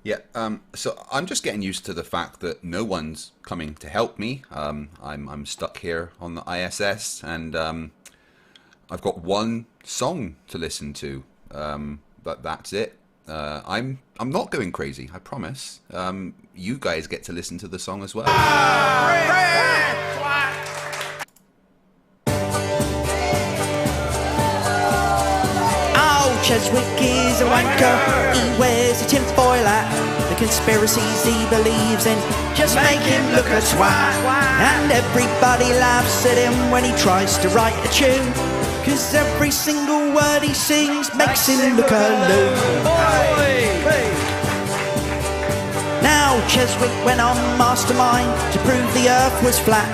Yeah, so I'm just getting used to the fact that no one's coming to help me. I'm stuck here on the ISS, and I've got one song to listen to, but that's it. I'm not going crazy, I promise. You guys get to listen to the song as well. Cheswick is a wanker, he wears a tinfoil hat. The conspiracies he believes in just make him look a twat. And everybody laughs at him when he tries to write a tune, 'cause every single word he sings makes him look a loon. Now Cheswick went on mastermind to prove the earth was flat,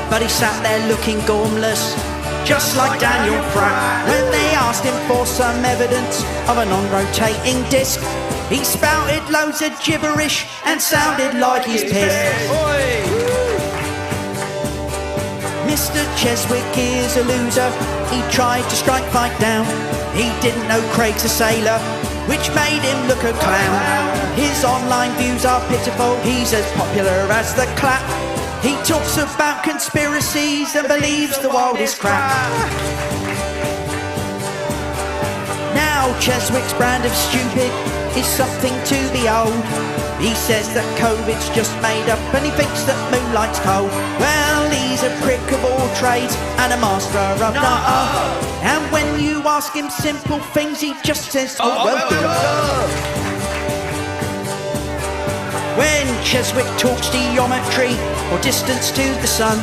but he sat there looking gormless, just like Daniel Pratt. When they asked him for some evidence of a non-rotating disc, he spouted loads of gibberish and sounded like he's pissed. Mr. Cheswick is a loser, he tried to strike fight down. He didn't know Craig's a sailor, which made him look a clown. His online views are pitiful, he's as popular as the clap. He talks about conspiracies and believes the world is crap. Now Cheswick's brand of stupid is something to behold. He says that COVID's just made up and he thinks that moonlight's cold. Well, he's a prick of all trades and a master of none. And when you ask him simple things, he just says, oh well done. When Cheswick talks geometry or distance to the sun,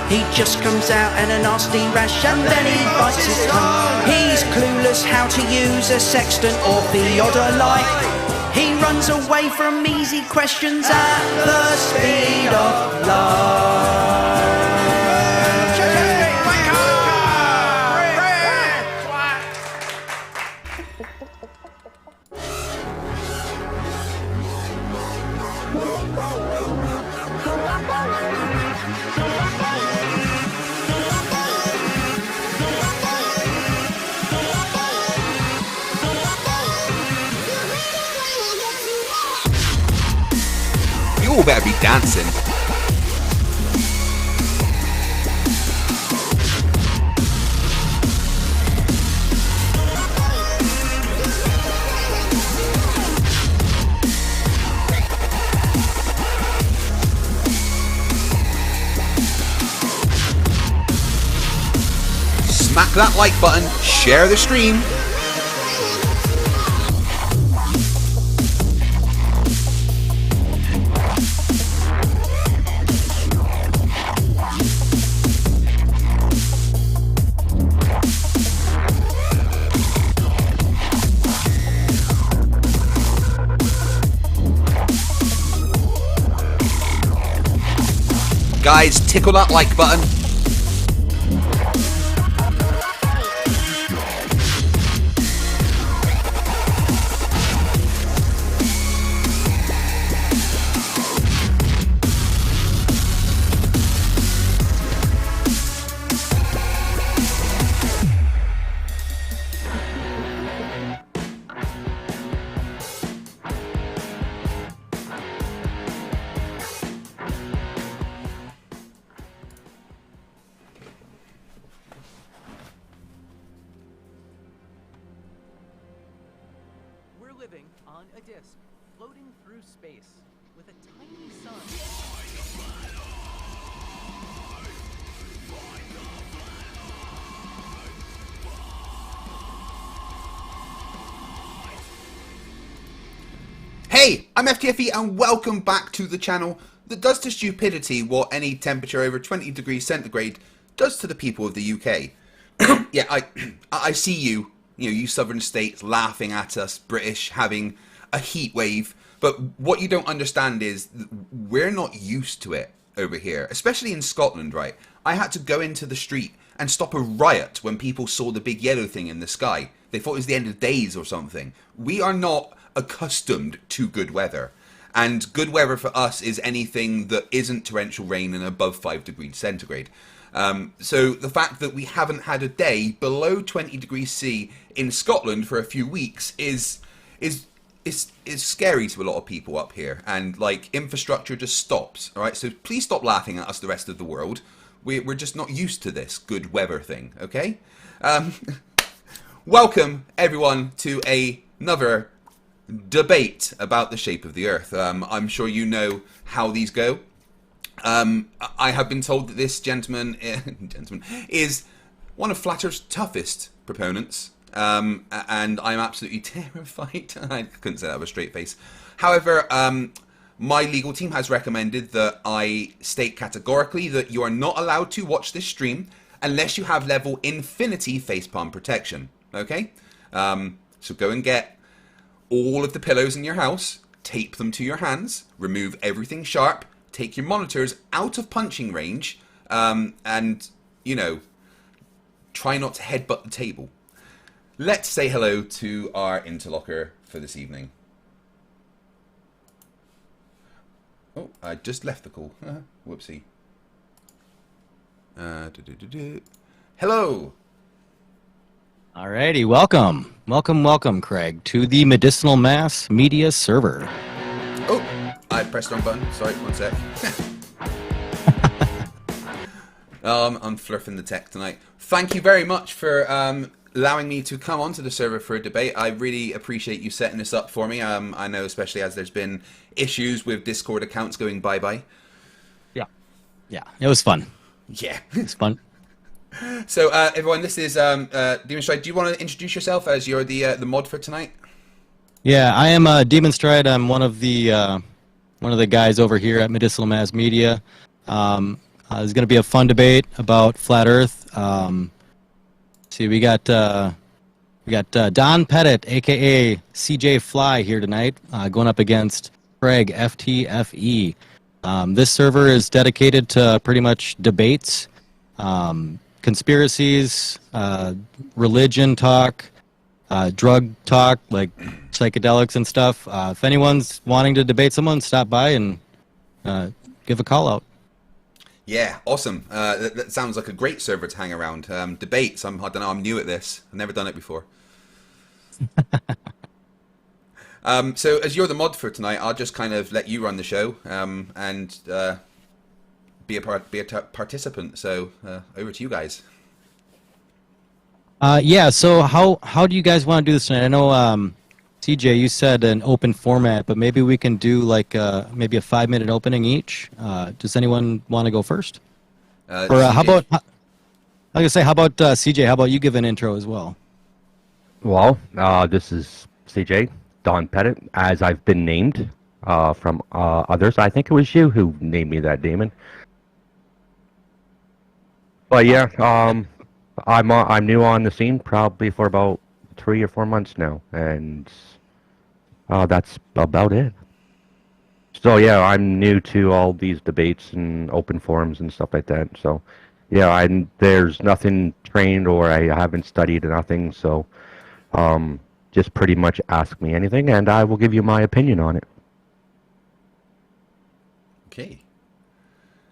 he just comes out in a nasty rash and then he bites his tongue. He's clueless how to use a sextant or theodolite. He runs away from easy questions at the speed of light. You all better be dancing. Smack that like button, share the stream. Guys, tickle that like button. Living on a disk, floating through space, with a tiny sun. Hey, I'm FTFE and welcome back to the channel that does to stupidity what any temperature over 20 degrees centigrade does to the people of the UK. Yeah, I see you. You southern states laughing at us British having a heat wave, but what you don't understand is we're not used to it over here, especially in Scotland, right? I had to go into the street and stop a riot when people saw the big yellow thing in the sky. They thought it was the end of days or something. We are not accustomed to good weather, and good weather for us is anything that isn't torrential rain and above 5 degrees centigrade. So the fact that we haven't had a day below 20 degrees C in Scotland for a few weeks is it's scary to a lot of people up here, and like infrastructure just stops. All right, so please stop laughing at us, the rest of the world. We're just not used to this good weather thing. Okay, welcome everyone to another debate about the shape of the Earth. I'm sure you know how these go. I have been told that this gentleman is one of Flat Earth's toughest proponents. And I'm absolutely terrified. I couldn't say that with a straight face. However, my legal team has recommended that I state categorically that you are not allowed to watch this stream unless you have level infinity facepalm protection. Okay? So go and get all of the pillows in your house, tape them to your hands, remove everything sharp, take your monitors out of punching range, and, you know, try not to headbutt the table. Let's say hello to our interlocker for this evening. Oh, I just left the call. Whoopsie. Hello. Alrighty, welcome. Welcome, Craig, to the Medicinal Mass Media server. Oh, I pressed the wrong button. Sorry, one sec. I'm flirting the tech tonight. Thank you very much for allowing me to come onto the server for a debate. I really appreciate you setting this up for me. I know, especially as there's been issues with Discord accounts going bye-bye. Yeah, it was fun. Yeah. It's fun. So, everyone, this is Demon Stride. Do you want to introduce yourself as you're the mod for tonight? Yeah, I am Demon Stride. I'm one of the guys over here at Medicinal Mass Media. It's going to be a fun debate about Flat Earth. See, we got Don Pettit, aka CJ Fly, here tonight, going up against Craig FTFE. This server is dedicated to pretty much debates, conspiracies, religion talk, drug talk, like psychedelics and stuff. If anyone's wanting to debate someone, stop by and give a call out. Yeah, awesome. That sounds like a great server to hang around. Debates, I don't know, I'm new at this. I've never done it before. So as you're the mod for tonight, I'll just kind of let you run the show and be a participant. So over to you guys. Yeah, so how do you guys want to do this tonight? I know, CJ, you said an open format, but maybe we can do like maybe a 5-minute opening each. Does anyone want to go first? Or how about, I was going to say, how about CJ, how about you give an intro as well? Well, this is CJ, Don Pettit, as I've been named from others. I think it was you who named me that, Damon. But yeah, I'm new on the scene, probably for about 3 or 4 months now, and that's about it. So yeah, I'm new to all these debates and open forums and stuff like that. So yeah, there's nothing trained or I haven't studied nothing. So just pretty much ask me anything, and I will give you my opinion on it. Okay.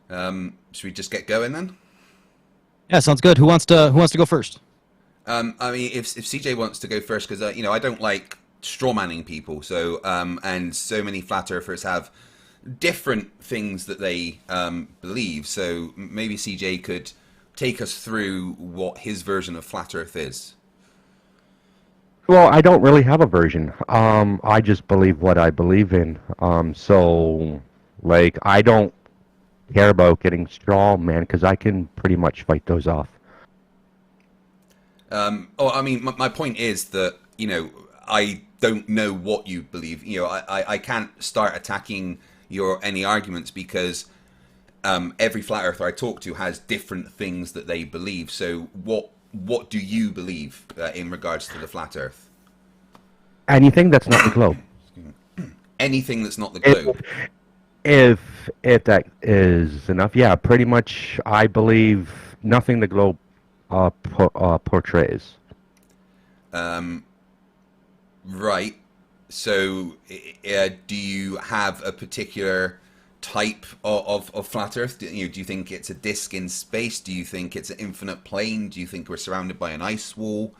Should we just get going then? Yeah, sounds good. Who wants to go first? I mean, if CJ wants to go first, because you know, I don't like strawmanning people. So and so many flat earthers have different things that they believe. So maybe CJ could take us through what his version of flat Earth is. Well, I don't really have a version. I just believe what I believe in. So, like, I don't care about getting straw man because I can pretty much fight those off. I mean, my point is that, you know, I don't know what you believe. You know, I can't start attacking any arguments because every flat earther I talk to has different things that they believe. So what do you believe in regards to the flat Earth? Anything that's not the globe. Anything that's not the globe. If that is enough, yeah, pretty much. I believe nothing the globe portrays. Right. So, do you have a particular type of flat Earth? Do you think it's a disk in space? Do you think it's an infinite plane? Do you think we're surrounded by an ice wall?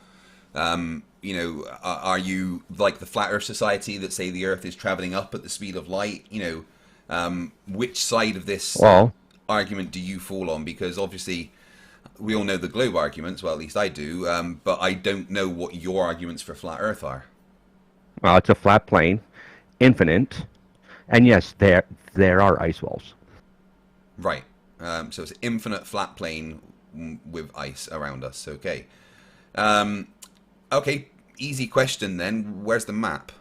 You know, are you like the Flat Earth Society that say the Earth is traveling up at the speed of light? You know, which side of this Well, argument do you fall on? Because obviously we all know the globe arguments, well, at least I do, but I don't know what your arguments for flat Earth are. well, it's a flat plane, infinite, and yes, there are ice walls. Right. So it's an infinite flat plane with ice around us. Okay. Okay, easy question then. Where's the map?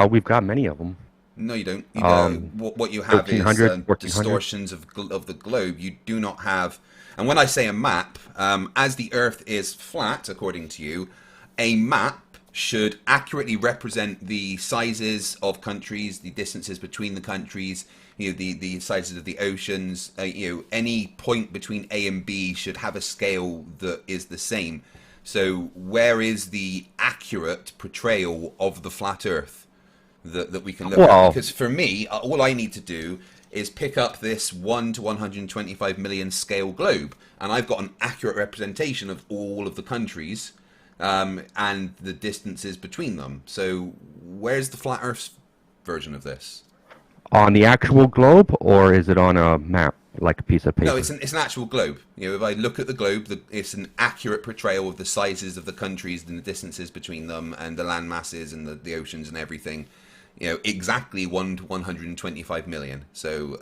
We've got many of them. No, you don't. You don't. What you have is 1300, 1400. distortions of the globe. You do not have. And when I say a map, as the Earth is flat, according to you, a map should accurately represent the sizes of countries, the distances between the countries, you know, the sizes of the oceans. You know, any point between A and B should have a scale that is the same. So where is the accurate portrayal of the flat Earth that we can look at? Because for me, all I need to do is pick up this 1 to 125 million scale globe, and I've got an accurate representation of all of the countries and the distances between them. So where's the flat Earth version of this? On the actual globe, or is it on a map, like a piece of paper? No, it's an actual globe. You know, if I look at the globe, it's an accurate portrayal of the sizes of the countries and the distances between them and the land masses and the oceans and everything. You know, exactly 1 to 125 million. So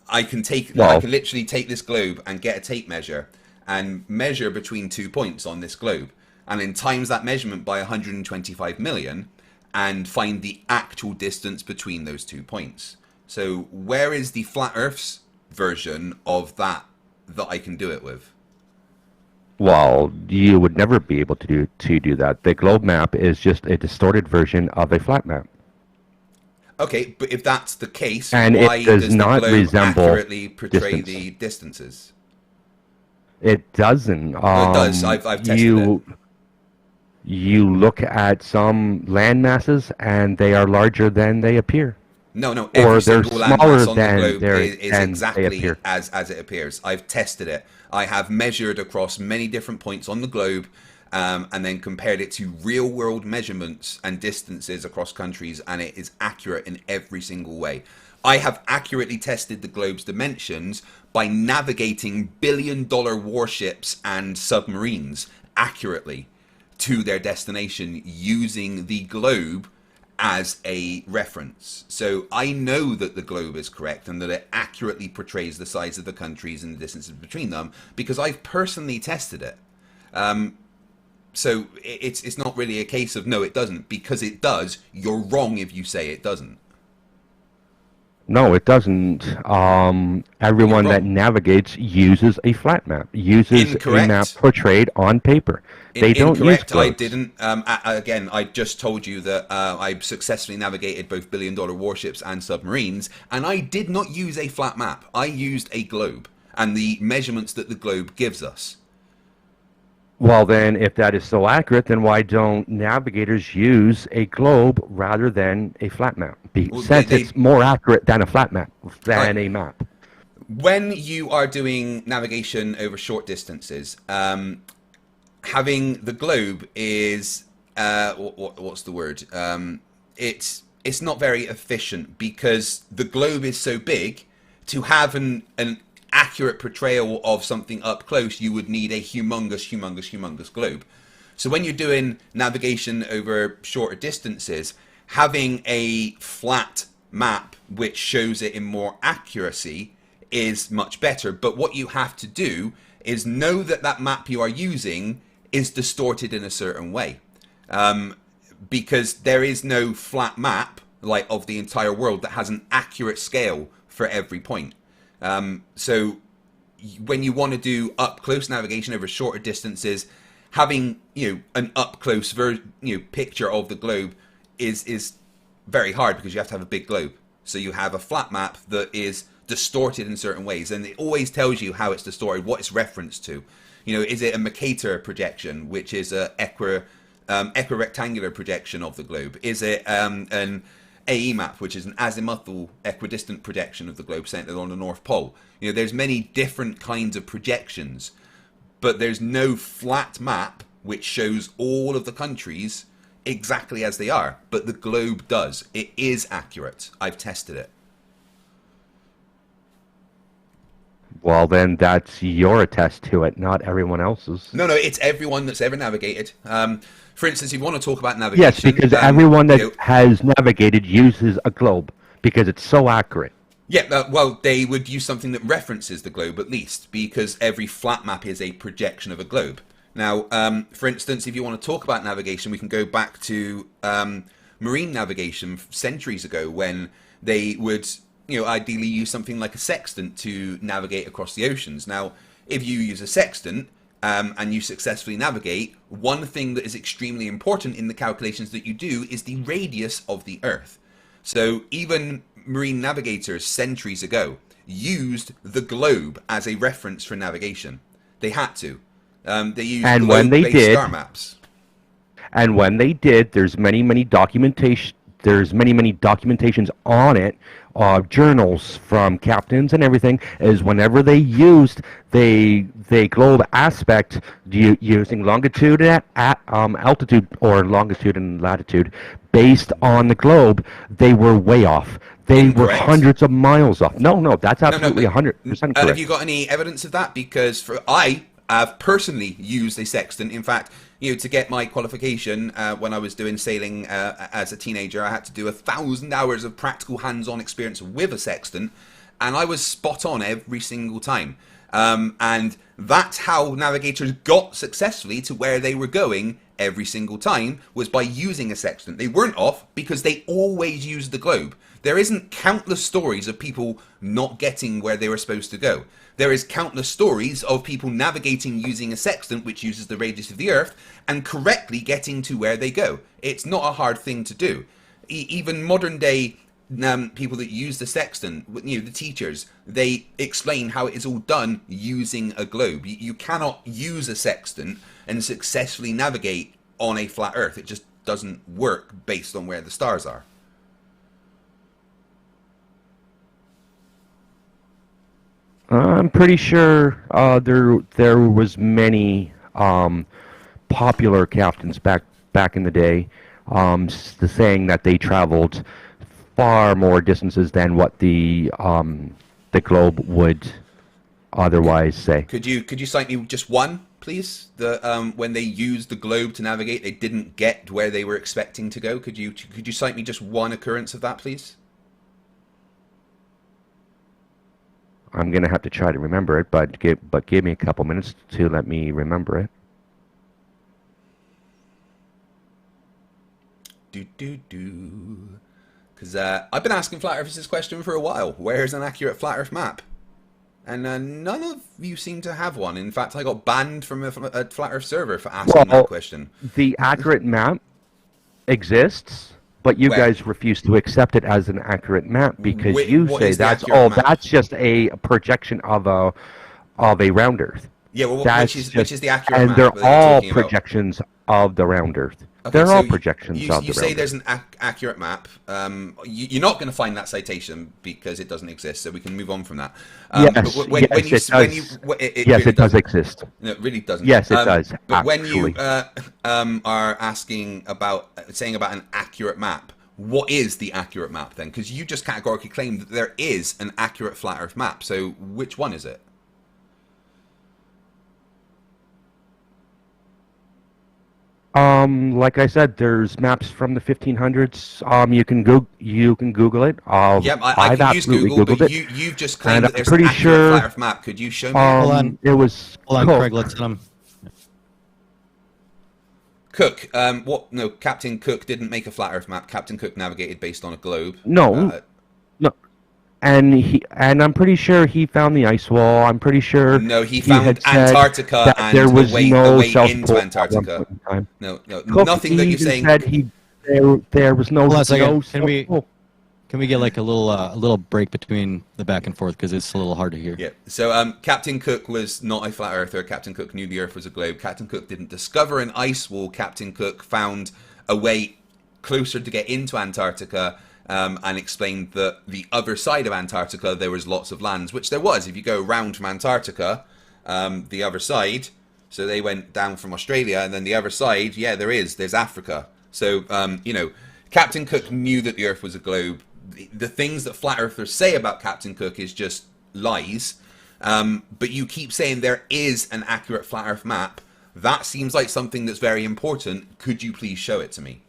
I can literally take this globe and get a tape measure and measure between 2 points on this globe, and then times that measurement by 125 million and find the actual distance between those 2 points. So where is the flat Earth's version of that I can do it with? Well, you would never be able to do that. The globe map is just a distorted version of a flat map. Okay, but if that's the case, And why it does does the not globe resemble accurately portray distance. the distances? It doesn't. No, it does. I've tested it. You look at some land masses, and they are larger than they appear. No, Or every they're single landmass smaller on the than globe is they exactly appear. as it appears. I've tested it. I have measured across many different points on the globe, and then compared it to real-world measurements and distances across countries, and it is accurate in every single way. I have accurately tested the globe's dimensions by navigating billion-dollar warships and submarines accurately to their destination using the globe as a reference. So I know that the globe is correct and that it accurately portrays the size of the countries and the distances between them because I've personally tested it. So it's not really a case of no, it doesn't, because it does. You're wrong if you say it doesn't. No, it doesn't. Everyone that navigates uses a flat map, uses Incorrect. a map portrayed on paper. They don't use Incorrect. I globes. didn't. Again, I just told you that I successfully navigated both billion-dollar warships and submarines, and I did not use a flat map. I used a globe and the measurements that the globe gives us. Well, then, if that is so accurate, then why don't navigators use a globe rather than a flat map? Since it's more accurate than a flat map, than a map. When you are doing navigation over short distances, having the globe is what's the word? It's not very efficient because the globe is so big. To have an accurate portrayal of something up close, you would need a humongous globe. So when you're doing navigation over shorter distances, having a flat map which shows it in more accuracy is much better. But what you have to do is know that that map you are using is distorted in a certain way, because there is no flat map like of the entire world that has an accurate scale for every point. So when you want to do up close navigation over shorter distances, having an up close picture of the globe is very hard because you have to have a big globe. So you have a flat map that is distorted in certain ways, and it always tells you how it's distorted, what it's referenced to. Is it a Mercator projection, which is a equirectangular projection of the globe? Is it an AE map, which is an azimuthal equidistant projection of the globe centered on the North Pole? There's many different kinds of projections, but there's no flat map which shows all of the countries exactly as they are. But the globe does. It is accurate. I've tested it. Well, then that's your attest to it, not everyone else's. No, it's everyone that's ever navigated. For instance, if you want to talk about navigation... Yes, because everyone that has navigated uses a globe, because it's so accurate. Yeah, well, they would use something that references the globe at least, because every flat map is a projection of a globe. Now, for instance, if you want to talk about navigation, we can go back to marine navigation centuries ago, when they would, ideally use something like a sextant to navigate across the oceans. Now, if you use a sextant and you successfully navigate, one thing that is extremely important in the calculations that you do is the radius of the Earth. So even marine navigators centuries ago used the globe as a reference for navigation. They had to. They used globe-based star maps. And when they did, there's many documentations on it, journals from captains and everything, is whenever they used the globe aspect using longitude at altitude, or longitude and latitude based on the globe, they were way off. They were hundreds of miles off. No, that's absolutely 100% correct. Have you got any evidence of that? Because I have personally used a sextant. In fact, to get my qualification when I was doing sailing as a teenager, I had to do 1,000 hours of practical hands-on experience with a sextant, and I was spot on every single time. And that's how navigators got successfully to where they were going every single time, was by using a sextant. They weren't off because they always used the globe. There isn't countless stories of people not getting where they were supposed to go. There is countless stories of people navigating using a sextant, which uses the radius of the Earth, and correctly getting to where they go. It's not a hard thing to do. Even modern day people that use the sextant, the teachers, they explain how it is all done using a globe. You cannot use a sextant and successfully navigate on a flat Earth. It just doesn't work based on where the stars are. I'm pretty sure there was many popular captains back in the day saying that they traveled far more distances than what the globe would otherwise say. Could you cite me just one, please? When they used the globe to navigate, they didn't get where they were expecting to go. Could you cite me just one occurrence of that, please? I'm going to have to try to remember it, but give me a couple minutes to let me remember it. Because I've been asking Flat Earthers this question for a while. Where's an accurate Flat Earth map? And none of you seem to have one. In fact, I got banned from a Flat Earth server for asking that question. The accurate map exists, but you guys refuse to accept it as an accurate map because you say that's just a projection of a round Earth. Yeah, well, which is the accurate map? And they're all projections of the round Earth. Okay, they're all projections of the round Earth. You say there's an accurate map. You're not going to find that citation because it doesn't exist, so we can move on from that. Yes, it does exist. No, it really doesn't. Yes, it does. But when you are saying about an accurate map, what is the accurate map then? Because you just categorically claim that there is an accurate flat Earth map. So which one is it? Like I said, there's maps from the 1500s. You can Google it. Yeah, I can use Google, but you've just claimed that there's an accurate flat Earth map. Could you show me? Hold on. It was Hold on, Craig. Let's let him. Cook. No, Captain Cook didn't make a flat Earth map. Captain Cook navigated based on a globe. No. And I'm pretty sure he found the ice wall. I'm pretty sure. No, he found Antarctica and there was no way South into Pole Antarctica. No, Cook, nothing that you're saying. Said there was no. Hold on a second. No South Pole. Can we get like a little break between the back and forth because it's a little hard to hear? Yeah. So Captain Cook was not a flat earther. Captain Cook knew the Earth was a globe. Captain Cook didn't discover an ice wall. Captain Cook found a way closer to get into Antarctica. And explained that the other side of Antarctica there was lots of lands, which there was. If you go around from Antarctica, the other side, So they went down from Australia, and then the other side, yeah, there's Africa. So, Captain Cook knew that the Earth was a globe. The things that flat earthers say about Captain Cook is just lies. But you keep saying there is an accurate flat earth map. That seems like something that's very important. Could you please show it to me?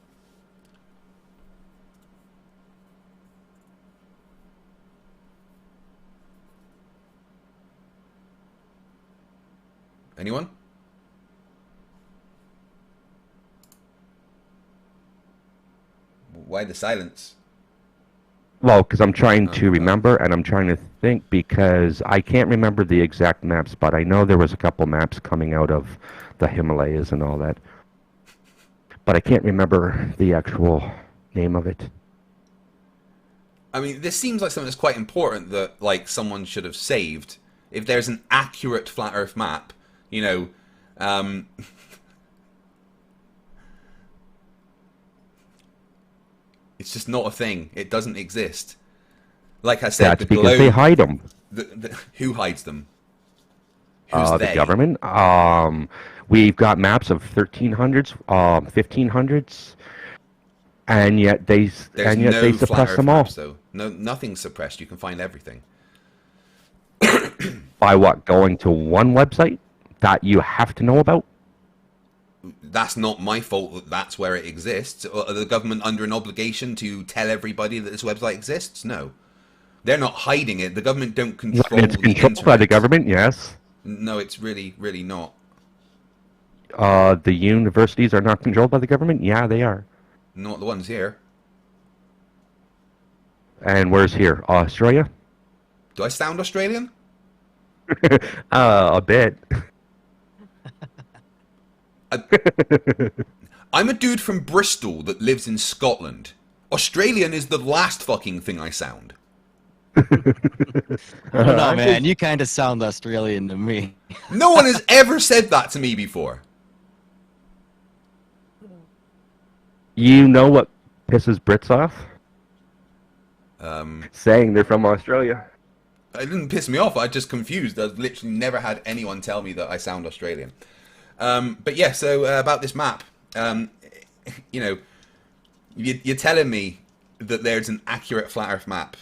Anyone? Why the silence? Well, because I'm trying to remember, and I'm trying to think, because I can't remember the exact maps, but I know there was a couple maps coming out of the Himalayas and all that. But I can't remember the actual name of it. I mean, this seems like something that's quite important that, like, someone should have saved. If there's an accurate flat Earth map, you know, it's just not a thing. It doesn't exist. Like I said, That's because they hide them. Who hides them? Who's The they? government. We've got maps of 1300s, 1500s, and yet they suppress them all. maps, though. No, nothing's suppressed. You can find everything. By what? Going to one website that you have to know about? That's not my fault that that's where it exists. Are the government under an obligation to tell everybody that this website exists? No. They're not hiding it. The government don't control It's the controlled internet. by the government, yes. No, it's really, really not. The universities are not controlled by the government? Yeah, they are. Not the ones here. And where's here? Australia? Do I sound Australian? A bit. I'm a dude from Bristol that lives in Scotland. Australian is the last fucking thing I sound. I don't know, man. You kind of sound Australian to me. No one has ever said that to me before. You know what pisses Brits off? Saying they're from Australia. It didn't piss me off. I just confused. I've literally never had anyone tell me that I sound Australian. But yeah, so about this map, you know, you're telling me that there's an accurate flat Earth map.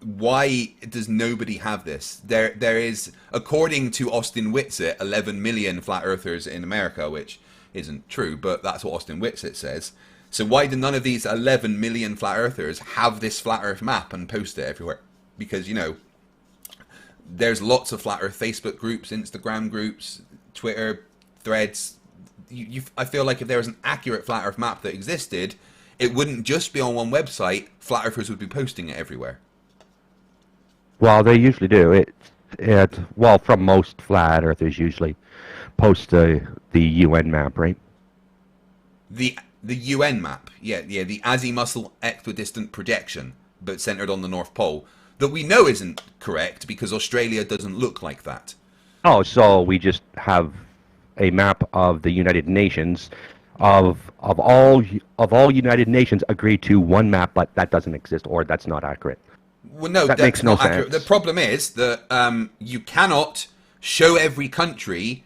Why does nobody have this? There is, according to Austin Whitsitt, 11 million flat earthers in America, which isn't true, but that's what Austin Whitsitt says. So why do none of these 11 million flat earthers have this flat Earth map and post it everywhere? Because, you know, there's lots of flat Earth Facebook groups, Instagram groups, Twitter, threads. I feel like if there was an accurate flat Earth map that existed, it wouldn't just be on one website. Flat Earthers would be posting it everywhere. Well, they usually do. Well, from most flat earthers usually post the UN map, right? The UN map, yeah, the azimuthal equidistant projection, but centered on the North Pole, that we know isn't correct because Australia doesn't look like that. Oh, so we just have a map of the United Nations of all United Nations agree to one map, but that doesn't exist or that's not accurate. Well, no, that that's makes no not accurate. sense. The problem is that you cannot show every country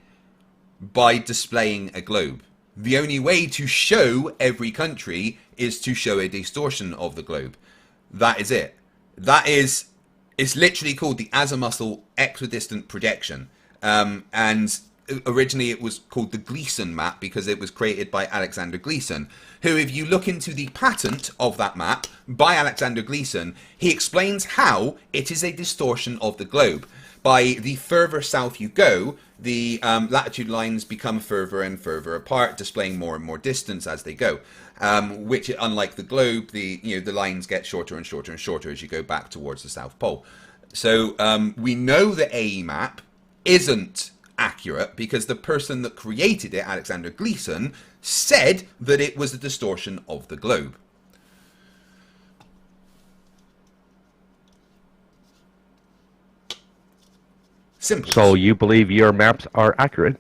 by displaying a globe. The only way to show every country is to show a distortion of the globe. That is it. It's literally called the azimuthal equidistant projection. And originally it was called the Gleason map because it was created by Alexander Gleason, who, if you look into the patent of that map by Alexander Gleason, he explains how it is a distortion of the globe. By the further south you go, the latitude lines become further and further apart, displaying more and more distance as they go. Which, unlike the globe, the lines get shorter and shorter and shorter as you go back towards the South Pole. So we know the AE map isn't accurate because the person that created it, Alexander Gleason, said that it was a distortion of the globe. Simple. So you believe your maps are accurate?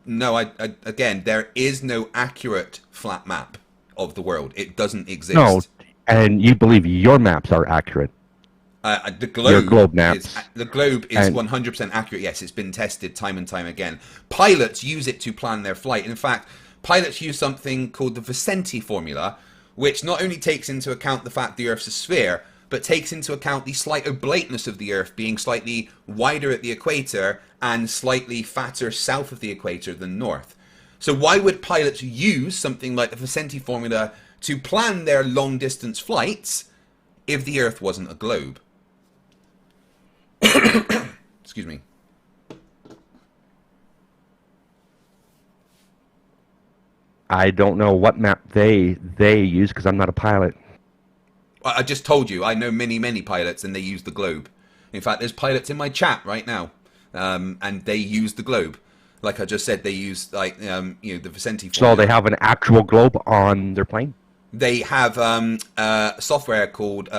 No, again, there is no accurate flat map of the world. It doesn't exist. No, and you believe your maps are accurate? The globe, your globe maps. The globe is 100% accurate. Yes, it's been tested time and time again. Pilots use it to plan their flight. In fact, pilots use something called the Vicente formula, which not only takes into account the fact the Earth's a sphere, but takes into account the slight oblateness of the Earth being slightly wider at the equator and slightly fatter south of the equator than north. So why would pilots use something like the Vicente formula to plan their long-distance flights if the Earth wasn't a globe? Excuse me. I don't know what map they use because I'm not a pilot. I just told you, I know many pilots and they use the globe. In fact, there's pilots in my chat right now, and they use the globe. Like I just said, they use like the Vicente formula. So they have an actual globe on their plane? They have software called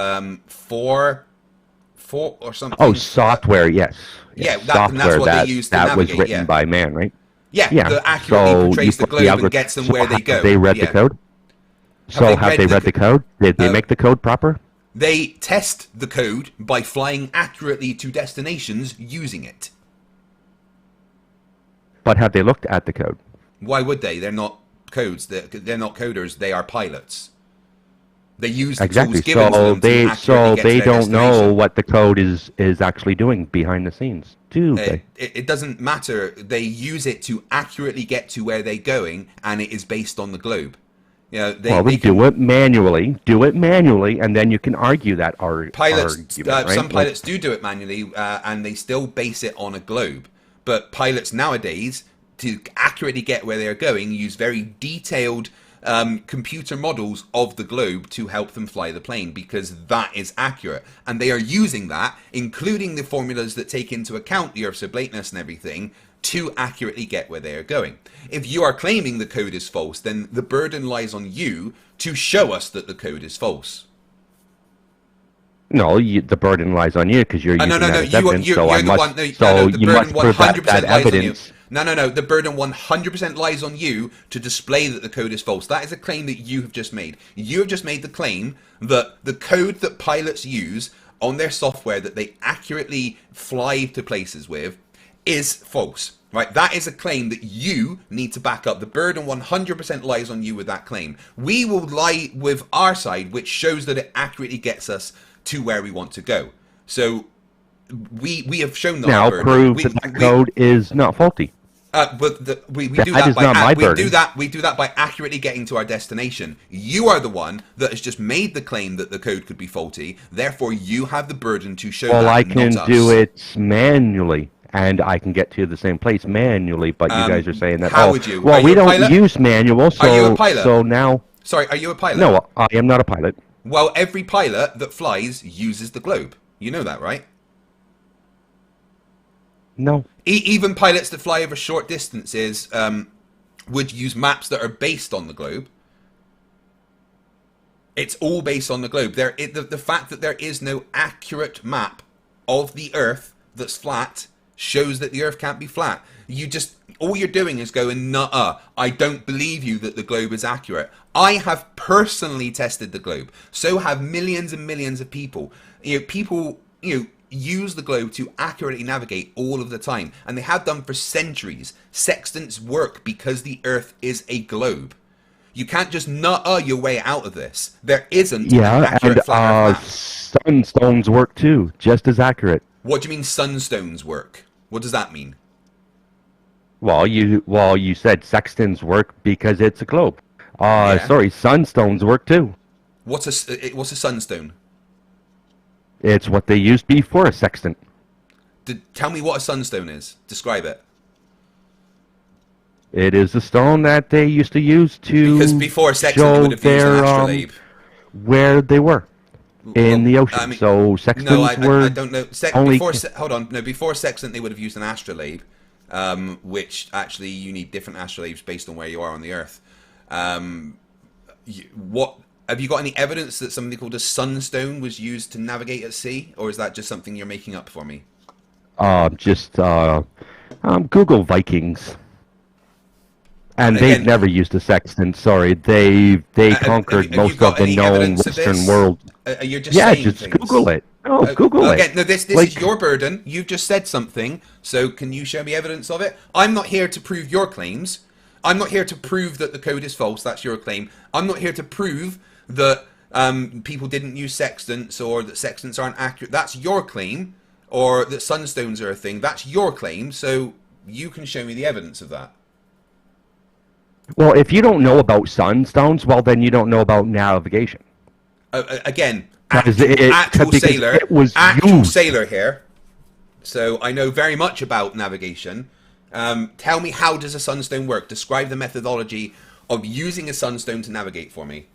for or something. Oh, software, yes. Yeah, software that's what they use to that navigate, was written by man, right? Yeah, Yeah. that accurately portrays the globe and gets them where they go. Have they read the code? Have they read the code? Did they make the code proper? They test the code by flying accurately to destinations using it. But have they looked at the code? Why would they? They're not codes. They're not coders. They are pilots. They use the tools given to them to accurately get to they their don't know destination. what the code is actually doing behind the scenes, do they? It doesn't matter. They use it to accurately get to where they're going, and it is based on the globe. You know, they do it manually. Do it manually, and then you can argue that argument. Right? Some pilots do it manually, and they still base it on a globe. But pilots nowadays, to accurately get where they're going, use very detailed computer models of the globe to help them fly the plane, because that is accurate. And they are using that, including the formulas that take into account the Earth's oblateness and everything, to accurately get where they are going. If you are claiming the code is false, then the burden lies on you to show us that the code is false. No, the burden lies on you because you're using that as evidence. You're the one. The burden 100% lies on you. No. The burden 100% lies on you to display that the code is false. That is a claim that you have just made. You have just made the claim that the code that pilots use on their software that they accurately fly to places with is false. Right? That is a claim that you need to back up. The burden 100% lies on you with that claim. We will lie with our side, which shows that it accurately gets us to where we want to go. So we have shown that. Now prove that the code is not faulty. But we do that we do that by accurately getting to our destination. You are the one that has just made the claim that the code could be faulty. Therefore, you have the burden to show that. Well, I can do it manually, and I can get to the same place manually. But you guys are saying that. How would you? Well, we don't use manual. So, are you a pilot? So now. Sorry, are you a pilot? No, I am not a pilot. Well, every pilot that flies uses the globe. You know that, right? No. Even pilots that fly over short distances would use maps that are based on the globe. It's all based on the globe. The fact that there is no accurate map of the Earth that's flat shows that the Earth can't be flat. All you're doing is going, nuh-uh, I don't believe you that the globe is accurate. I have personally tested the globe. So have millions and millions of people. People use the globe to accurately navigate all of the time, and they have done for centuries. Sextants work because the Earth is a globe. You can't just nuh-uh your way out of this. There isn't an accurate flat Earth map. Sunstones work too, just as accurate. What do you mean sunstones work? What does that mean? Well, you said sextants work because it's a globe. Sorry, sunstones work too. What's a sunstone? It's what they used before a sextant. Tell me what a sunstone is. Describe it. It is a stone that they used to use to because before a sextant they would have used an astrolabe. Where they were in the ocean. So sextants were. I don't know. Hold on. No, before sextant they would have used an astrolabe, which actually you need different astrolabes based on where you are on the Earth. Have you got any evidence that something called a sunstone was used to navigate at sea, or is that just something you're making up for me? Google Vikings. And they've never used a sextant. Sorry, they conquered most of the known Western world. You're just Yeah, saying just things. Google it. No, Google Again, it. no, this Like- is your burden. You've just said something, so can you show me evidence of it? I'm not here to prove your claims. I'm not here to prove that the code is false. That's your claim. I'm not here to prove that people didn't use sextants or that sextants aren't accurate. That's your claim. Or that sunstones are a thing. That's your claim, so you can show me the evidence of that. Well, if you don't know about sunstones, well, then you don't know about navigation. Again, 'Cause actual because sailor, it was actual used. sailor here. So I know very much about navigation. Tell me, how does a sunstone work? Describe the methodology of using a sunstone to navigate for me.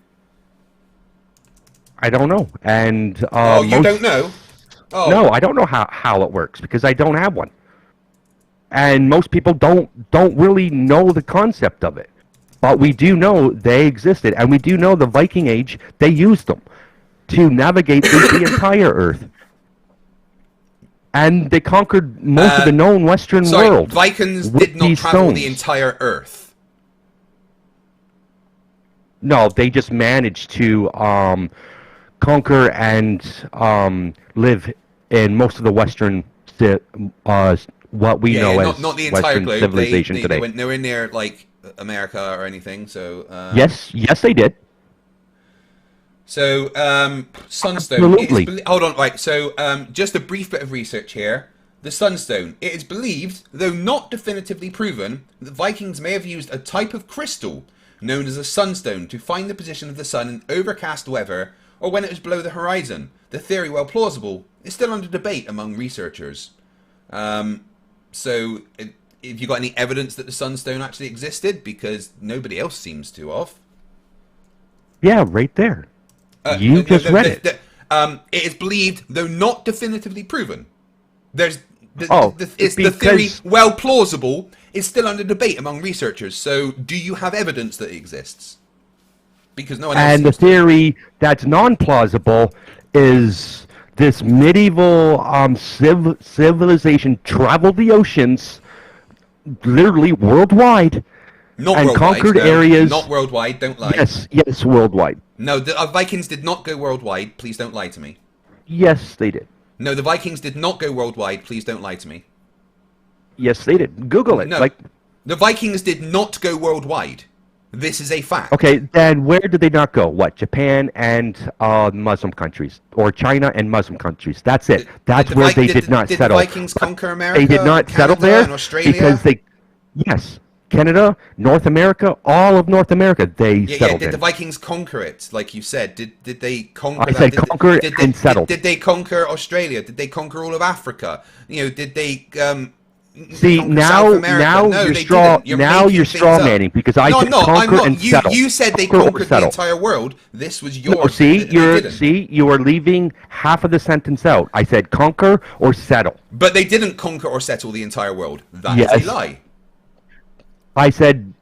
I don't know. And You don't know? Oh. No, I don't know how it works because I don't have one. And most people don't really know the concept of it. But we do know they existed, and we do know the Viking Age, they used them to navigate through the entire Earth. And they conquered most of the known Western world. Vikings with did not these travel stones. the entire Earth. No, they just managed to conquer and live in most of the Western, what we know as not the entire Western globe. civilization they today. went nowhere near like America or anything. So Yes, they did. So sunstone. Absolutely. Hold on, right. So just a brief bit of research here. The sunstone. It is believed, though not definitively proven, that Vikings may have used a type of crystal known as a sunstone to find the position of the sun in overcast weather or when it was below the horizon. The theory, while plausible, is still under debate among researchers. So, have you got any evidence that the sunstone actually existed? Because nobody else seems to have. Yeah, right there. You just read it. It is believed, though not definitively proven. There's the because theory, well plausible, is still under debate among researchers. So, do you have evidence that it exists? Because no one else and the seems to. theory that's non-plausible is this medieval civilization traveled the oceans, literally worldwide, Not and worldwide, conquered no. areas. Not worldwide, don't lie. Yes, worldwide. No, the Vikings did not go worldwide. Please don't lie to me. Yes, they did. No, the Vikings did not go worldwide. Please don't lie to me. Yes, they did. Google it. No, the Vikings did not go worldwide. This is a fact. Okay, then where did they not go? What, Japan and Muslim countries, or China and Muslim countries? That's it. That's where they did not settle. Did the Vikings conquer America? They did not settle Canada, there and Australia? because yes, Canada, North America, all of North America, they settled did in. the Vikings conquer it? Like you said, did they conquer? I said conquer and settle. Did they conquer Australia? Did they conquer all of Africa? You know, did they? See, conquer now South America? No, you're they straw. didn't. You're Now making you're things straw up. manning because I No, said I'm not. conquer I'm not. and settle. You said they Conquer or conquered the settle. entire world. This was No, yours. see, They didn't. you are leaving half of the sentence out. I said conquer or settle. But they didn't conquer or settle the entire world. That is Yes. a lie. I said.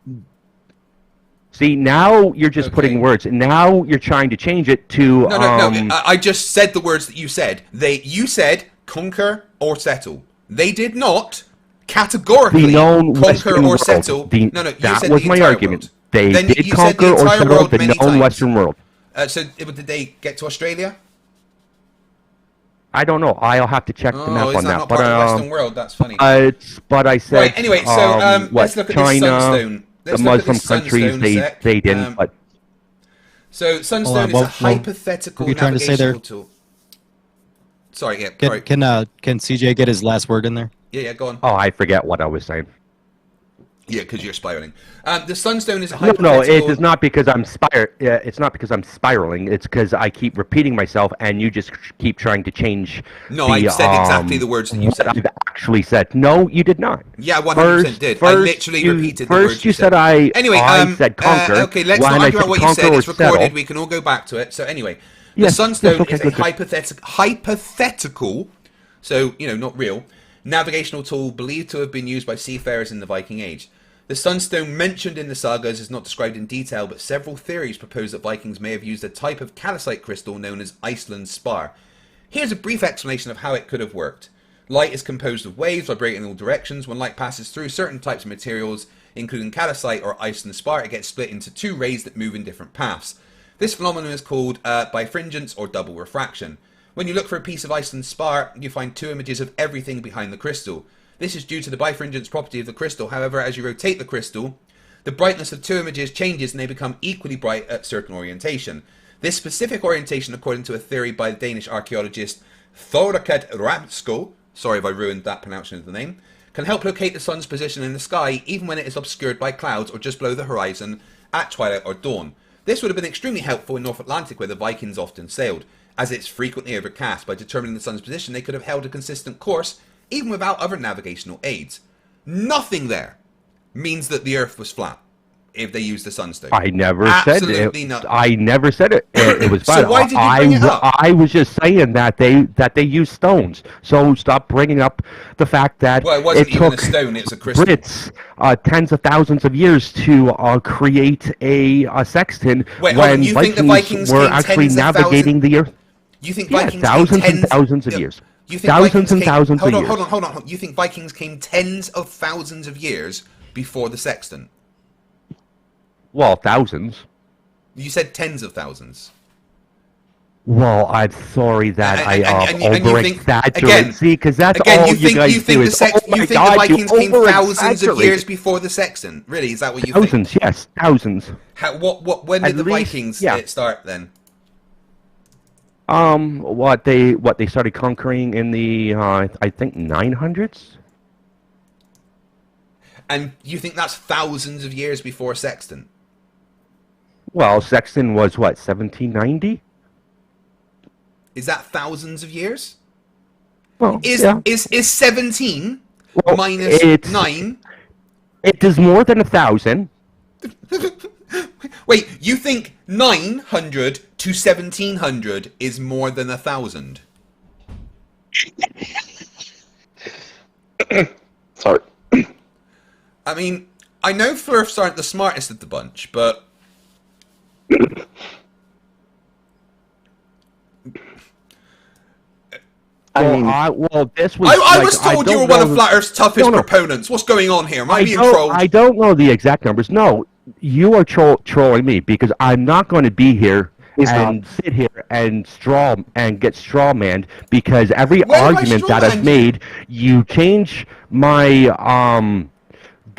See, now you're just putting words. Now you're trying to change it to. No. I just said the words that you said. You said conquer or settle. They did not categorically the known conquer Western or world. settle. You said said was the my entire argument. world. They Then did you said conquer the or entire settle world the many known times. Western world. So did they get to Australia? I don't know. I'll have to check the map is on that that. not But part of the Western world? That's funny. but I said. Right. Anyway, so let's look at China, this sunstone. the Let's look at Muslim this countries, sunstone a sec. they didn't. But So sunstone is Hold a on, hypothetical what were you trying to say there? navigational tool. Sorry, yeah, Can sorry. can CJ get his last word in there? Yeah, go on. oh, I forget what I was saying. Yeah, because you're spiraling. The sunstone is a No, hypothetical... it is not because I'm it's not because I'm spiraling. It's because I keep repeating myself, and you just keep trying to change. No, I said exactly the words that you what said. I've actually said. No, you did not. Yeah, 100% did. I literally repeated the words First, you said I. Anyway, I said conquer. okay, let's when not I argue about what you conquer said. or It's recorded. settle. We can all go back to it. So anyway, the Yes, sunstone yes, okay, is a good, good. hypothetical, so, not real, navigational tool believed to have been used by seafarers in the Viking Age. The sunstone mentioned in the sagas is not described in detail, but several theories propose that Vikings may have used a type of calcite crystal known as Iceland spar. Here's a brief explanation of how it could have worked. Light is composed of waves vibrating in all directions. When light passes through certain types of materials, including calcite or Iceland spar, it gets split into two rays that move in different paths. This phenomenon is called bifringence or double refraction. When you look for a piece of Iceland spar, you find two images of everything behind the crystal. This is due to the bifringence property of the crystal. However, as you rotate the crystal, the brightness of two images changes and they become equally bright at certain orientation. This specific orientation, according to a theory by the Danish archaeologist Thorkell Ramsko, sorry if I ruined that pronunciation of the name, can help locate the sun's position in the sky even when it is obscured by clouds or just below the horizon at twilight or dawn. This would have been extremely helpful in North Atlantic where the Vikings often sailed. As it's frequently overcast, by determining the sun's position they could have held a consistent course even without other navigational aids. Nothing there means that the Earth was flat if they used the sunstone. I never Absolutely said it. not. I never said it. It was flat. So why did you bring it up? I was just saying that they use stones. So stop bringing up the fact that Well, it wasn't it even took a stone, it was a crystal. Brits tens of thousands of years to create a sextant Wait, hold when on, you think the Vikings were came actually tens of navigating the Earth. You think Yeah, Vikings thousands came and thousands of years. You think Thousands Vikings and came, thousands hold of on, years. Hold on. You think Vikings came tens of thousands of years before the sextant? Well, thousands. You said tens of thousands. Well, I'm sorry that And you think- over-exaggerate. again- See, because that's Again, all you guys think do the is, sex, oh my you think God, the Vikings came thousands of over-exaggerate. years before the sextant? Really, is that what you think? Thousands, yes, thousands. When did At the least, Vikings yeah. start then? What they started conquering in the I think 900s. And you think that's thousands of years before sextant? Well, Sexton was what 1790. Is that thousands of years? Well, Is yeah. is 17 Well, minus it's- 9? It is more than 1,000. Wait, you think 900 to 1700 is more than 1,000? Sorry. I mean, I know Flerfs aren't the smartest of the bunch, but Well, this was. I was told you were one of Flat Earth's toughest No. proponents. What's going on here? Am I being trolled? I don't know the exact numbers. No, you are trolling me because I'm not going to be here He's and sit here and get straw manned because every When have I argument that I've straw-manned made, you change my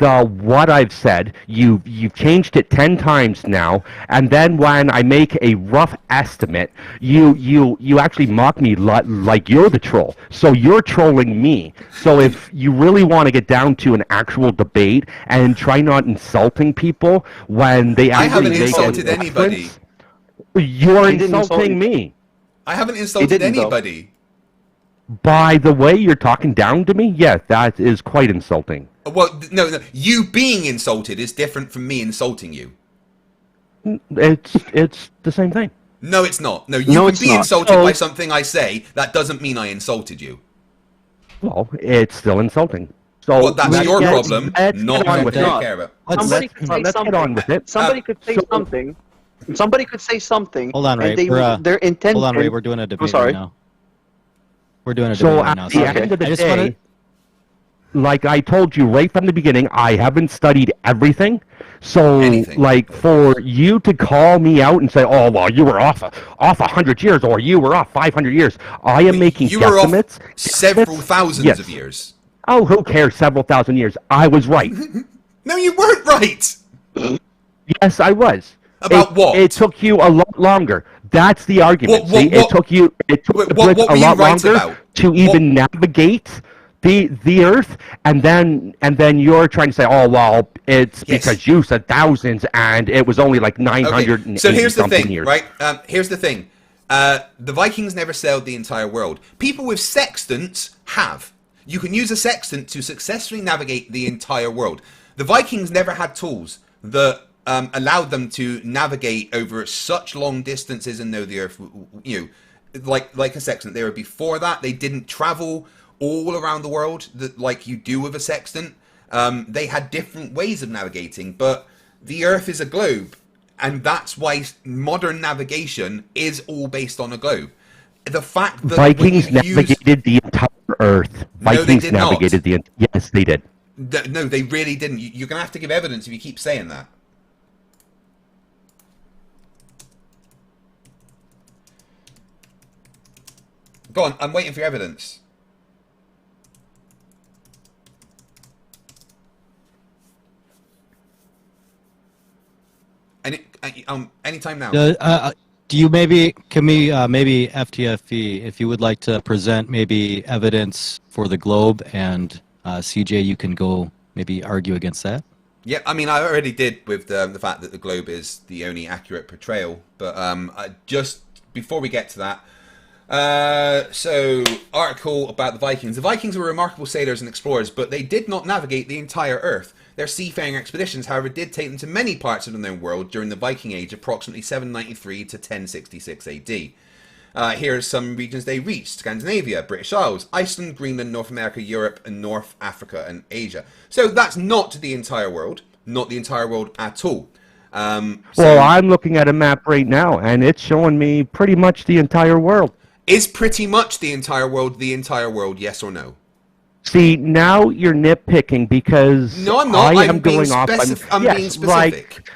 what I've said. You've changed it 10 times now, and then when I make a rough estimate, you actually mock me like you're the troll. So you're trolling me. So if you really want to get down to an actual debate and try not insulting people when they I actually haven't make insulted a anybody. reference, you're He didn't insult insulting you. me. I haven't insulted didn't, though. anybody. By the way you're talking down to me, yes, that is quite insulting. Well, no. You being insulted is different from me insulting you. It's the same thing. No, it's not. No, you No, can it's be not. insulted Oh. by something I say. That doesn't mean I insulted you. Well, it's still insulting. So Well, that's let's your get- problem, let's not get on with something I it. care about. Somebody could say Let's something. get on with it. Somebody could say so- something. Somebody could say something. Hold on, Ray. And they, We're, their intention. Hold on, Ray. We're doing a debate sorry. right now. We're doing a So debate right at now. the So end of the I just day, wanna- like I told you right from the beginning, I haven't studied everything. So, Anything. like, for you to call me out and say, "Oh, well, you were off 100 years," or "You were off 500 years," I am making You were off guesstimates. several thousands Yes. of years. Oh, who cares? Several thousand years. I was right. No, you weren't right. Yes, I was. About what? It took you a lot longer. That's the argument. What- See, what- it took what- the what Brits were a you lot right longer about? to even navigate the Earth, and then you're trying to say, oh well, it's Yes. because you said thousands, and it was only like 980 Okay, so here's the something thing, years. right? Here's the thing. The Vikings never sailed the entire world. People with sextants have. You can use a sextant to successfully navigate the entire world. The Vikings never had tools that allowed them to navigate over such long distances and know the Earth. You know, like a sextant. They were before that. They didn't travel all around the world like you do with a sextant. They had different ways of navigating, but the Earth is a globe, and that's why modern navigation is all based on a globe. The fact that Vikings when you navigated the entire Earth. No, they Vikings did not. navigated yes, they did. No, they really didn't. You're gonna have to give evidence if you keep saying that. Go on, I'm waiting for your evidence. Anytime now. Do you maybe maybe FTFE, if you would like to present maybe evidence for the globe, and CJ, you can go maybe argue against that. Yeah, I mean, I already did with the fact that the globe is the only accurate portrayal. But just before we get to that, so article about the Vikings. The Vikings were remarkable sailors and explorers, but they did not navigate the entire Earth. Their seafaring expeditions, however, did take them to many parts of the known world during the Viking Age, approximately 793 to 1066 AD. Here are some regions they reached: Scandinavia, British Isles, Iceland, Greenland, North America, Europe, and North Africa and Asia. So that's not the entire world, not the entire world at all. Well, I'm looking at a map right now, and it's showing me pretty much the entire world. Is pretty much the entire world, yes or no? See, now you're nitpicking because no, I'm not. I'm being specific.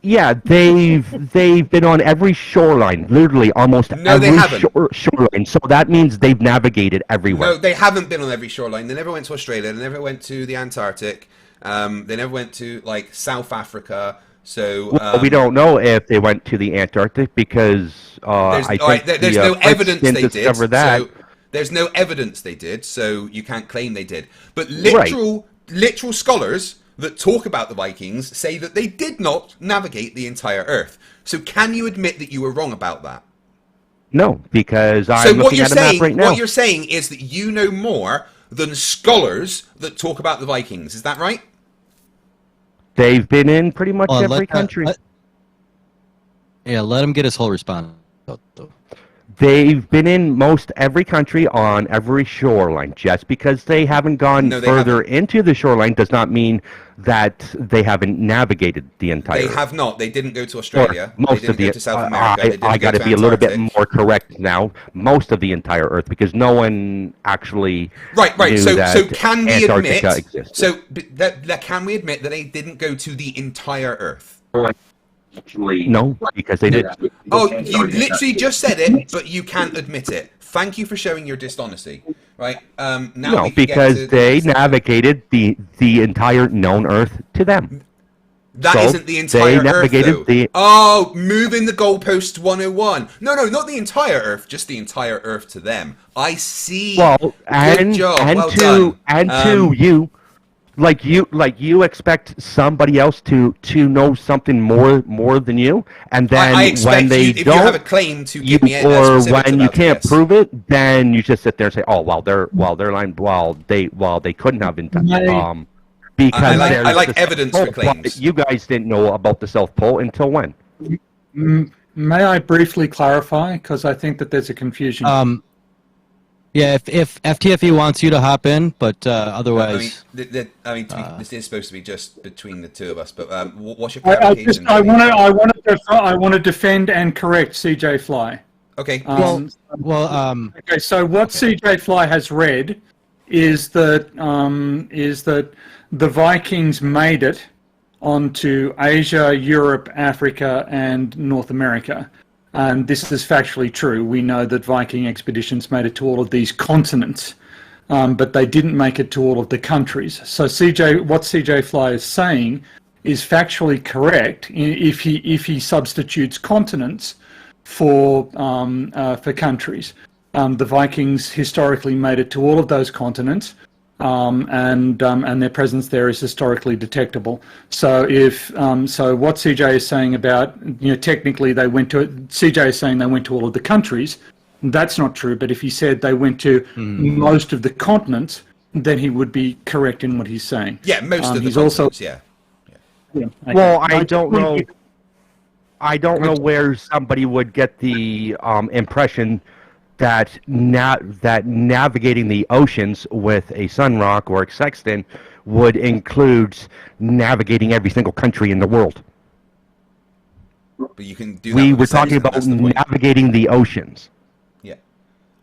Yeah, they've been on every shoreline, literally almost every shoreline. So that means they've navigated everywhere. No, they haven't been on every shoreline. They never went to Australia. They never went to the Antarctic. They never went to like South Africa. So well, we don't know if they went to the Antarctic because there's no evidence they did. That. So there's no evidence they did, so you can't claim they did. But literal scholars that talk about the Vikings say that they did not navigate the entire Earth. So can you admit that you were wrong about that? No, because I'm looking at a map right now. What you're saying is that you know more than scholars that talk about the Vikings. Is that right? They've been in pretty much every country. Let him get his whole response. They've been in most every country on every shoreline. Just because they haven't gone further into the shoreline does not mean that they haven't navigated the entire. They have not. They didn't go to Australia. Most they didn't of the go to South America. I got to be a little bit more correct now. Most of the entire Earth, because no one actually knew that can we Antarctica admit? existed. So can we admit that they didn't go to the entire Earth? No, because they did. Oh, you literally just said it, but you can't admit it. Thank you for showing your dishonesty. Right? No, because they navigated the entire known Earth to them. That isn't the entire Earth, though. Oh, moving the goalpost 101. No, not the entire Earth, just the entire Earth to them. I see. Well, Good job. Well done. To you. Like you expect somebody else to know something more than you, and then when they don't, if you have a claim to give me or when you can't prove it, then you just sit there and say, "Oh, well, they're lying." They couldn't have been because I like evidence for claims. You guys didn't know about the South Pole until when? May I briefly clarify, because I think that there's a confusion. Yeah, if FTFE wants you to hop in, but otherwise... this is supposed to be just between the two of us, but what's your clarification? I want to defend and correct CJ Fly. Okay. Okay, so what CJ Fly has read is that the Vikings made it onto Asia, Europe, Africa, and North America. And this is factually true. We know that Viking expeditions made it to all of these continents, but they didn't make it to all of the countries. So what CJ Fly is saying is factually correct if he substitutes continents for countries. The Vikings historically made it to all of those continents, and their presence there is historically detectable. So what CJ is saying about, technically CJ is saying they went to all of the countries. That's not true. But if he said they went to most of the continents, then he would be correct in what he's saying. Yeah, most of the continents. Yeah. Okay. Well, I don't know. I don't know where somebody would get the impression that navigating the oceans with a sunrock or a sextant would include navigating every single country in the world. But you can do that. We were talking about navigating the oceans. Yeah.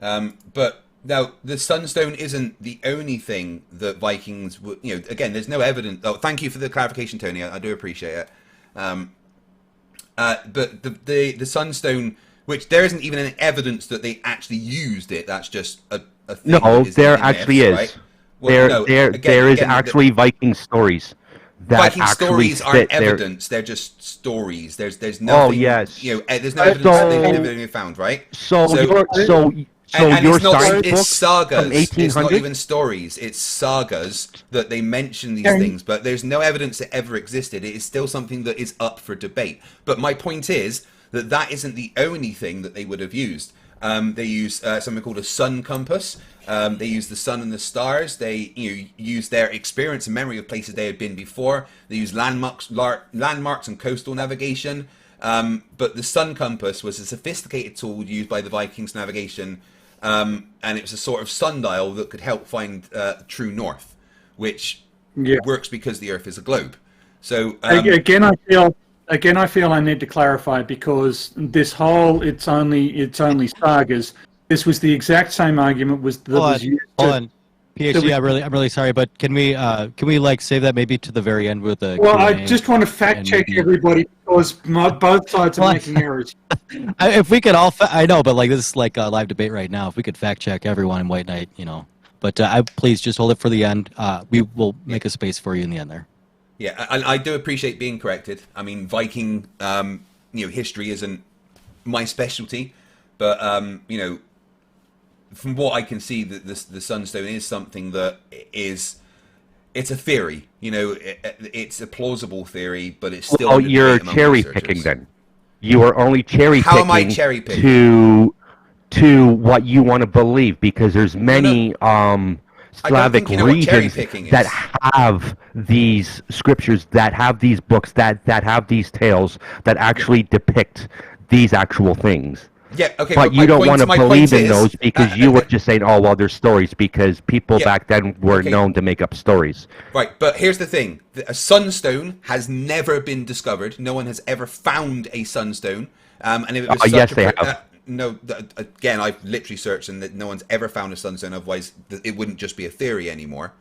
But now the sunstone isn't the only thing that Vikings would. Again, there's no evidence. Oh, thank you for the clarification, Tony. I do appreciate it. But the sunstone which there isn't even any evidence that they actually used it. That's just a thing. No, that is there in actually myths, is. right? Well, no, There is actually Viking stories that Viking actually stories fit aren't there. evidence. They're just stories. There's nothing. yes. There's no evidence that they've been found, right? So So- and your it's not. science It's book sagas. from It's not 1800? even stories. It's sagas that they mention these things, but there's no evidence it ever existed. It is still something that is up for debate. But my point is that that isn't the only thing that they would have used. They use something called a sun compass. They use the sun and the stars. They use their experience and memory of places they had been before. They use landmarks and coastal navigation. But the sun compass was a sophisticated tool used by the Vikings navigation, and it was a sort of sundial that could help find true north, which works because the Earth is a globe. So Again, I feel I need to clarify, because this whole it's only sagas. This was the exact same argument that was used. Hold on. PhD, I'm really sorry, but can we like save that maybe to the very end with the Well, Q&A? I just want to fact check everybody, because both sides are making errors. If we could all, I know, but like this is like a live debate right now. If we could fact check everyone in White Knight, but please just hold it for the end. We will make a space for you in the end there. Yeah, I do appreciate being corrected. I mean, Viking, history isn't my specialty, but from what I can see, the sunstone is something that it's a theory. It's a plausible theory, but it's still. Oh, you're cherry picking then. You are only cherry picking. How am I cherry picking? To what you want to believe, because there's many Slavic regions that have these scriptures, that have these books, that have these tales that actually depict these actual things. Yeah, okay. But you don't want to believe in those because you were just saying, oh, well, there's stories, because people back then were known to make up stories. Right, but here's the thing. A sunstone has never been discovered. No one has ever found a sunstone. And if it was yes, they have. No, again, I've literally searched and that no one's ever found a sunstone. Otherwise, it wouldn't just be a theory anymore.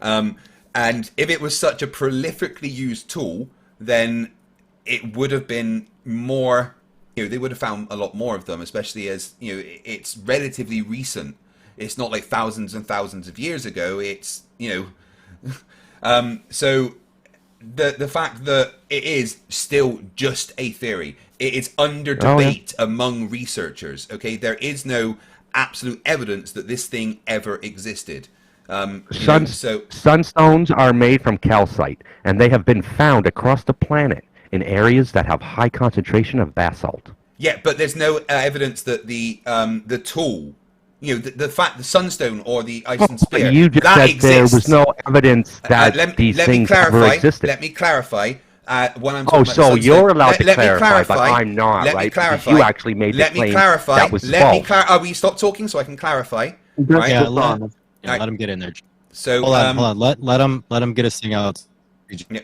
And if it was such a prolifically used tool, then it would have been more... they would have found a lot more of them, especially as it's relatively recent. It's not like thousands and thousands of years ago. It's so the fact that it is still just a theory, it is under debate among researchers. Okay, there is no absolute evidence that this thing ever existed. Sunstones are made from calcite, and they have been found across the planet in areas that have high concentration of basalt. Yeah, but there's no evidence that the tool, the fact the sunstone or the ice and spear, you just that said exists. There was no evidence that these things ever existed. Let me clarify. When I'm oh, talking so about you're allowed to let me clarify, but I'm not, let right? Me clarify. Because you actually made the claim that was false. Will you stop talking so I can clarify? Right? Yeah, let him get in there. So hold on. Let him get his thing out. Yeah.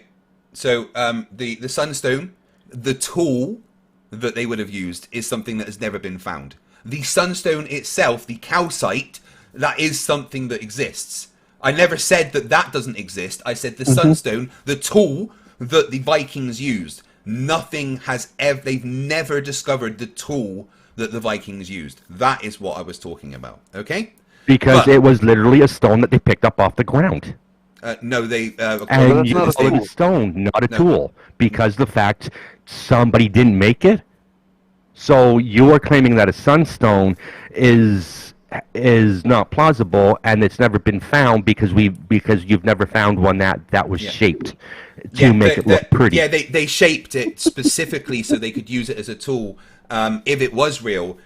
So the sunstone, the tool that they would have used, is something that has never been found. The sunstone itself, the calcite, that is something that exists. I never said that doesn't exist. I said the sunstone, the tool that the Vikings used. Nothing has ever, they've never discovered the tool that the Vikings used. That is what I was talking about. Okay? Because it was literally a stone that they picked up off the ground. No, they... and you call it a stone, not a tool. Because the fact somebody didn't make it. So you are claiming that a sunstone is not plausible, and it's never been found because you've never found one that was shaped to make it look pretty. Yeah, they shaped it specifically so they could use it as a tool if it was real,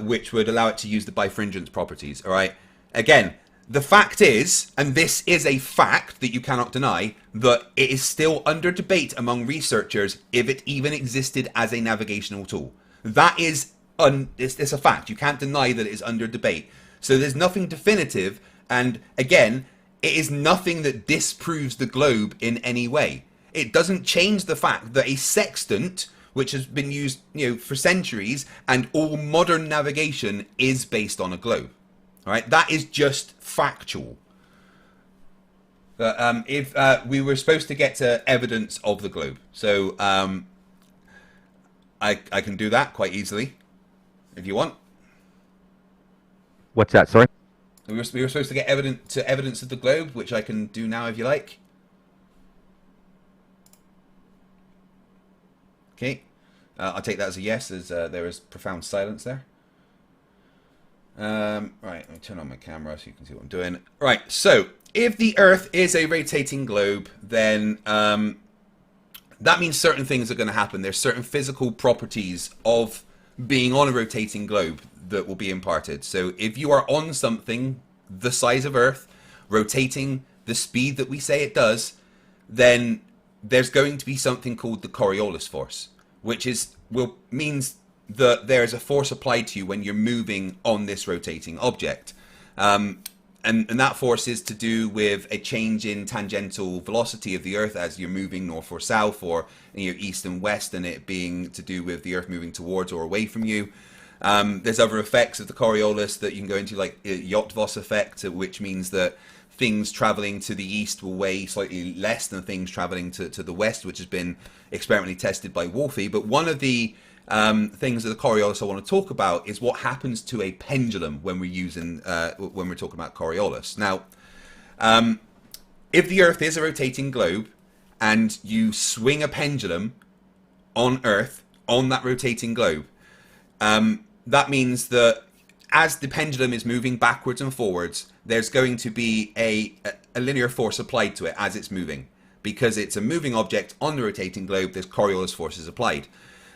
which would allow it to use the bifringence properties. All right. Again, the fact is, and this is a fact that you cannot deny, that it is still under debate among researchers if it even existed as a navigational tool. That is it's a fact. You can't deny that it is under debate. So there's nothing definitive, and again, it is nothing that disproves the globe in any way. It doesn't change the fact that a sextant, which has been used, for centuries, and all modern navigation is based on a globe. All right, that is just factual. If we were supposed to get to evidence of the globe, so I can do that quite easily. if you want. What's that? Sorry. We were supposed to get evidence of the globe, which I can do now if you like. Okay. I'll take that as a yes, as there is profound silence there. Right, let me turn on my camera so you can see what I'm doing. Right, so if the Earth is a rotating globe, then that means certain things are going to happen. There's certain physical properties of being on a rotating globe that will be imparted. So if you are on something the size of Earth, rotating the speed that we say it does, then there's going to be something called the Coriolis force, which means that there is a force applied to you when you're moving on this rotating object. And that force is to do with a change in tangential velocity of the Earth as you're moving north or south, or east and west, and it being to do with the Earth moving towards or away from you. There's other effects of the Coriolis that you can go into, like Jotvoss effect, which means that things traveling to the east will weigh slightly less than things traveling to the west, which has been experimentally tested by Wolfie. But one of the things of the Coriolis I want to talk about is what happens to a pendulum when we're talking about Coriolis. Now, if the Earth is a rotating globe and you swing a pendulum on Earth on that rotating globe, that means that as the pendulum is moving backwards and forwards, there's going to be a linear force applied to it as it's moving. Because it's a moving object on the rotating globe, there's Coriolis forces applied.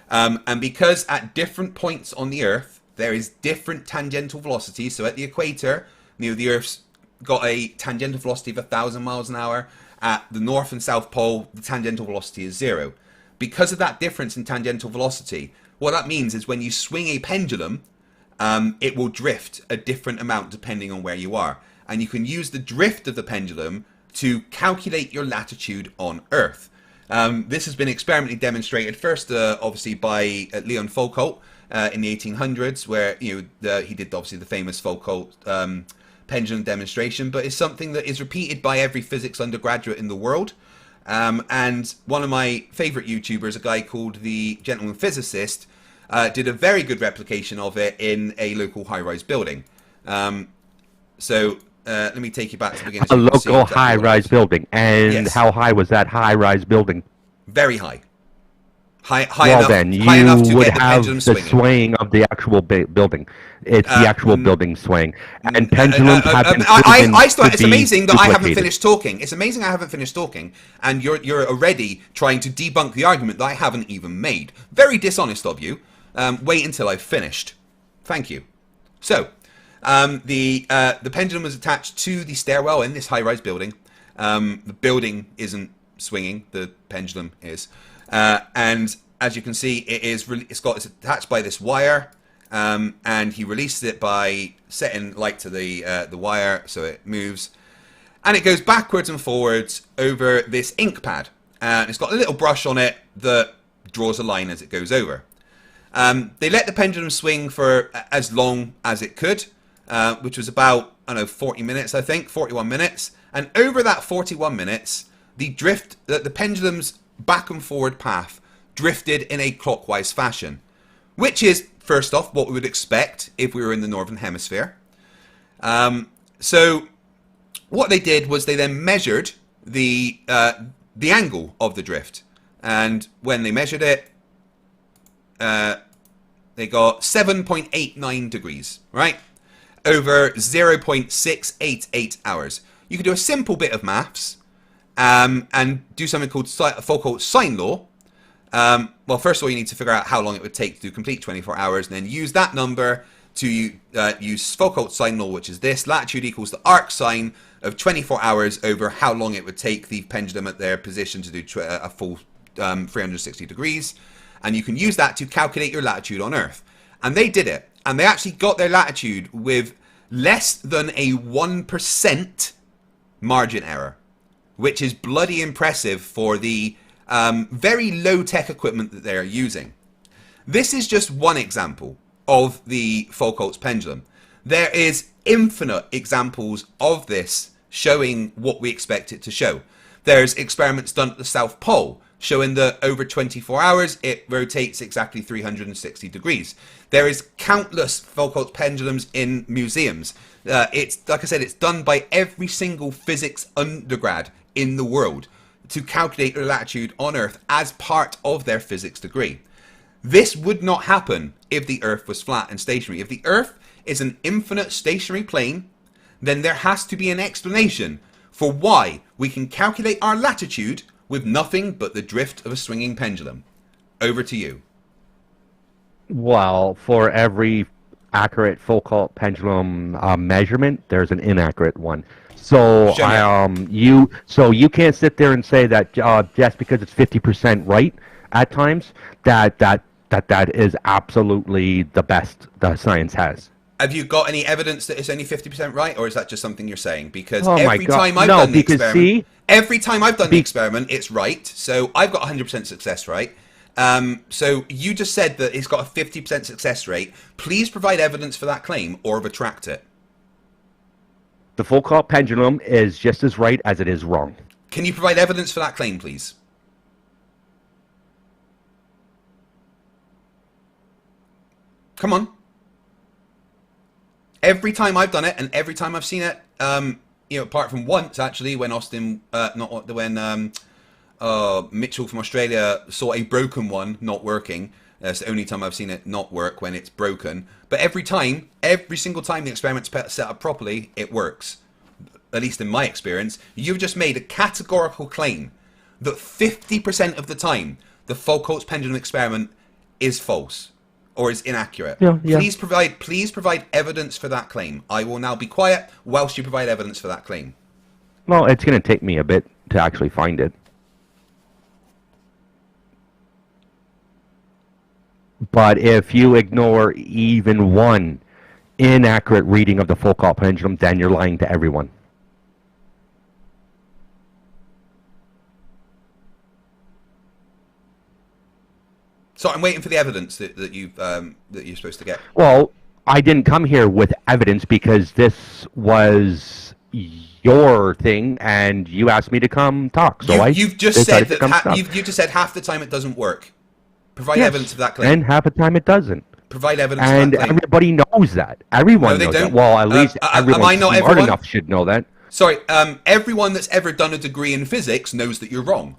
And because at different points on the Earth, there is different tangential velocity. So at the equator, the Earth's got a tangential velocity of 1,000 miles an hour. At the North and South Pole, the tangential velocity is 0. Because of that difference in tangential velocity, what that means is when you swing a pendulum, it will drift a different amount depending on where you are. And you can use the drift of the pendulum to calculate your latitude on Earth. This has been experimentally demonstrated first, obviously, by Leon Foucault in the 1800s, where he did obviously the famous Foucault pendulum demonstration, but it's something that is repeated by every physics undergraduate in the world. And one of my favorite YouTubers, a guy called the Gentleman Physicist, did a very good replication of it in a local high-rise building. Let me take you back to the beginning. A local high-rise building. And yes. How high was that high-rise building? Very high. High well, enough, then, high enough to would get the have pendulum the swinging. swaying of the actual building. It's the actual building swaying. And pendulums have been it's amazing that I haven't duplicated. finished talking. It's amazing I haven't finished talking, and you're already trying to debunk the argument that I haven't even made. Very dishonest of you. Wait until I've finished. Thank you. So, the pendulum was attached to the stairwell in this high-rise building. The building isn't swinging; the pendulum is. And as you can see, it's attached by this wire, and he released it by setting light to the wire so it moves, and it goes backwards and forwards over this ink pad, and it's got a little brush on it that draws a line as it goes over. They let the pendulum swing for as long as it could, which was about 40 minutes, I think, 41 minutes, and over that 41 minutes, the pendulum's back and forward path drifted in a clockwise fashion, which is, first off, what we would expect if we were in the northern hemisphere. So what they did was they then measured the angle of the drift, and when they measured it, they got 7.89 degrees, right, over 0.688 hours. You can do a simple bit of maths, and do something called Foucault's sine law. Well, first of all, you need to figure out how long it would take to complete 24 hours, and then use that number to use Foucault's sine law, which is this: latitude equals the arc sine of 24 hours over how long it would take the pendulum at their position to do a full 360 degrees. And you can use that to calculate your latitude on Earth. And they did it. And they actually got their latitude with less than a 1% margin error, which is bloody impressive for the very low-tech equipment that they're using. This is just one example of the Foucault's pendulum. There is infinite examples of this showing what we expect it to show. There's experiments done at the South Pole showing that over 24 hours it rotates exactly 360 degrees. There is countless Foucault pendulums in museums. It's, like I said, it's done by every single physics undergrad in the world to calculate their latitude on Earth as part of their physics degree. This would not happen if the Earth was flat and stationary. If the Earth is an infinite stationary plane, then there has to be an explanation for why we can calculate our latitude with nothing but the drift of a swinging pendulum. Over to you. Well, for every accurate Foucault pendulum measurement, there's an inaccurate one. So you can't sit there and say that just because it's 50% right at times that is absolutely the best the science has. Have you got any evidence that it's only 50% right, or is that just something you're saying? Because Oh my every God. time I've No, done the because experiment, see? every time I've done the experiment, it's right. So I've got 100% success rate. So you just said that it's got a 50% success rate. Please provide evidence for that claim or retract it. The Foucault pendulum is just as right as it is wrong. Can you provide evidence for that claim, please? Come on. Every time I've done it, and every time I've seen it, apart from once actually, when Mitchell from Australia saw a broken one not working. That's the only time I've seen it not work, when it's broken. But every single time the experiment's set up properly, it works. At least in my experience. You've just made a categorical claim that 50% of the time the Foucault's pendulum experiment is false or is inaccurate. Yeah. Please provide evidence for that claim. I will now be quiet whilst you provide evidence for that claim. Well, it's going to take me a bit to actually find it. But if you ignore even one inaccurate reading of the Foucault pendulum, then you're lying to everyone. So I'm waiting for the evidence that you're supposed to get. Well, I didn't come here with evidence because this was your thing, and you asked me to come talk. So you've just said that you just said half the time it doesn't work. Provide evidence of that claim. And half the time it doesn't. Provide evidence and of that claim. Everybody knows that. Everyone knows that. Well, at least everyone smart enough should know that. Sorry, everyone that's ever done a degree in physics knows that you're wrong.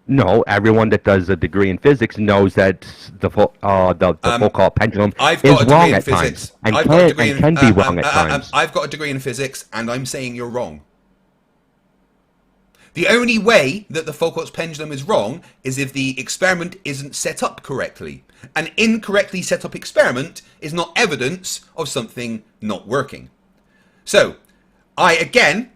No, everyone that does a degree in physics knows that the Foucault pendulum is wrong at times and can be wrong at times. I've got a degree in physics, and I'm saying you're wrong. The only way that the Foucault's pendulum is wrong is if the experiment isn't set up correctly. An incorrectly set up experiment is not evidence of something not working. So, I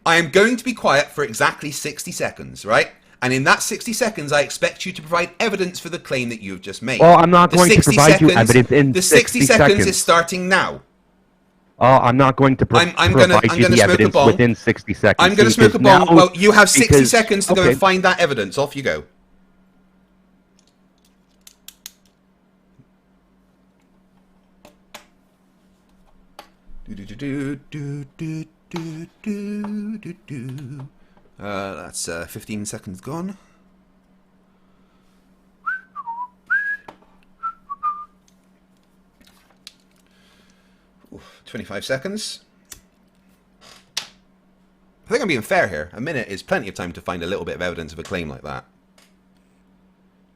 am going to be quiet for exactly 60 seconds, right? And in that 60 seconds, I expect you to provide evidence for the claim that you've just made. Well, I'm not going to provide you evidence in 60 seconds. The 60 seconds is starting now. I'm not going to provide you the evidence within 60 seconds. I'm going to smoke a bong. Well, you have 60 seconds to go and find that evidence. Off you go. That's 15 seconds gone. Oof, 25 seconds. I think I'm being fair here. A minute is plenty of time to find a little bit of evidence of a claim like that.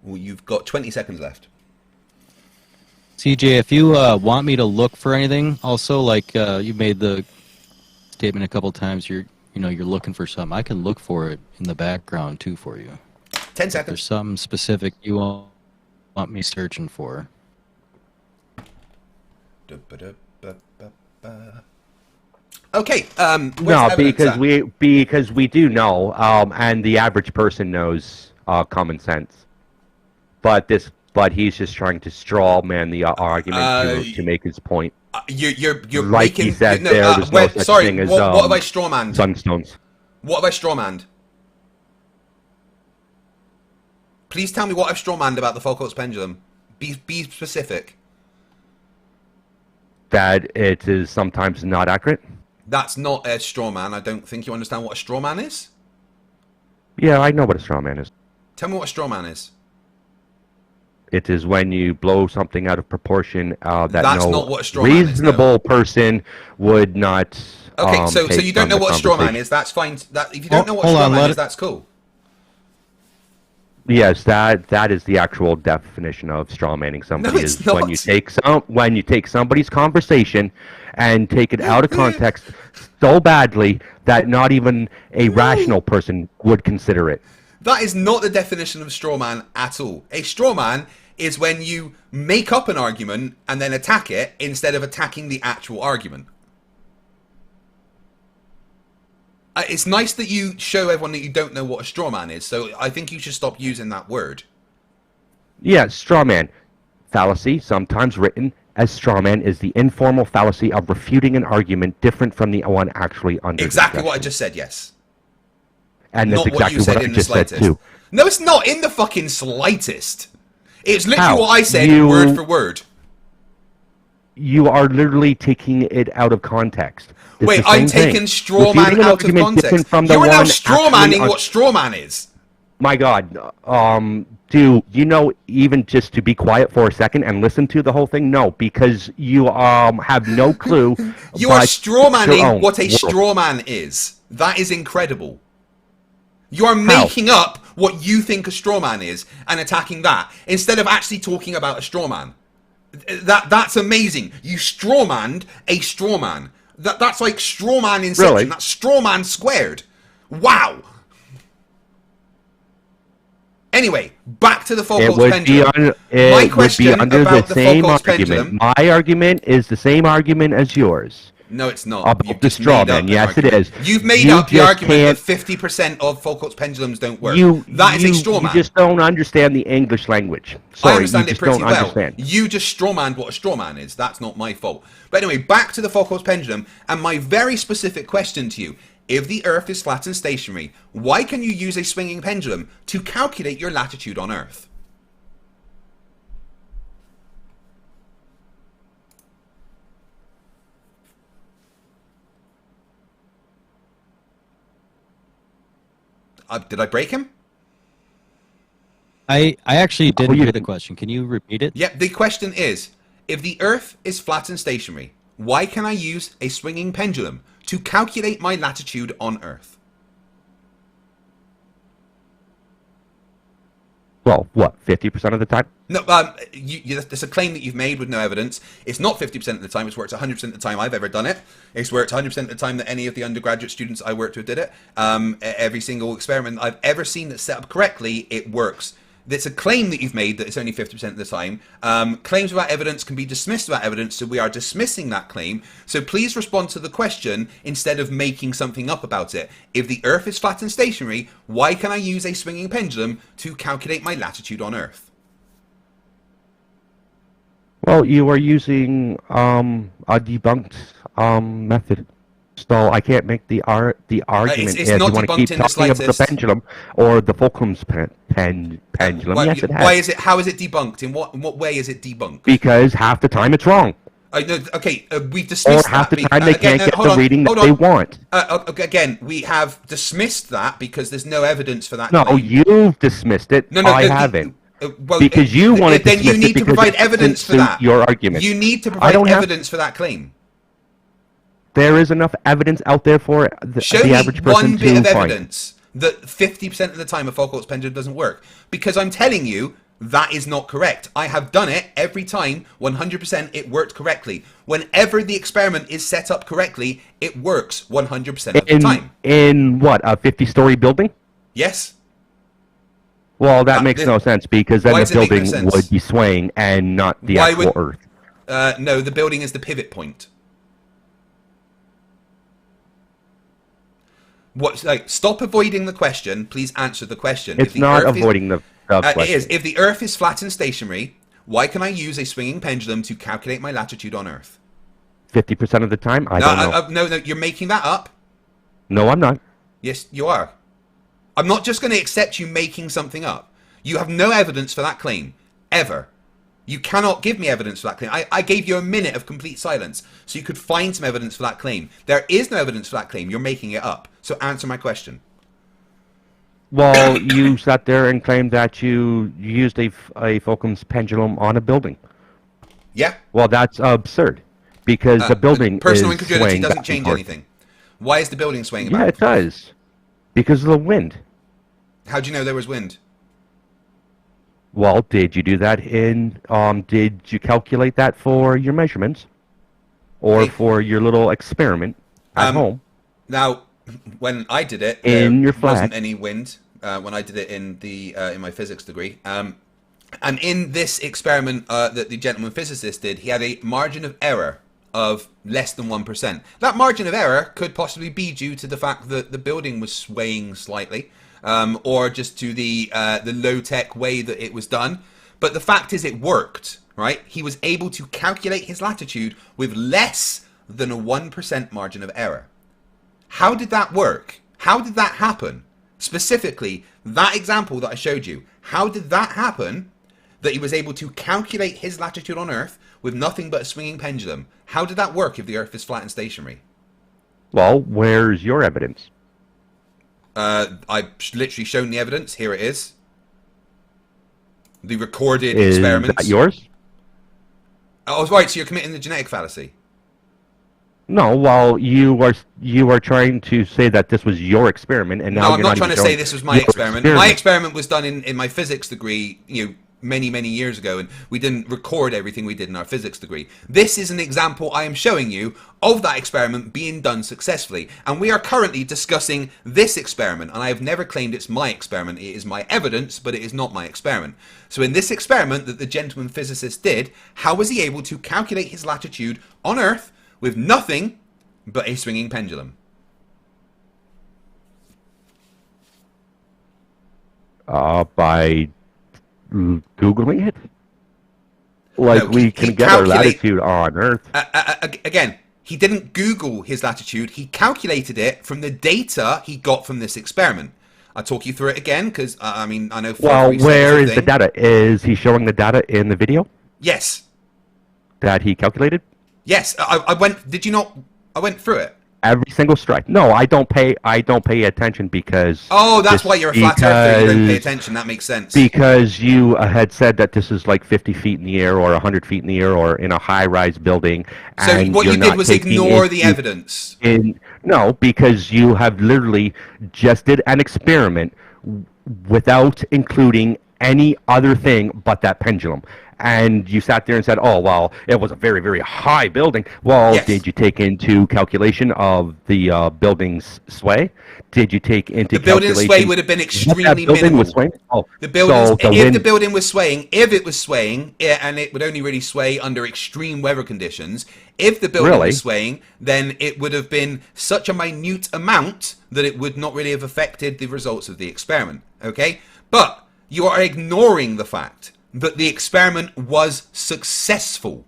Well, you've got 20 seconds left. CJ, if you want me to look for anything, also, like you made the statement a couple times, you're looking for something. I can look for it in the background too for you. 10 seconds. If there's something specific you want me searching for. Okay. No, because we do know, and the average person knows common sense, but he's just trying to straw man the argument to make his point. You're like making. He said, there's no such thing as what have I strawmanned? Sunstones. What have I strawmanned? Please tell me what I've strawmanned about the Foucault's pendulum. Be specific. That it is sometimes not accurate. That's not a straw man. I don't think you understand what a straw man is. Yeah, I know what a straw man is. Tell me what a straw man is. It is when you blow something out of proportion that That's no not what a straw man is, reasonable person would not. Okay, so take you don't from know the what a straw man conversation. is. That's fine. That if you don't know what a Hold straw on, man let is, it- that's cool. Yes, that is the actual definition of straw manning somebody. No, it's is when not. you take somebody's conversation and take it out of context so badly that not even a rational person would consider it. That is not the definition of straw man at all. A straw man is when you make up an argument and then attack it instead of attacking the actual argument. It's nice that you show everyone that you don't know what a straw man is, so I think you should stop using that word. Yeah, straw man. Fallacy, sometimes written as straw man, is the informal fallacy of refuting an argument different from the one actually under Exactly what I discussion. just said, yes. And that's Not what exactly you said what I in the just said slightest. too. No, it's not in the fucking slightest. It's literally How? what I said, You- word for word. You are literally taking it out of context. It's Wait, the same I'm taking thing. straw man Refuting an out of argument context. different from the You are now one straw actually manning un- what straw man is. My God, do you know even just to be quiet for a second and listen to the whole thing? No, because you have no clue. You are by straw your manning own what a world. straw man is. That is incredible. You are How? making up what you think a straw man is and attacking that instead of actually talking about a straw man. That's amazing. You straw manned a straw man. That's like straw man inception. Really? That's straw man squared. Wow. Anyway, back to the It Foucault's would pendulum. be My it would be question under about the the same Foucault's argument. pendulum. My argument is the same argument as yours. No, it's not. About You've the just straw made up man. an Yes, it argument. is. You've made You up the just argument can't- that 50% of Foucault's pendulums don't work. You That is a straw man. You just don't understand the English language. I Sorry, understand you it just pretty don't well. understand. You just strawmanned what a straw man is. That's not my fault. But anyway, back to the Foucault's pendulum and my very specific question to you. If the Earth is flat and stationary, why can you use a swinging pendulum to calculate your latitude on Earth? Did I break him? I actually didn't you hear the didn't. question. Can you repeat it? Yep, the question is, if the Earth is flat and stationary, why can I use a swinging pendulum to calculate my latitude on Earth? Well, what, 50% of the time? No, it's a claim that you've made with no evidence. It's not 50% of the time. It's worked 100% of the time I've ever done it. It's worked 100% of the time that any of the undergraduate students I worked with did it. Every single experiment I've ever seen that's set up correctly, it works. It's a claim that you've made that it's only 50% of the time. Claims without evidence can be dismissed without evidence, so we are dismissing that claim. So please respond to the question instead of making something up about it. If the Earth is flat and stationary, why can I use a swinging pendulum to calculate my latitude on Earth? Well, you are using a debunked method. So I can't make the argument it's if not you want to debunked keep in the talking about the slightest. pendulum or the Fulcrum's pendulum. Yes, it has. Why is it? How is it debunked? In what way is it debunked? Because half the time it's wrong. No, okay, we've Or dismissed half that. the time they Again, can't get hold the on, reading that hold they on. want. Again, we have dismissed that because there's no evidence for that. No, claim. you've dismissed it. No, I haven't. Well, Because you want to then you dismiss need it to because provide it evidence doesn't for suit that. your argument. You need to I provide don't have- evidence for that claim. There is enough evidence out there for Show the me average person one bit to of find. evidence that 50% of the time a Foucault's pendulum doesn't work. Because I'm telling you, that is not correct. I have done it every time, 100% it worked correctly. Whenever the experiment is set up correctly, it works 100% of the time. In what, a 50-story building? Yes? Well, that makes no sense because then Why the does it make no building sense? would be swaying and not the Why actual would- Earth. No, the building is the pivot point. Stop avoiding the question. Please answer the question. It's not avoiding the question. It is. If the Earth is flat and stationary, why can I use a swinging pendulum to calculate my latitude on Earth? 50% of the time? I don't know. No, you're making that up. No, I'm not. Yes, you are. I'm not just going to accept you making something up. You have no evidence for that claim. Ever. You cannot give me evidence for that claim. I gave you a minute of complete silence so you could find some evidence for that claim. There is no evidence for that claim. You're making it up. So answer my question. Well, you sat there and claimed that you used a Fulcum's pendulum on a building. Yeah. Well, that's absurd, because the building personal is incredulity swaying doesn't back and change forth. anything. Why is the building swaying Yeah, about? it does, because of the wind. How do you know there was wind? Well, did you do that in? Did you calculate that for your measurements, or Hey. for your little experiment at home? Now, when I did it, In there your flat. wasn't any wind. When I did it in my physics degree, and in this experiment that the gentleman physicist did, he had a margin of error of less than 1%. That margin of error could possibly be due to the fact that the building was swaying slightly, or just to the low-tech way that it was done. But the fact is, it worked, right? He was able to calculate his latitude with less than a 1% margin of error. How did that work? How did that happen? Specifically, that example that I showed you, how did that happen that he was able to calculate his latitude on Earth with nothing but a swinging pendulum? How did that work if the Earth is flat and stationary? Well, where's your evidence? I've literally shown the evidence. Here it is. The recorded Is experiments. that yours? Oh, right, so you're committing the genetic fallacy. No, well, you are trying to say that this was your experiment, and now No, you're I'm not not trying even to say showing this was my your experiment. My experiment was done in my physics degree, many years ago, and we didn't record everything we did in our physics degree. This is an example I am showing you of that experiment being done successfully, and we are currently discussing this experiment, and I have never claimed it's my experiment. It is my evidence, but it is not my experiment. So in this experiment that the gentleman physicist did, how was he able to calculate his latitude on Earth with nothing but a swinging pendulum? By Googling it? Like, No, we he can get our calculate- latitude on Earth. Again, he didn't Google his latitude. He calculated it from the data he got from this experiment. I'll talk you through it again because, I know... Well, Flerfs said where is something. the data? Is he showing the data in the video Yes. that he calculated? Yes. I went... Did you not... I went through it. Every single strike. No, I don't pay attention because... Oh, that's why you're a flat earther. You don't pay because- attention. That makes sense. Because you had said that this is like 50 feet in the air or 100 feet in the air or in a high-rise building. So and what you you're did not was taking ignore the into- evidence. No, because you have literally just did an experiment without including any other thing but that pendulum. And you sat there and said, oh, well, it was a very, very high building. Well, Yes. Did you take into calculation of the building's sway? Did you take into The building's sway calculation would have been what that extremely building minimal. was swaying? Oh, The building, so if wind- the building was swaying, and it would only really sway under extreme weather conditions. If the building Really? was swaying, then it would have been such a minute amount that it would not really have affected the results of the experiment. Okay, but you are ignoring the fact that the experiment was successful.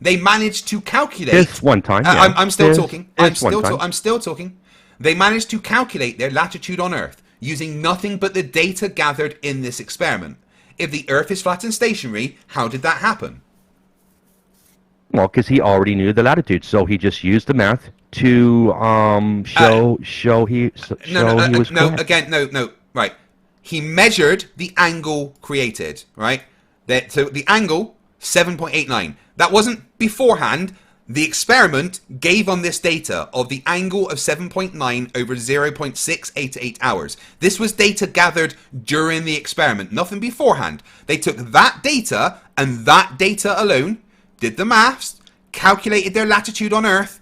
They managed to calculate. This one time, yeah. I'm still This- talking. this one time. I'm still talking. They managed to calculate their latitude on Earth using nothing but the data gathered in this experiment. If the Earth is flat and stationary, how did that happen? Well, because he already knew the latitude, so he just used the math to show he was correct. Again, no. Right, he measured the angle created. Right, so the angle 7.89. That wasn't beforehand. The experiment gave on this data of the angle of 7.9 over 0.688 hours. This was data gathered during the experiment, nothing beforehand. They took that data and that data alone, did the maths, calculated their latitude on Earth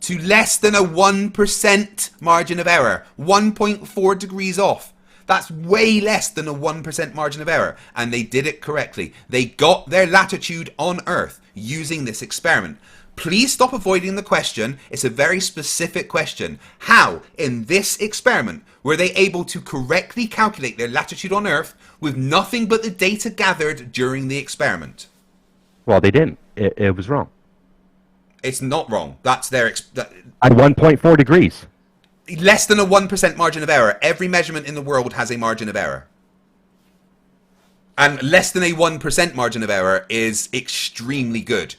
to less than a 1% margin of error, 1.4 degrees off. That's way less than a 1% margin of error, and they did it correctly. They got their latitude on Earth using this experiment. Please stop avoiding the question. It's a very specific question. How, in this experiment, were they able to correctly calculate their latitude on Earth with nothing but the data gathered during the experiment? Well, they didn't. It was wrong. It's not wrong. That's their... At 1.4 degrees. Less than a 1% margin of error. Every measurement in the world has a margin of error. And less than a 1% margin of error is extremely good.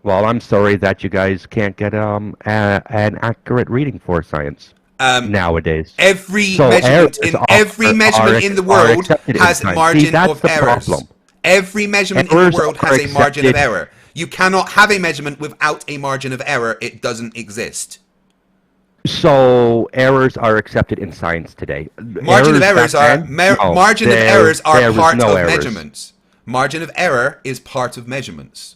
Well, I'm sorry that you guys can't get an accurate reading for science. nowadays. Every So measurement errors in the are world accepted in has science. margin See, that's of the errors. problem. Every measurement in Errors the world are has a margin of accepted. error. You cannot have a measurement without a margin of error. It doesn't exist. So errors are accepted in science today. Margin of errors back are then? No, margin of there- errors are there was part no of errors. measurements. Margin of error is part of measurements.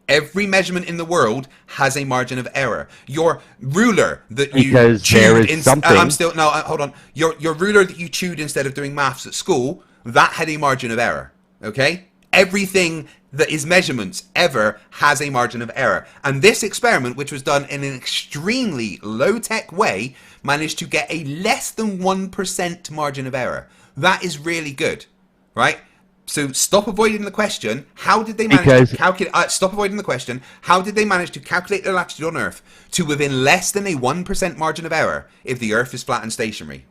Every measurement in the world has a margin of error. Your ruler that you Because there chewed is something. I'm still no. Hold on. Your ruler that you chewed instead of doing maths at school, that had a margin of error. Okay. Everything that is measurements ever has a margin of error. And this experiment, which was done in an extremely low-tech way, managed to get a less than 1% margin of error. That is really good, right? So stop avoiding the question. How did they manage to calculate? Stop avoiding the question. How did they manage to calculate their latitude on Earth to within less than a 1% margin of error if the Earth is flat and stationary?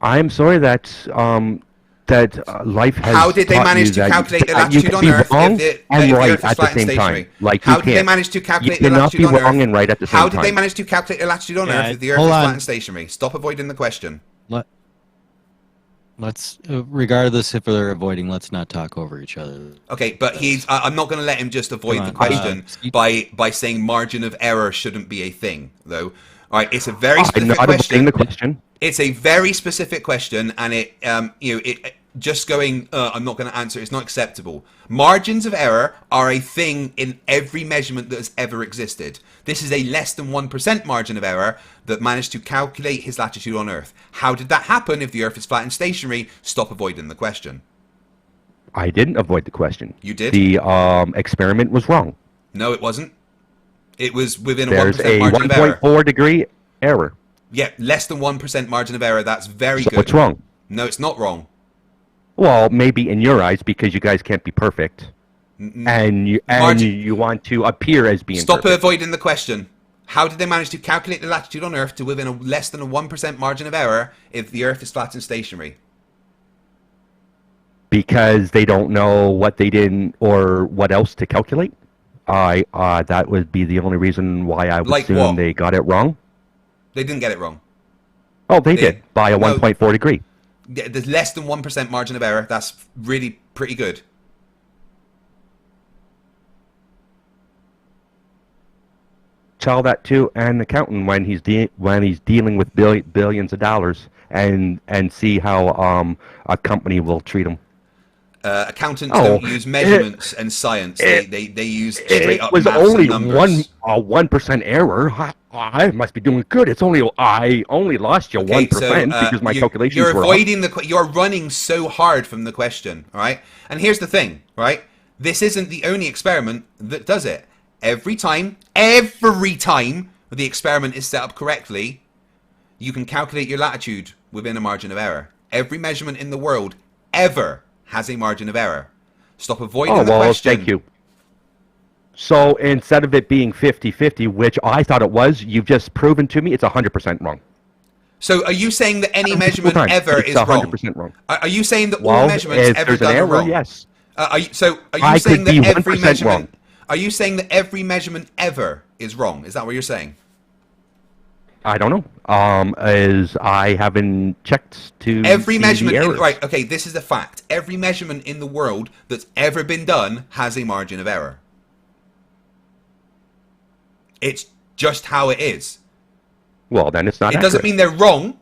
I'm sorry that life has. How did they taught manage you to that calculate the you latitude can on be Earth wrong if the and right Earth is at the flat and same stationary? time? Like How you did they can't. manage to calculate You the cannot latitude be on Earth? wrong and right at the same How time. did they manage to calculate the latitude on Yeah, Earth if the Earth hold is flat on. and stationary? Stop avoiding the question. Let's, regardless if they're avoiding, let's not talk over each other. Okay, but I'm not going to let him just avoid Come the on, question Steve. by saying margin of error shouldn't be a thing, though. All right, it's a very I'm specific not avoiding question. the question. It's a very specific question, and it just going, I'm not going to answer. It's not acceptable. Margins of error are a thing in every measurement that has ever existed. This is a less than 1% margin of error that managed to calculate his latitude on Earth. How did that happen if the Earth is flat and stationary? Stop avoiding the question. I didn't avoid the question. You did? The experiment was wrong. No, it wasn't. It was within a There's 1% a margin of error. 1.4 degree error. Yeah, less than 1% margin of error. That's very So good. what's wrong? No, it's not wrong. Well, maybe in your eyes because you guys can't be perfect, and you want to appear as being Stop perfect. avoiding the question. How did they manage to calculate the latitude on Earth to within a less than a 1% margin of error if the Earth is flat and stationary? Because they don't know what they didn't or what else to calculate. That would be the only reason why I would Like assume what? they got it wrong. They didn't get it wrong. Oh, they did by a no. 1.4 degree. There's less than 1% margin of error. That's really pretty good. Tell that to an accountant when he's dealing with billions of dollars, and see how a company will treat him. Accountants don't use measurements and science. They use straight up It was maths only and numbers. 1% error. I must be doing good. I only lost you 1% because my calculations you're were avoiding you're running so hard from the question, all right? And here's the thing, right? This isn't the only experiment that does it. Every time the experiment is set up correctly, you can calculate your latitude within a margin of error. Every measurement in the world ever has a margin of error. Stop avoiding the question. Thank you. So instead of it being 50-50, which I thought it was, you've just proven to me it's 100% wrong. So are you saying that any Every measurement time, ever it's is wrong? 100% wrong. Are you saying that all measurements if ever there's an done are error, wrong? yes. Are you saying I could that be every 1% measurement? wrong. Are you saying that every measurement ever is wrong? Is that what you're saying? I don't know. As I haven't checked to Every see measurement, the errors. right? Okay, this is a fact. Every measurement in the world that's ever been done has a margin of error. It's just how it is. Well, then it's not. It doesn't mean they're wrong.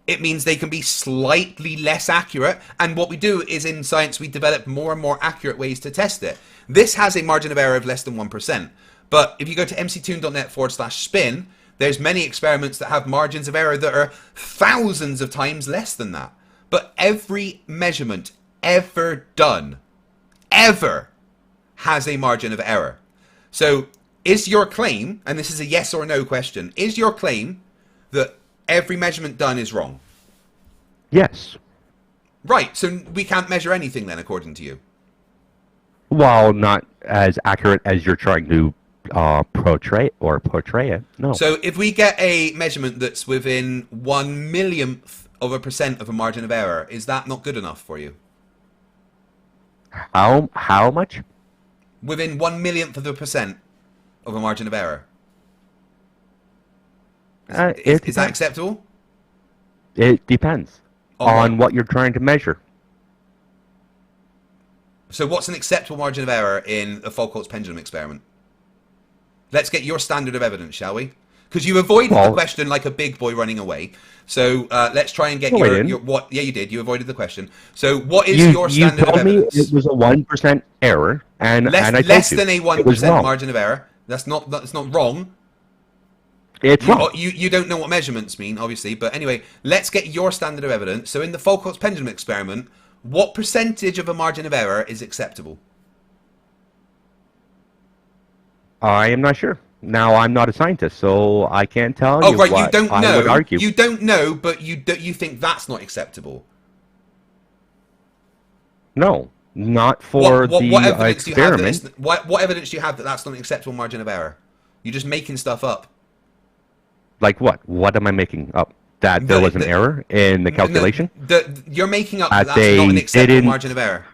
It means they can be slightly less accurate. And what we do is in science, we develop more and more accurate ways to test it. This has a margin of error of less than 1%. But if you go to mctoon.net/spin, there's many experiments that have margins of error that are thousands of times less than that. But every measurement ever done, ever, has a margin of error. So is your claim, and this is a yes or no question, is your claim that every measurement done is wrong? Yes. Right, so we can't measure anything then, according to you. Well, not as accurate as you're trying to portray it. No. So if we get a measurement that's within 1/1,000,000% of a margin of error, is that not good enough for you? How much? Within 1/1,000,000% of a margin of error. Is that acceptable? It depends On on what you're trying to measure. So what's an acceptable margin of error in a Foucault's pendulum experiment? Let's get your standard of evidence, shall we? Because you avoided the question like a big boy running away. So let's try and get your what? Yeah, you did. You avoided the question. So what is your standard of evidence? You told me it was a 1% error, and I told less you than a 1% margin of error. That's not wrong. It's wrong. You don't know what measurements mean, obviously. But anyway, let's get your standard of evidence. So in the Foucault's pendulum experiment, what percentage of a margin of error is acceptable? I am not sure. Now, I'm not a scientist, so I can't tell you right, what you don't know. I would argue. You don't know, but you think that's not acceptable. No, not for what evidence experiment. Do you have what evidence do you have that that's not an acceptable margin of error? You're just making stuff up. Like what? What am I making up? That there was an error in the calculation? You're making up that that's not an acceptable margin of error.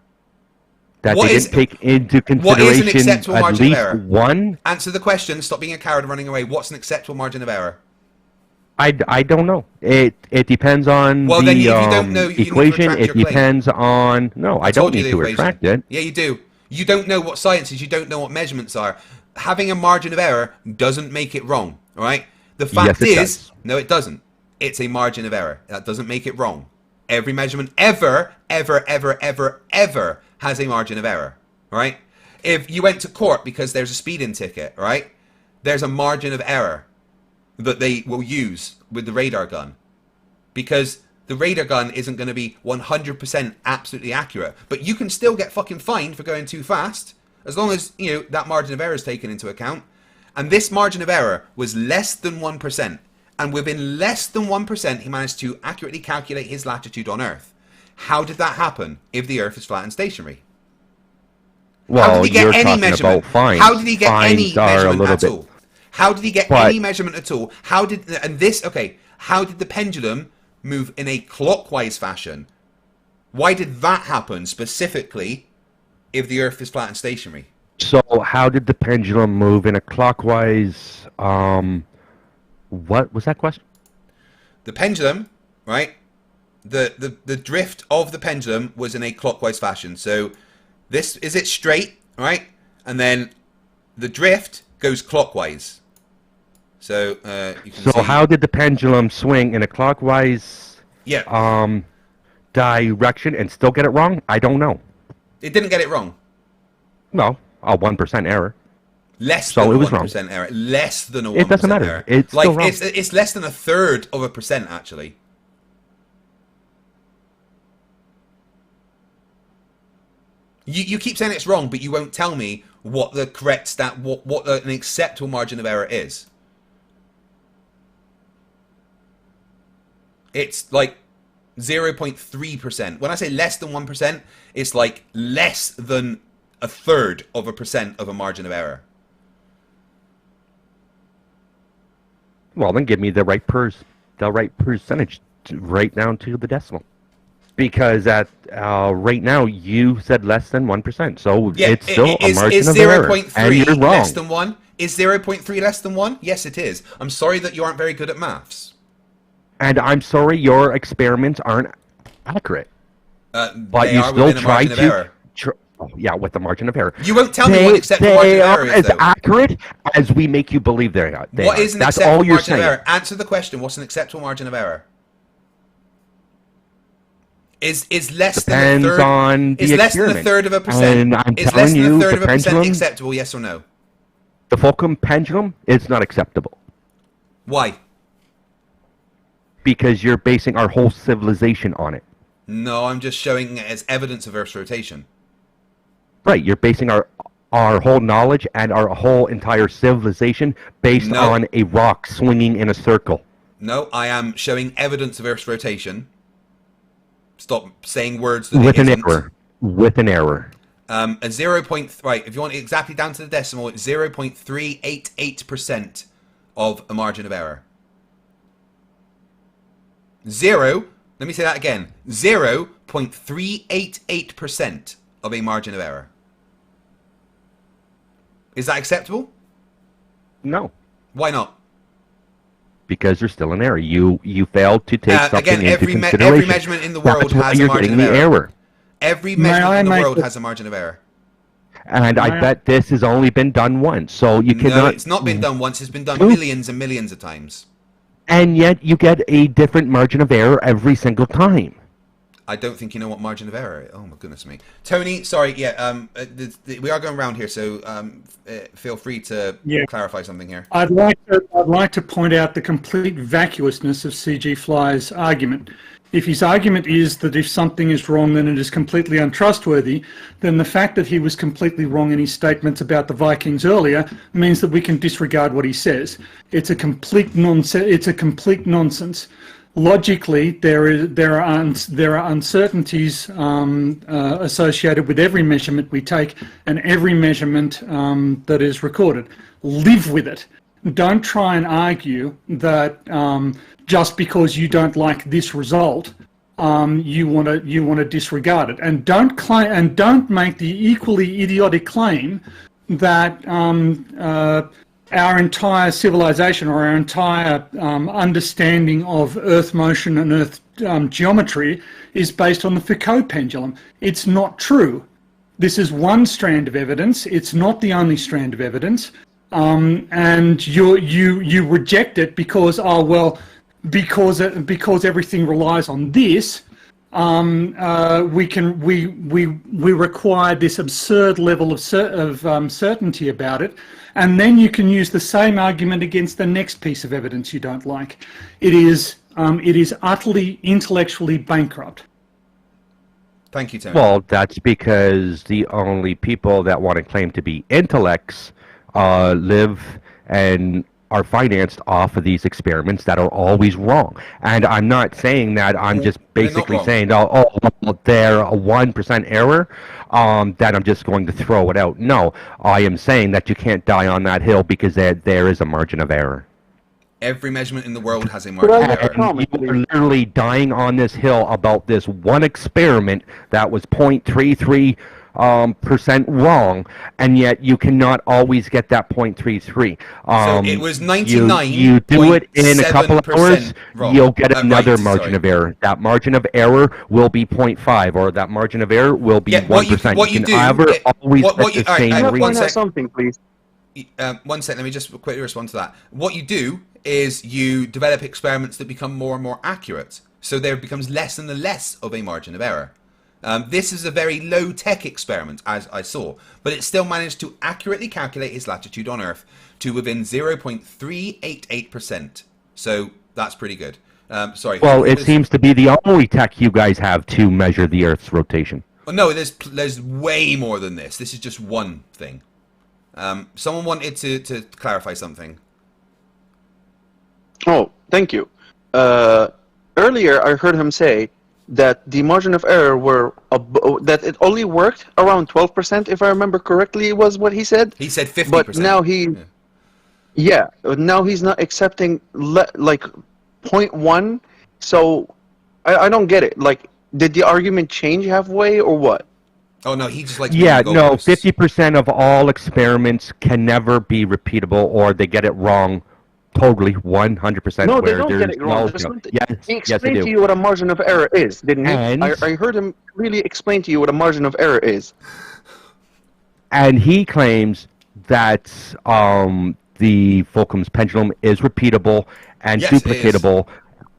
That they didn't take into consideration what is an acceptable margin of error? One? Answer the question. Stop being a coward and running away. What's an acceptable margin of error? I don't know. It depends on then if you don't know, equation. It depends on... No, I don't need to retract it. Yeah, you do. You don't know what science is. You don't know what measurements are. Having a margin of error doesn't make it wrong. All right? The fact is... No, it doesn't. It's a margin of error. That doesn't make it wrong. Every measurement ever has a margin of error, right? If you went to court because there's a speeding ticket, right? There's a margin of error that they will use with the radar gun, because the radar gun isn't going to be 100% absolutely accurate, but you can still get fucking fined for going too fast, as long as, you know, that margin of error is taken into account. And this margin of error was less than 1%. And within less than 1%, he managed to accurately calculate his latitude on Earth. How did that happen if the Earth is flat and stationary? Well, how did he get any measurement? About fines. How did he get fines any measurement at all? How did he get But, any measurement at all? How did how did the pendulum move in a clockwise fashion? Why did that happen specifically if the Earth is flat and stationary? So how did the pendulum move in a clockwise... what was that question? The pendulum, right? The drift of the pendulum was in a clockwise fashion. So this is it straight, right? And then the drift goes clockwise. So you can see... how did the pendulum swing in a clockwise direction and still get it wrong? I don't know. It didn't get it wrong. No, a 1% error. Less than a 1% error. Less than a 1% error. It doesn't matter. It's like still wrong. It's less than 1/3 of a percent actually. You keep saying it's wrong, but you won't tell me what the correct what an acceptable margin of error is. It's like 0.3%. When I say less than 1%, it's like less than 1/3 of a percent of a margin of error. Well, then give me the right percentage, right down to the decimal. Because at right now you said less than 1%, so it's still a margin of error. Is 0.3 less than 1? Is 0.3 less than 1? Yes, it is. I'm sorry that you aren't very good at maths. And I'm sorry your experiments aren't accurate. But you still try to... yeah, with the margin of error. You won't tell me what acceptable margin of error is, as accurate as we make you believe they are. What is an acceptable margin of error? Answer the question. What's an acceptable margin of error? Is less than a third? On the is less than 1/3 of a percent? And I'm is telling less than you, 1/3 of a percent pendulum, acceptable? Yes or no? The Foucault pendulum is not acceptable. Why? Because you're basing our whole civilization on it. No, I'm just showing it as evidence of Earth's rotation. Right, you're basing our whole knowledge and our whole entire civilization based on a rock swinging in a circle. No, I am showing evidence of Earth's rotation. Stop saying words that with it an isn't. error. With an error. A 0. Right, if you want it exactly down to the decimal, it's 0.388% of a margin of error. Let me say that again. 0.388% of a margin of error. Is that acceptable? No. Why not? because there's still an error. You failed to take something again, into every consideration. measurement in the world That's why has a you're margin getting of the error. Every May measurement I in the make world a- has a margin of error. And I bet this has only been done once, so you No, cannot. it's not been done once. It's been done Ooh. millions and millions of times. And yet you get a different margin of error every single time. I don't think you know what margin of error is. Oh my goodness me. Tony, sorry, yeah, we are going around here, so feel free to clarify something here. I'd like to point out the complete vacuousness of C.G. Fly's argument. If his argument is that if something is wrong, then it is completely untrustworthy, then the fact that he was completely wrong in his statements about the Vikings earlier means that we can disregard what he says. It's a complete nonsense. Logically, there are uncertainties associated with every measurement we take and every measurement that is recorded. Live with it. Don't try and argue that just because you don't like this result, you want to disregard it, and don't make the equally idiotic claim that our entire civilization or our entire understanding of Earth motion and Earth geometry is based on the Foucault pendulum. It's not true. This is one strand of evidence. It's not the only strand of evidence, and you reject it because because everything relies on this. We require this absurd level of certainty about it, and then you can use the same argument against the next piece of evidence you don't like. It is utterly intellectually bankrupt. Thank you, Tony. Well, that's because the only people that want to claim to be intellects live and are financed off of these experiments that are always wrong. And I'm not saying that. I'm just basically saying, well, they're a 1% error, that I'm just going to throw it out. No, I am saying that you can't die on that hill because there is a margin of error. Every measurement in the world has a margin of error. And you are literally dying on this hill about this one experiment that was 0.33% wrong, and yet you cannot always get that 0.33. So it was 99. You do it in a couple of hours, wrong. you'll get another margin sorry. of error. That margin of error will be 0.5, or that margin of error will be 1%. What you can do, always what get you, the all right, same Point reading. out something, please. 1 sec, let me just quickly respond to that. What you do is you develop experiments that become more and more accurate. So there becomes less and less of a margin of error. This is a very low-tech experiment, as I saw, but it still managed to accurately calculate its latitude on Earth to within 0.388%. So that's pretty good. Sorry. Well, it seems to be the only tech you guys have to measure the Earth's rotation. Well, no, there's way more than this. This is just one thing. Someone wanted to clarify something. Oh, thank you. Earlier, I heard him say that the margin of error that it only worked around 12%, if I remember correctly, was what he said. He said 50%. But now now he's not accepting like 0.1. So I don't get it. Like, did the argument change halfway or what? Oh no, he just likes. Yeah, no, 50% of all experiments can never be repeatable, or they get it wrong. Totally, 100%. No, they where don't there's get it wrong. Yes, He yes, they explained do. to you what a margin of error is, didn't he? And- I heard him really explain to you what a margin of error is. And he claims that the Fulcrum's pendulum is repeatable and Yes, it is. duplicatable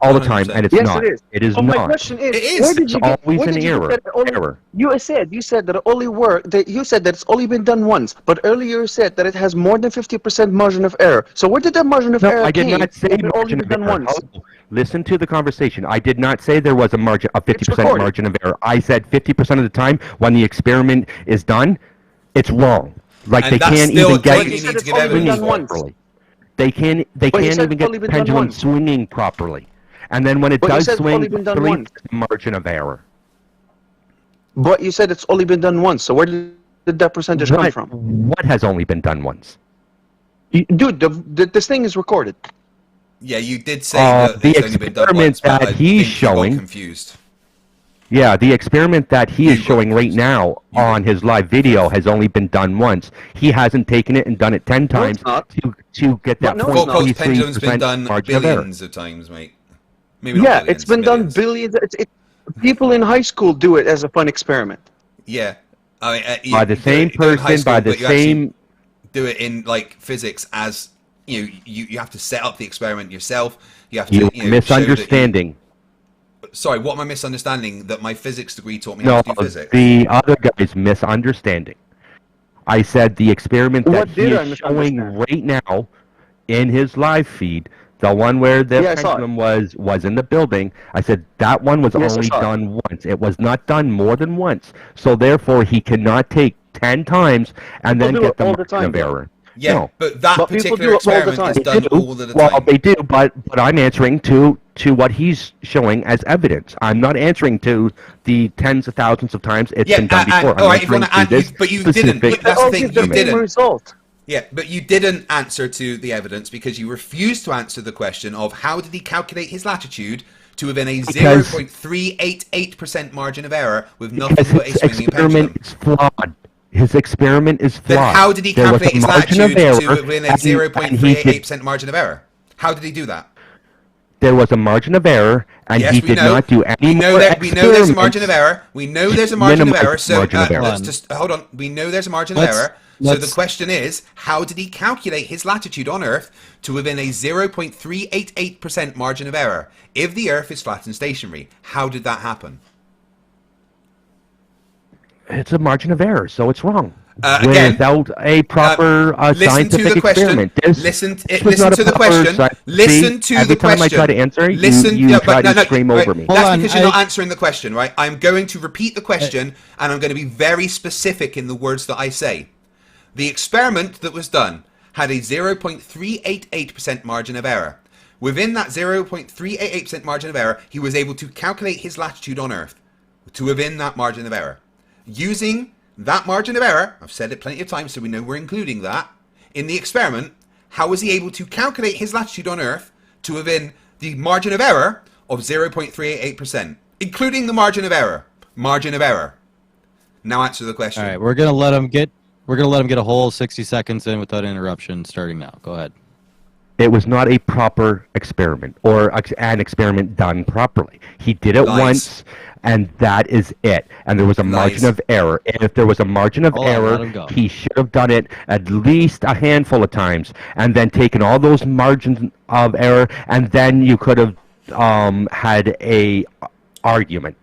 all the time, 100%. and it's Yes, not. it is. It is Oh, not. my question is, It is. where did you It's get? always Where an did you error. get that only, Error. You said that it only worked. That you said that it's only been done once, but earlier you said that it has more than 50% margin of error. So where did that margin of No, error I did came not say if it only margin been of done error. once? Hello. Listen to the conversation. I did not say there was a 50% recorded. margin of error. I said 50% of the time when the experiment is done, it's wrong. Like And they that's can't still even a get thing you You said need to it's give only been evidence done for. once. properly. They can't But you even said get it's only the been done pendulum once. swinging properly. And then when it But you does said it's swing only been done properly, once. it's a margin of error. But you said it's only been done once. So where did that percentage come from? What has only been done once? Dude, this thing is recorded. Yeah, you did say that the it's only been done once, experiment but that I he's think you got showing- confused. Yeah, the experiment that he is showing right now on his live video has only been done once. He hasn't taken it and done it 10 times to get that No, it's not. Foucault's pendulum's been 0.33% done margin of error. billions of times, mate. Maybe not Yeah, billions, it's been millions. done billions. People in high school do it as a fun experiment. Yeah. I mean, By the same person, by the same... Do it in, like, physics as, you have to set up the experiment yourself. You have to, You're show that misunderstanding. Sorry, what am I misunderstanding? That my physics degree taught me No, how to do physics? the other guy's misunderstanding. I said the experiment that What he did I is showing misunderstand? right now in his live feed, the one where the Yeah, I saw it. pendulum was in the building, I said that one was Yes, I only saw it. done once. It was not done more than once. So therefore, he cannot take 10 times and then do get it the all the margin time, of though. error. Yeah, No. but that But people particular do it all the experiment time. is They done do. all of the Well, time. they do, but I'm answering to what he's showing as evidence. I'm not answering to the tens of thousands of times it's been done before. all right, if you I'm want to answering add, but you didn't. specific That's the all thing, give the you same didn't. result. Yeah, but you didn't answer to the evidence because you refused to answer the question of how did he calculate his latitude to within a Because- 0.388% margin of error with nothing Because but a his swinging pendulum. experiment is flawed. His experiment is flawed. Then how did he There was calculate a his margin latitude of error, to within a and he did- 0.388% margin of error? How did he do that? There was a margin of error, and Yes, he we did know. not do any We know more that we know there's a margin of experiments. error. We know there's a margin of Minimize error. So margin of error. let's just hold on. We know there's a margin of Let's- error. So the let's- question is, how did he calculate his latitude on Earth to within a 0.388% margin of error if the Earth is flat and stationary? How did that happen? It's a margin of error, so it's wrong. Again, Without a proper listen scientific to the question. experiment. Listen this was listen not a to the proper question. sci- Listen See, to every the time question. I try to answer, Listen, you try to right, scream over me. That's Hold on, because you're not answering the question, right? I'm going to repeat the question, and I'm going to be very specific in the words that I say. The experiment that was done had a 0.388% margin of error. Within that 0.388% margin of error, he was able to calculate his latitude on Earth to within that margin of error. Using that margin of error, I've said it plenty of times so we know we're including that, in the experiment, how was he able to calculate his latitude on Earth to within the margin of error of 0.388%, including the margin of error. Margin of error. Now answer the question. All right, we're gonna let him get a whole 60 seconds in without interruption. Starting now. Go ahead. It was not a proper experiment or an experiment done properly. He did it Lies. once, and that is it. And there was a margin Lies. of error. And if there was a margin of Hold on, let error, him go. he should have done it at least a handful of times, and then taken all those margins of error, and then you could have had a argument.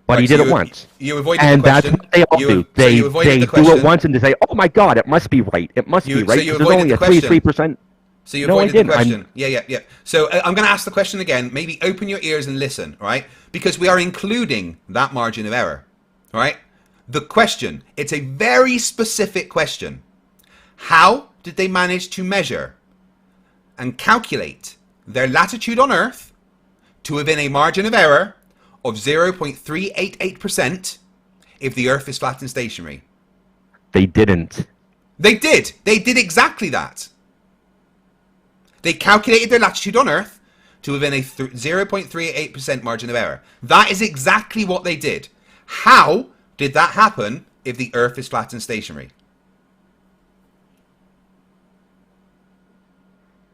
But Right, he so did it you- once. You avoided And the that's question. what they all You- do. so They you avoided they the do question. it once and they say, "Oh my God, it must be right. It must You- be so right." you There's only avoided a the question. 3%. So you No, I avoided the didn't. question. Yeah. So I'm going to ask the question again. Maybe open your ears and listen, right? Because we are including that margin of error, right? The question, it's a very specific question. How did they manage to measure and calculate their latitude on Earth to within a margin of error of 0.388% if the Earth is flat and stationary? They didn't. They did. They did exactly that. They calculated their latitude on Earth to within a 0.388% margin of error. That is exactly what they did. How did that happen if the Earth is flat and stationary?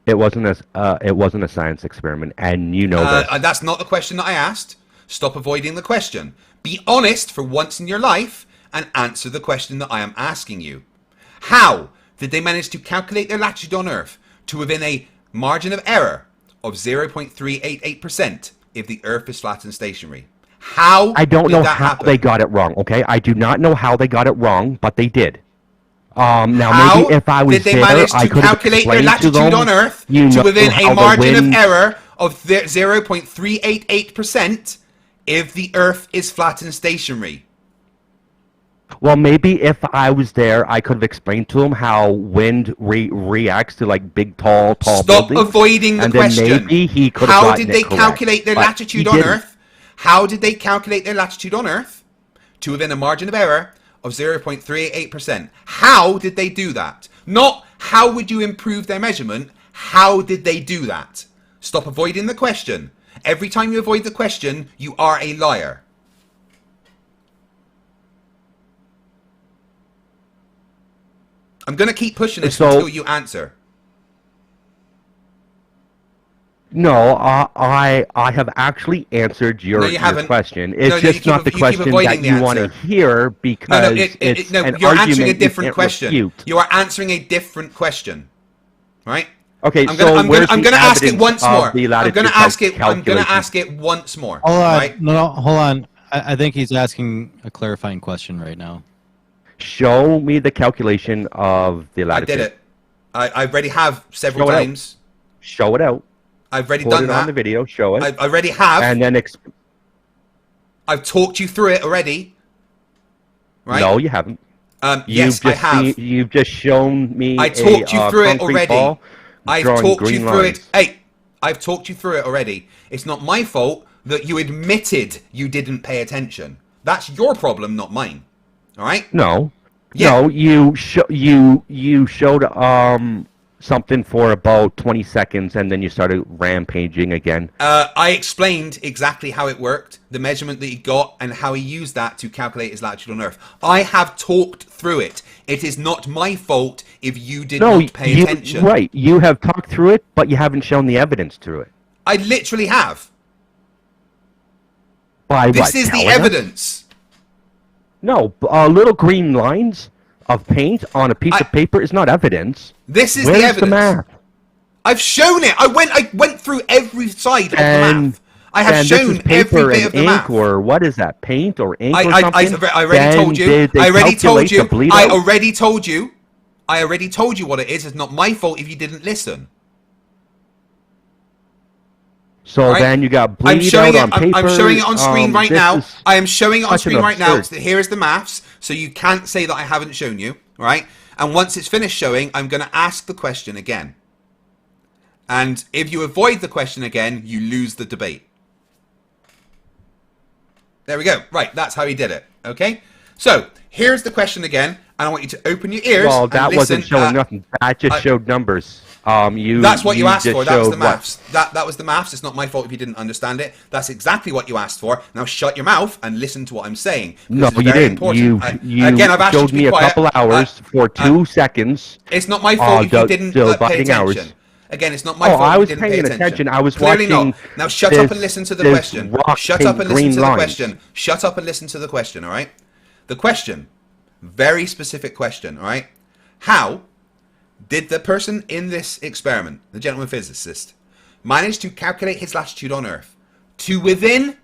It wasn't a science experiment, and you know this. That's not the question that I asked. Stop avoiding the question. Be honest for once in your life and answer the question that I am asking you. How did they manage to calculate their latitude on Earth to within a margin of error of 0.388% if the Earth is flat and stationary? How I don't did know that how happen? they got it wrong. Okay, I do not know how they got it wrong, but they did. Now How maybe if I was did they there, manage I to could have calculate their explained to latitude them, on Earth you to know within how a the margin of wind- error of 0.388% if the Earth is flat and stationary? Well, maybe if I was there, I could have explained to him how wind reacts to like big, tall Stop buildings. avoiding the and then question. maybe he could have How gotten did they it correct, calculate their but latitude he on didn't. Earth? How did they calculate their latitude on Earth to within a margin of error of 0.388%? How did they do that? Not how would you improve their measurement? How did they do that? Stop avoiding the question. Every time you avoid the question, you are a liar. I'm going to keep pushing this So- until you answer. No, I have actually answered your, No, you your haven't. question. No, It's you just keep- not the you keep question avoiding that the you want to answer. hear because it's No, an you're answering argument a you different can't question. refute. You are answering a different question, right? Okay, I'm so gonna, I'm where's gonna, I'm the gonna ask it evidence once of more. the I'm latitude gonna ask it. I'm gonna calculation? ask it once more. Hold on. Right? No, hold on. I think he's asking a clarifying question right now. Show me the calculation of the I latitude. did it. I already have several Show it out. times. Show it out. I've already Put done it that. on the video. Show it. I already have. And then I've talked you through it already. Right? no, you haven't. Yes, I have. You've just shown me. I talked you through it concrete already. ball I've drawing talked you green through lines. it. Hey, I've talked you through it already. It's not my fault that you admitted you didn't pay attention. That's your problem, not mine. All right? No. Yeah. No, you showed something for about 20 seconds and then you started rampaging again. I explained exactly how it worked, the measurement that he got, and how he used that to calculate his latitude on Earth. I have talked through it. It is not my fault if you did not pay attention. Right, you have talked through it, but you haven't shown the evidence through it. I literally have. By This what, is the telling us? evidence. No, little green lines of paint on a piece of paper is not evidence. This is Where's the evidence. the math? I've shown it. I went through every side of the And math. I have this shown is paper every bit and of the ink, math. or what is that? Paint or ink or I something? already told you. Did they I already told calculate you. the bleed I out? already told you. I already told you what it is. It's not my fault if you didn't listen. So Right? then you got I'm bleed showing out it. on paper. I'm showing it on screen right this now. is I am showing it on such an screen right now. absurd- Here is the maths, so you can't say that I haven't shown you, right? And once it's finished showing, I'm going to ask the question again. And if you avoid the question again, you lose the debate. There we go. Right, that's how he did it. Okay? So, here's the question again, and I want you to open your ears Well, and that wasn't listen. showing nothing. That just showed numbers. That's what you asked just for. That was showed the maths. That was the maths. It's not my fault if you didn't understand it. That's exactly what you asked for. Now shut your mouth and listen to what I'm saying. No, This is you very didn't. important. You Again, I've asked you showed to be me a quiet. couple hours for 2 seconds. It's not my fault if you didn't pay dividing attention. hours. Again, it's not my Oh, fault I if was you didn't paying pay attention. attention. I was Clearly watching not. Now shut up and this- listen to the this question. rock Shut up and paint listen green to the lines. question. Shut up and listen to the question, all right? The question, very specific question, all right? How did the person in this experiment, the gentleman physicist, manage to calculate his latitude on Earth to within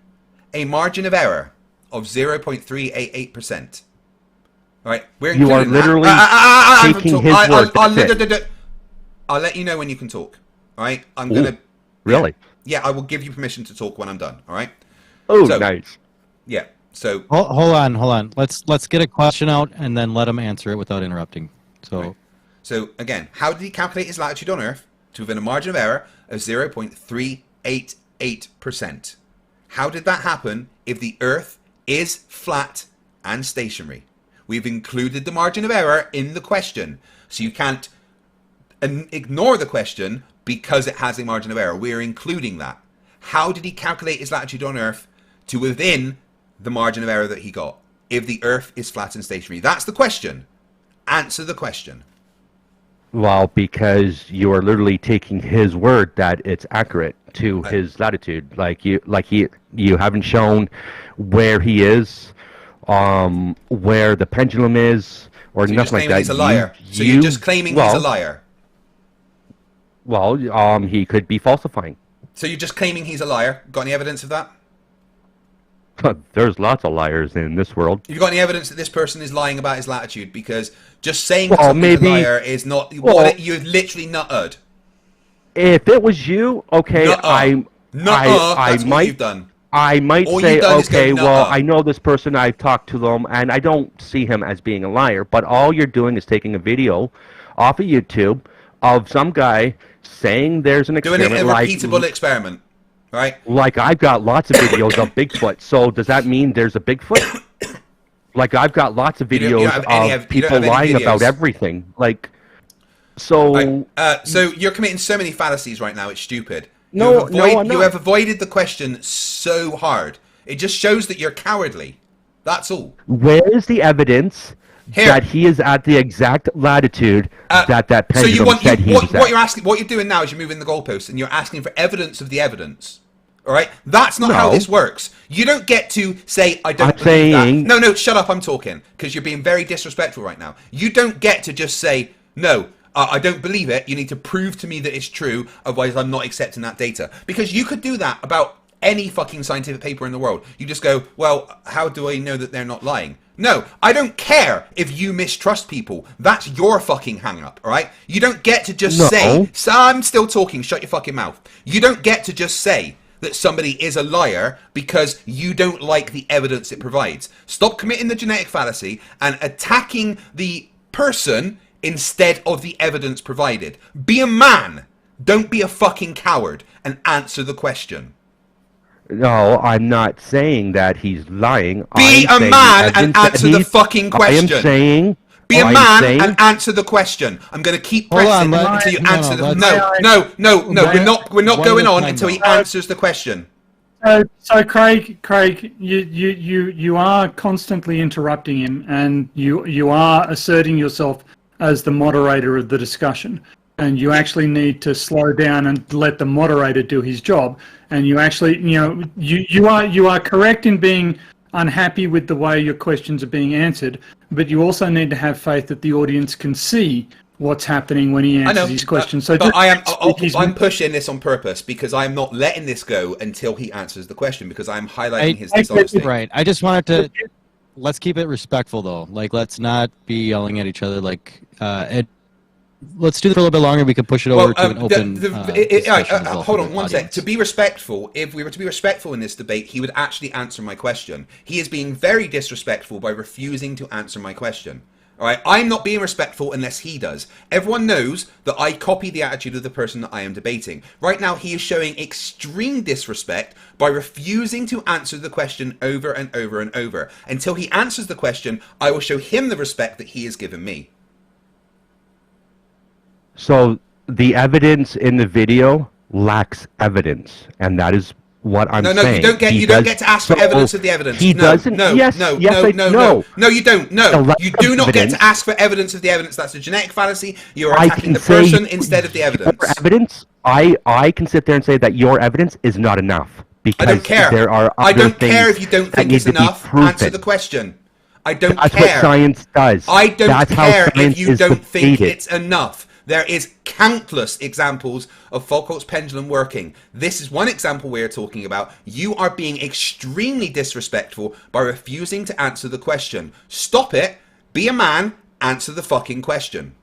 a margin of error of 0.388%? All right, we're You are including that. literally taking his word. I'll let you know when you can talk. All right, I'm Ooh, gonna. really? Yeah, I will give you permission to talk when I'm done. All right. Oh, So- nice. Yeah. So Hold on. Let's get a question out and then let him answer it without interrupting. So. Right. So again, how did he calculate his latitude on Earth to within a margin of error of 0.388%? How did that happen if the Earth is flat and stationary? We've included the margin of error in the question, so you can't ignore the question because it has a margin of error. We're including that. How did he calculate his latitude on Earth to within the margin of error that he got if the Earth is flat and stationary? That's the question. Answer the question. Well, because you are literally taking his word that it's accurate to his latitude. You haven't shown where he is, where the pendulum is, or So you're just nothing like claiming that. he's a liar. So you're just claiming he's a liar. Well, he could be falsifying. So you're just claiming he's a liar. Got any evidence of that? There's lots of liars in this world. Have you got any evidence that this person is lying about his latitude? Because just saying Well, that somebody's maybe- a liar is not well- what you've literally nuttered. If it was you, okay, Nuh-uh. I That's what might you've done. I might All say, you've done is go, okay, well, nuh-uh. I know this person, I've talked to them, and I don't see him as being a liar, but all you're doing is taking a video off of YouTube of some guy saying there's an Doing it experiment in a repeatable experiment, right? like I've got lots of videos of Bigfoot, so does that mean there's a Bigfoot? Like I've got lots of You don't videos have any of you don't people have any lying about videos. everything. Like, so... Right. So you're committing so many fallacies right now. It's stupid. No, I'm You not. have avoided the question so hard. It just shows that you're cowardly, That's all. Where is the evidence Here. that he is at the exact latitude that pendulum said he was at? What you're doing now is you're moving the goalposts and you're asking for evidence of the evidence. All right, that's not how this works. You don't get to say I don't believe that. No, shut up. I'm talking because you're being very disrespectful right now. You don't get to just say no. I don't believe it. You need to prove to me that it's true. Otherwise, I'm not accepting that data. Because you could do that about any fucking scientific paper in the world. You just go, well, how do I know that they're not lying? No, I don't care if you mistrust people. That's your fucking hang-up, all right? You don't get to just say, so I'm still talking, shut your fucking mouth. You don't get to just say that somebody is a liar because you don't like the evidence it provides. Stop committing the genetic fallacy and attacking the person instead of the evidence provided. Be a man. Don't be a fucking coward and answer the question. No, I'm not saying that he's lying. Be a man and answer the fucking question. I am saying... Be a man and answer the question. I'm going to keep pressing until you answer the... No. We're not going on until he answers the question. So Craig, you are constantly interrupting him, and you are asserting yourself as the moderator of the discussion. And you actually need to slow down and let the moderator do his job. And you actually, you are correct in being unhappy with the way your questions are being answered, but you also need to have faith that the audience can see what's happening when he answers his questions. So but I'm pushing this on purpose because I'm not letting this go until he answers the question because I'm highlighting his dishonesty. Right. I just wanted to... Let's keep it respectful, though. Like, let's not be yelling at each other. Like, let's do this for a little bit longer. We could push it over to an open discussion. Hold on one sec. To be respectful, if we were to be respectful in this debate, he would actually answer my question. He is being very disrespectful by refusing to answer my question. All right, I'm not being respectful unless he does. Everyone knows that I copy the attitude of the person that I am debating. Right now, he is showing extreme disrespect by refusing to answer the question over and over and over. Until he answers the question, I will show him the respect that he has given me. So the evidence in the video lacks evidence, and that is what I'm saying. No, you don't get to ask for evidence of the evidence. He doesn't. No, yes, no, you don't. No, you do not get to ask for evidence of the evidence. That's a genetic fallacy. You're attacking the person instead of the evidence. Evidence. I can sit there and say that your evidence is not enough because I don't care. There are other I don't things care if you don't think it's enough. Answer the question. I don't care. That's what science does. I don't care if you don't think it's enough. There is countless examples of Foucault's pendulum working. This is one example we're talking about. You are being extremely disrespectful by refusing to answer the question. Stop it. Be a man. Answer the fucking question.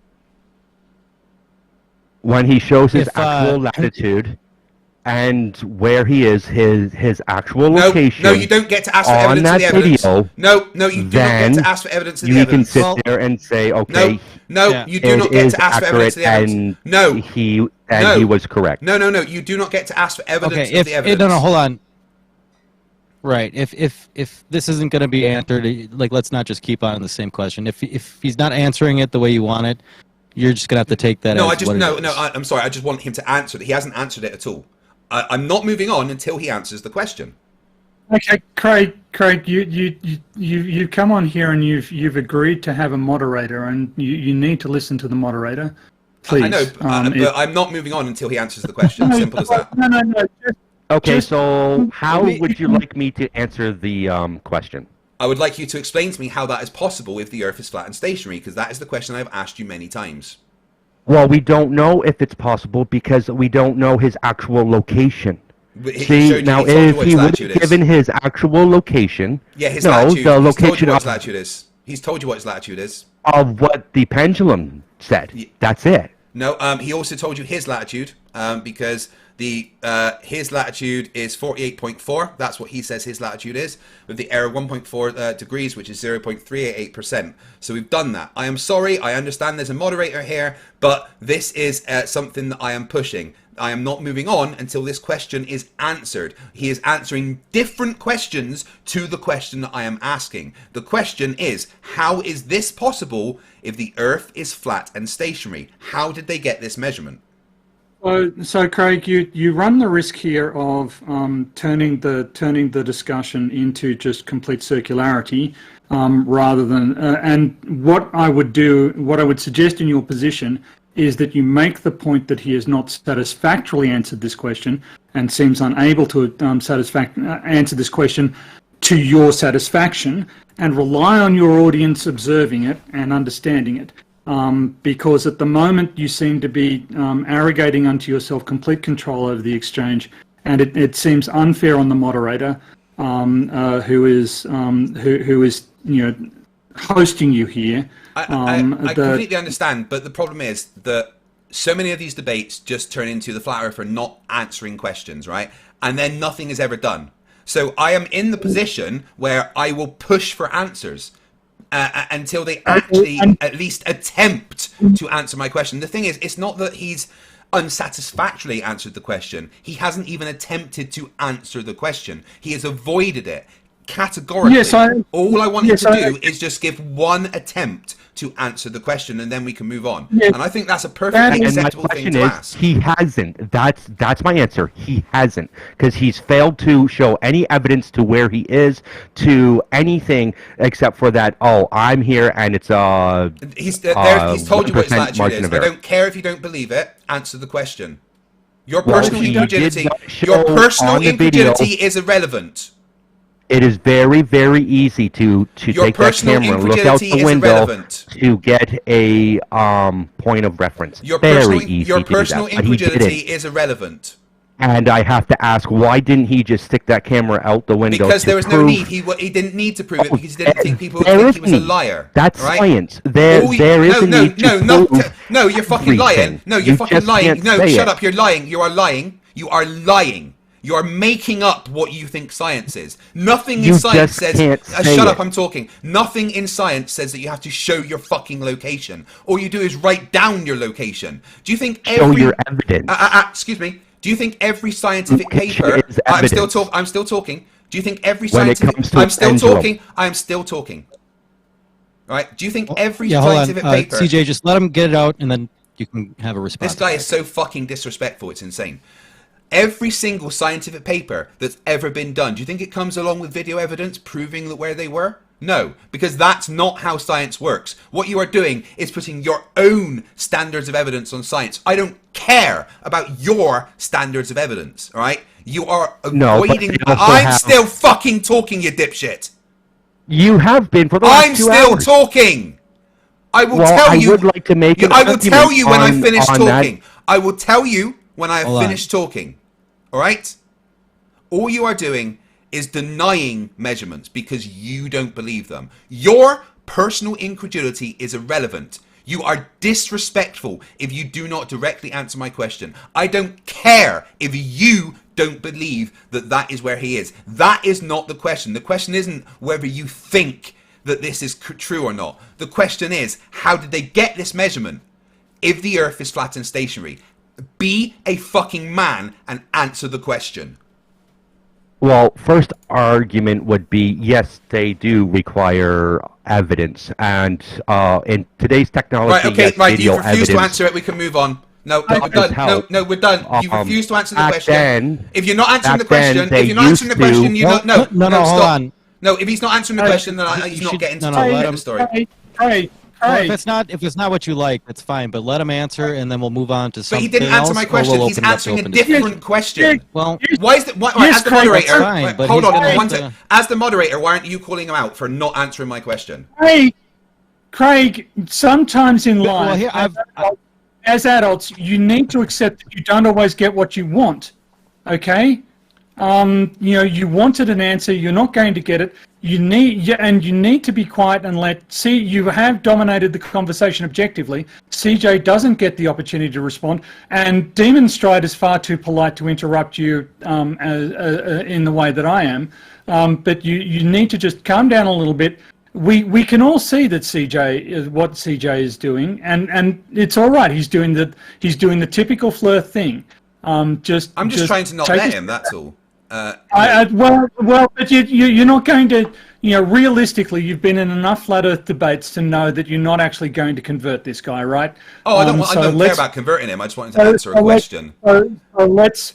When he shows his actual latitude and where he is, his actual location. No, you don't get to ask for evidence of the evidence. Video, no, you do not get to ask for evidence of the evidence. You can sit there and say, okay. No, you do not get to ask for evidence of the evidence. No, he was correct. No, you do not get to ask for evidence of the evidence. No, hold on. Right. If this isn't going to be answered, like, let's not just keep on the same question. If he's not answering it the way you want it, you're just going to have to take that. I'm sorry. I just want him to answer it. He hasn't answered it at all. I'm not moving on until he answers the question. Okay, Craig, you come on here and you've agreed to have a moderator, and you need to listen to the moderator. Please. I know, but I'm not moving on until he answers the question. Simple as that. No. So how would you like me to answer the question? I would like you to explain to me how that is possible if the Earth is flat and stationary, because that is the question I've asked you many times. Well, we don't know if it's possible because we don't know his actual location. See, now if he would have given his actual location, latitude. The location of his latitude is. He's told you what his latitude is. Of what the pendulum said. That's it. No, he also told you his latitude, because his latitude is 48.4. That's what he says his latitude is, with the error 1.4 degrees, which is 0.388%. So we've done that. I am sorry. I understand there's a moderator here, but this is something that I am pushing. I am not moving on until this question is answered. He is answering different questions to the question that I am asking. The question is, how is this possible if the Earth is flat and stationary? How did they get this measurement? So Craig, you run the risk here of turning the discussion into just complete circularity, rather than. And what I would suggest in your position is that you make the point that he has not satisfactorily answered this question and seems unable to answer this question to your satisfaction, and rely on your audience observing it and understanding it. Because at the moment you seem to be arrogating unto yourself complete control over the exchange, and it seems unfair on the moderator, who is hosting you here. I completely understand, but the problem is that so many of these debates just turn into the flat earther not answering questions, right? And then nothing is ever done. So I am in the position where I will push for answers until they actually at least attempt to answer my question. The thing is, it's not that he's unsatisfactorily answered the question. He hasn't even attempted to answer the question. He has avoided it categorically. Yes, all I want him to do is just give one attempt to answer the question, and then we can move on. Yes. And I think that's a perfectly acceptable thing to ask. He hasn't. That's my answer. He hasn't, because he's failed to show any evidence to where he is, to anything except for that. Oh, I'm here, and it's He's told you what his attitude is. I error. don't care if you don't believe it. Answer the question. Your Well, personal he incredulity. did not show Your personal on the video- incredulity is irrelevant. It is very, very easy to Your take that personal camera, look out incredulity the is window irrelevant. to get a point of reference. Your very personal, easy your to do personal that, but he incredulity didn't. is irrelevant. And I have to ask, why didn't he just stick that camera out the window? Because to there was no prove- need. He didn't need to prove it because he didn't think people would There think is he was a need. liar. That's right? science. There is a need to prove No, you're fucking lying. everything. No, you're You fucking just lying. can't No, say shut it. up. You're lying. You are lying. You are lying. You are making up what you think science is. Nothing in You science just says. can't say Shut up, it. I'm talking. Nothing in science says that you have to show your fucking location. All you do is write down your location. Do you think Show every? your evidence. Excuse me. Do you think every scientific Location paper? is I'm still evidence. I'm still talking. Do you think every When it scientific? comes to I'm still pendulum. talking. I'm still talking. Right? Do you think every Yeah, hold on. scientific paper? CJ, just let him get it out, and then you can have a response. This guy is so fucking disrespectful. It's insane. Every single scientific paper that's ever been done, do you think it comes along with video evidence proving that where they were? No, because that's not how science works. What you are doing is putting your own standards of evidence on science. I don't care about your standards of evidence, all right? You are No, but avoiding... they also I'm have- still fucking talking, you dipshit. You have been for the last I'm 2 still hours. talking. I will Well, tell I you... would like to make an I will tell argument you when I on- finish on that. talking. I will tell you when I have Hold on. finished talking. All right? All you are doing is denying measurements because you don't believe them. Your personal incredulity is irrelevant. You are disrespectful if you do not directly answer my question. I don't care if you don't believe that that is where he is. That is not the question. The question isn't whether you think that this is true or not. The question is, how did they get this measurement if the Earth is flat and stationary? Be a fucking man and answer the question. Well, first argument would be, yes, they do require evidence, and in today's technology, Right, okay, yes, right, video you refuse evidence. to answer it, we can move on. No, we're does done. help. No, we're done. You refuse to answer the back question. then- If you're not answering the back then, question, they if you're not answering the used to- question, you don't. No, No, hold stop. on. No, if he's not answering the question, then he's you not should- getting to no, tell let the him- story. Craig, Well, Craig. if it's not what you like, that's fine. But let him answer, and then we'll move on to But something he didn't answer else, my or question. we'll He's open it up to answering a open discussion. different question. Well, Why is that? Why, Yes, as the Craig, moderator, that's fine, but hold he's on, gonna one have second. to- As the moderator, why aren't you calling him out for not answering my question? Craig, sometimes in well, life, here as adults, you need to accept that you don't always get what you want. Okay? You wanted an answer, you're not going to get it. You need to be quiet and you have dominated the conversation objectively. CJ doesn't get the opportunity to respond, and Demon Stride is far too polite to interrupt you in the way that I am. But you need to just calm down a little bit. We can all see that what CJ is doing, and it's all right. He's doing the typical Flerf thing. I'm just trying to not let him. That's all. But you're not going to realistically, you've been in enough flat Earth debates to know that you're not actually going to convert this guy, right? Oh, I don't care about converting him. I just wanted to answer a question. Let's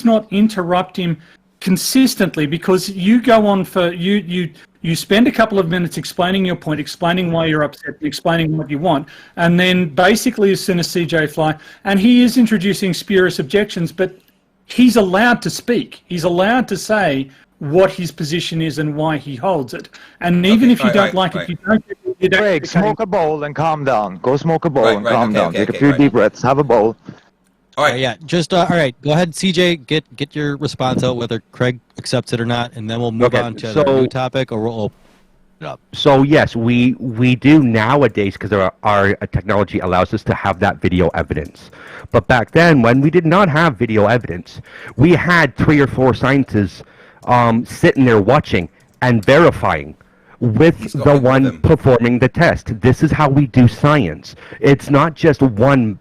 not interrupt him consistently, because you go on for you spend a couple of minutes explaining your point, explaining why you're upset, explaining what you want, and then basically as soon as CJ Fly, and he is introducing spurious objections, but he's allowed to speak. He's allowed to say what his position is and why he holds it. And even if you don't like it, you don't. Craig, smoke a bowl and calm down. Go smoke a bowl and calm down. Take a few deep breaths. Have a bowl. All right. Yeah. Just all right. Go ahead, CJ. Get your response out, whether Craig accepts it or not, and then we'll move on to the new topic, or we'll open it up. So yes, we do nowadays, because our technology allows us to have that video evidence. But back then, when we did not have video evidence, we had 3 or 4 scientists sitting there watching and verifying with the one performing the test. This is how we do science. It's not just one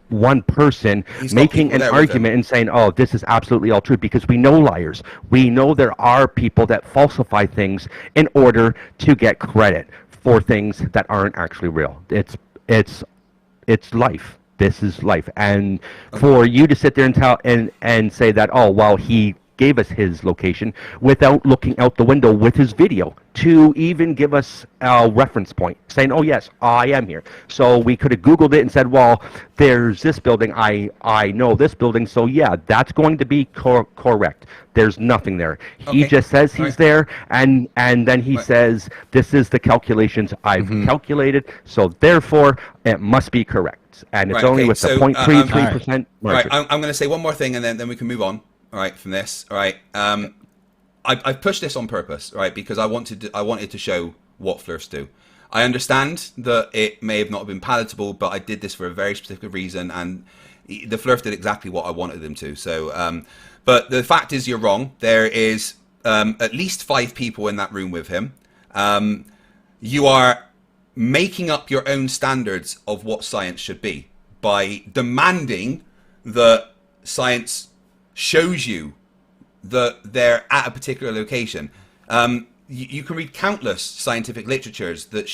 person making an argument and saying, oh, this is absolutely all true, because we know liars. We know there are people that falsify things in order to get credit for things that aren't actually real. It's life. This is life. And for you to sit there and tell and say that, oh, well, he gave us his location without looking out the window with his video to even give us a reference point, saying, oh yes, I am here. So we could have Googled it and said, well, there's this building, I know this building, so yeah, that's going to be correct. There's nothing there. He just says he's there, and then he says, this is the calculations I've calculated, so therefore it must be correct. And it's only with the 0.33% margin. I'm going to say one more thing, and then we can move on. All right, from this. All right, I've pushed this on purpose, right? Because I wanted to show what Flerfs do. I understand that it may have not been palatable, but I did this for a very specific reason, and the Flerfs did exactly what I wanted them to. So, but the fact is, you're wrong. There is at least 5 people in that room with him. You are making up your own standards of what science should be by demanding that science shows you that they're at a particular location. You can read countless scientific literatures that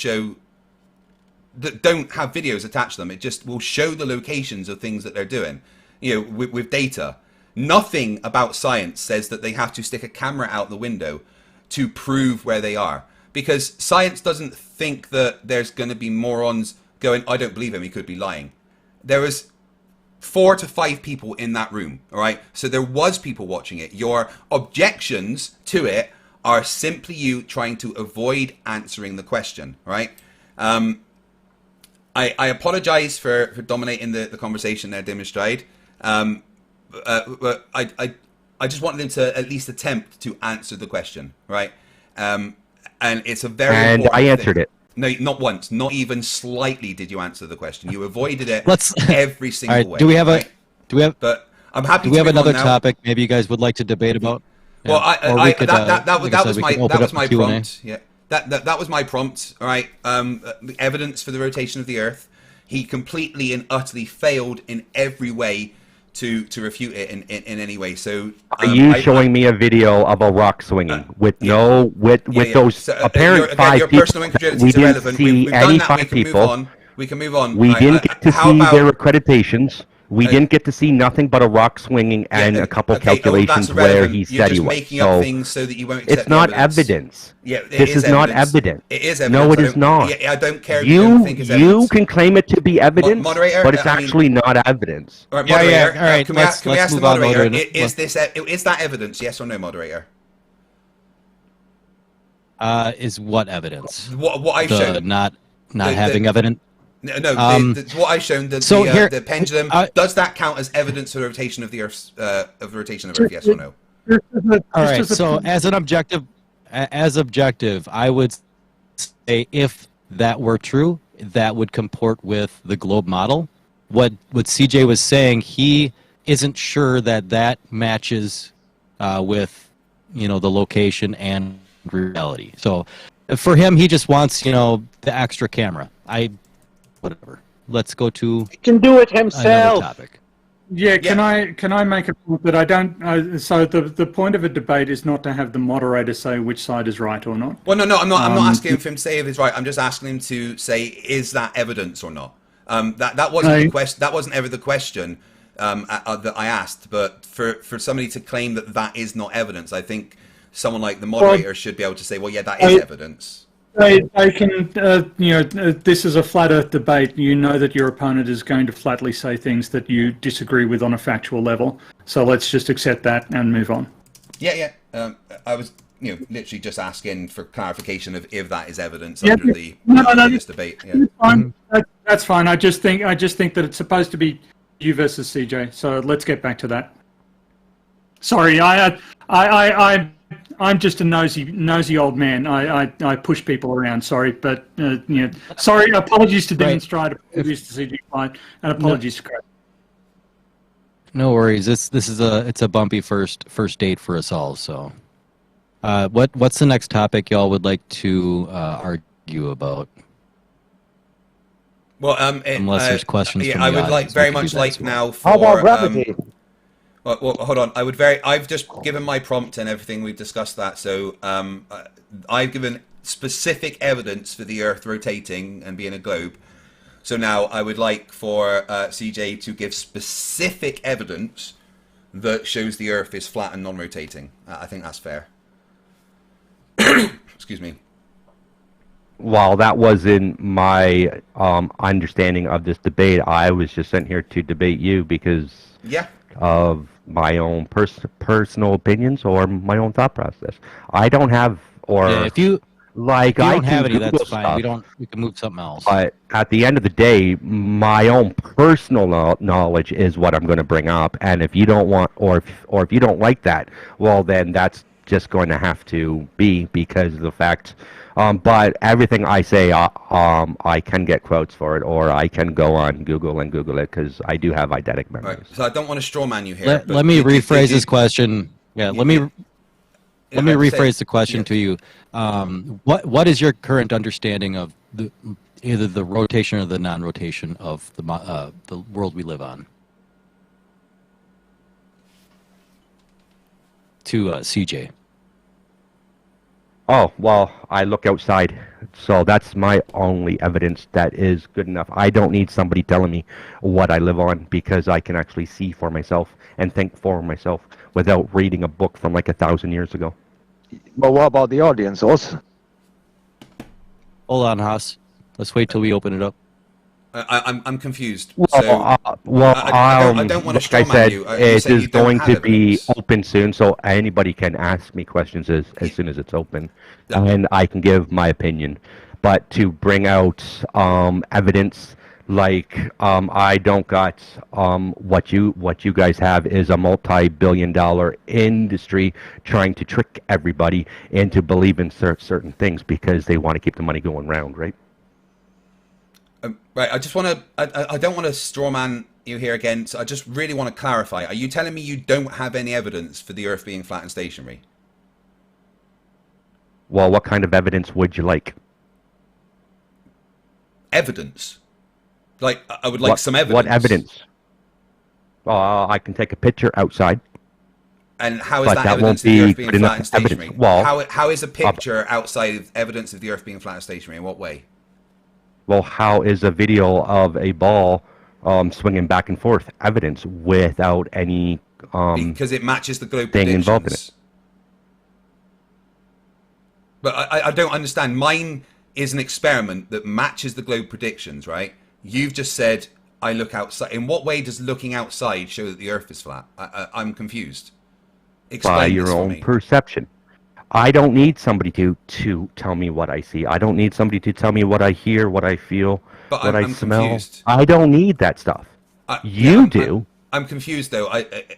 don't have videos attached to them. It just will show the locations of things that they're doing, with data. Nothing about science says that they have to stick a camera out the window to prove where they are, because science doesn't think that there's going to be morons going, I don't believe him, he could be lying. There was 4 to 5 people in that room, all right? So there was people watching it. Your objections to it are simply you trying to avoid answering the question, right? I apologize for dominating the conversation there, Demonstrate. But I just wanted them to at least attempt to answer the question, right? And it's a very important I answered thing. it. No, not once. Not even slightly did you answer the question. You avoided it every single way. Do we have But I'm happy. Do we have another topic? Maybe you guys would like to debate about. Well, that was my prompt. Yeah, that was my prompt. All right. The evidence for the rotation of the Earth. He completely and utterly failed in every way to refute it in any way. So are you showing me a video of a rock swinging with those so, apparent 5 people? We didn't see any 5 people. We can move on. We didn't get to see their accreditations. We didn't get to see nothing but a rock swinging and a couple calculations where he said he was. Making up things so that you won't accept it's not evidence. Yeah, this is not evidence. It is evidence. No, it is not. I don't care if you don't think it's evidence. You can claim it to be evidence, moderator, but it's actually not evidence. All right, moderator. All right. Can we ask the moderator? Is that evidence? Yes or no, moderator? Is what evidence? What I've shown. Not having evidence. No, what I've shown, the pendulum, does that count as evidence for the rotation of the Earth, yes or no? All right, so as objective, I would say if that were true, that would comport with the globe model. What CJ was saying, he isn't sure that matches with, the location and reality. So for him, he just wants, the extra camera. Whatever. Let's go to he can do it himself. Topic. Yeah, can I make a point that I don't? So the point of a debate is not to have the moderator say which side is right or not. Well, no, I'm not asking him to say if it's right. I'm just asking him to say, is that evidence or not? That wasn't the question. That wasn't ever the question that I asked. But for somebody to claim that is not evidence, I think someone like the moderator should be able to say, well, yeah, that is evidence. They can, this is a flat earth debate. You know that your opponent is going to flatly say things that you disagree with on a factual level. So let's just accept that and move on. Yeah. I was, literally just asking for clarification of if that is evidence under the this debate. Yeah. That's fine. I just think that it's supposed to be you versus CJ. So let's get back to that. Sorry, I'm just a nosy old man. I push people around. Sorry, but sorry. Apologies to Demonstrate. Apologies to CG Flight, and apologies to Craig. No worries. It's a bumpy first date for us all. So, what's the next topic y'all would like to argue about? Well, unless there's questions. Yeah, from the I would audience, very much like now for. How about gravity? Well, hold on. I've just given my prompt and everything. We've discussed that. So I've given specific evidence for the Earth rotating and being a globe. So now I would like for CJ to give specific evidence that shows the Earth is flat and non-rotating. I think that's fair. Excuse me. While that wasn't my understanding of this debate, I was just sent here to debate you because of my own personal opinions or my own thought process. I don't have, if you like, if you I don't have any, Google that's fine. stuff, We can move something else. But at the end of the day, my own personal knowledge is what I'm going to bring up. And if you don't want, or if you don't like that, well, then that's just going to have to be because of the fact. But everything I say, I can get quotes for it, or I can go on Google and Google it because I do have eidetic memories. Right. So I don't want to straw man you here. Let me rephrase this question. Yeah, let me rephrase the question to you. What is your current understanding of either the rotation or the non-rotation of the world we live on? To CJ. Oh, well, I look outside, so that's my only evidence that is good enough. I don't need somebody telling me what I live on because I can actually see for myself and think for myself without reading a book from like 1,000 years ago. But what about the audience also? Hold on, Haas. Let's wait till we open it up. I'm confused. Well, So I don't want to straw man you. It is going to be open soon, so anybody can ask me questions as soon as it's open, and I can give my opinion. But to bring out evidence like I don't got what you guys have is a multi-billion-dollar industry trying to trick everybody into believing certain things because they want to keep the money going round, right? Right, I just want to. I don't want to straw man you here again. So I just really want to clarify. Are you telling me you don't have any evidence for the Earth being flat and stationary? Well, what kind of evidence would you like? Evidence. Like I would like some evidence. What evidence? I can take a picture outside. And how is that evidence of the Earth being flat and stationary? Evidence. Well, how is a picture outside evidence of the Earth being flat and stationary? In what way? Well, how is a video of a ball swinging back and forth evidence without any because it matches the globe thing predictions. Involved in it. But I don't understand. Mine is an experiment that matches the globe predictions, right? You've just said I look outside. In what way does looking outside show that the Earth is flat? I'm confused. Explain By your this for own me. perception. I don't need somebody to tell me what I see. I don't need somebody to tell me what I hear, what I feel, But what I'm I smell. Confused. I don't need that stuff. You do. I'm confused though.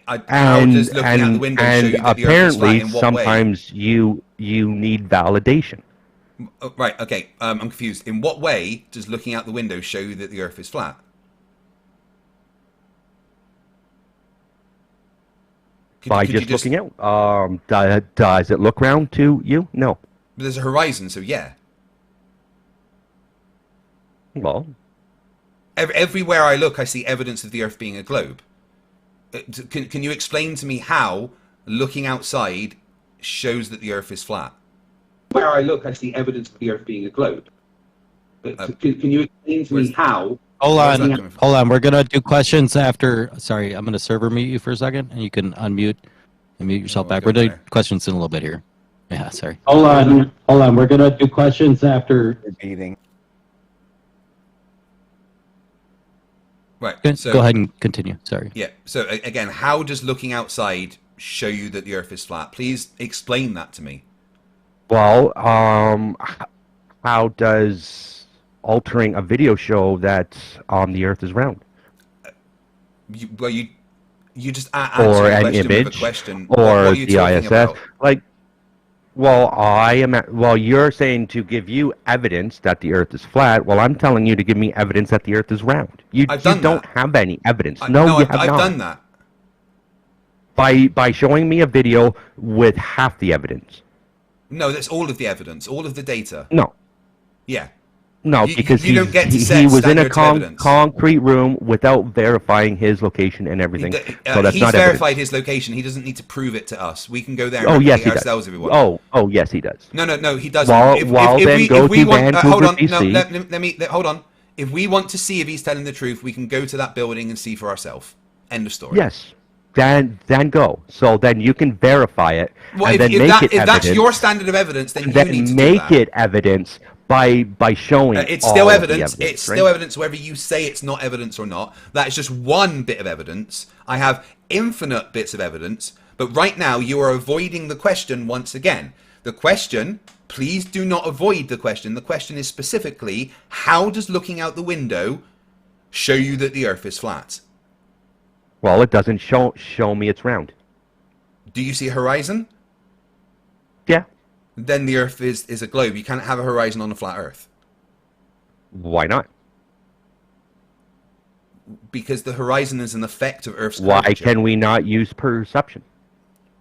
How does looking out the window show you that the Earth is flat? Apparently, In what sometimes you need validation. way? Right. Okay. I'm confused. In what way does looking out the window show you that the Earth is flat? By just looking out. Does it look round to you? No. But there's a horizon, so yeah. Well, Everywhere I look, I see evidence of the Earth being a globe. Can you explain to me how looking outside shows that the Earth is flat? Where I look, I see evidence of the Earth being a globe. Can you explain to me how? Hold on. We're gonna do questions after. Sorry, I'm gonna server mute you for a second, and you can unmute and mute yourself back. We're doing questions in a little bit here. Yeah, sorry. Hold on. We're gonna do questions after. Repeating. Right. So go ahead and continue. Sorry. Yeah. So again, how does looking outside show you that the Earth is flat? Please explain that to me. Well, how does altering a video show that the Earth is round? You just or an image, or the ISS. About? Like, well, you're saying to give you evidence that the Earth is flat. Well, I'm telling you to give me evidence that the Earth is round. You don't have any evidence. I've done that. By showing me a video with half the evidence. No, that's all of the evidence, all of the data. No. Yeah. No, because he was in a concrete room without verifying his location and everything. So that's he's not verified evidence. his location. He doesn't need to prove it to us. We can go there and replicate ourselves if we want. Oh, yes, he does. No, he doesn't. Hold on. If we want to see if he's telling the truth, we can go to that building and see for ourselves. End of story. Yes. Then go. So then you can verify it, well, and if, then if make that, it if evidence. That's your standard of evidence, then you then need to make do that. it evidence by showing. It's still evidence. It's still evidence, whether you say it's not evidence or not. That is just one bit of evidence. I have infinite bits of evidence, but right now you are avoiding the question once again. The question. Please do not avoid the question. The question is specifically, how does looking out the window show you that the Earth is flat? Well, it doesn't show me it's round. Do you see a horizon? Yeah. Then the Earth is a globe. You can't have a horizon on a flat Earth. Why not? Because the horizon is an effect of Earth's curvature. Why can we not use perception?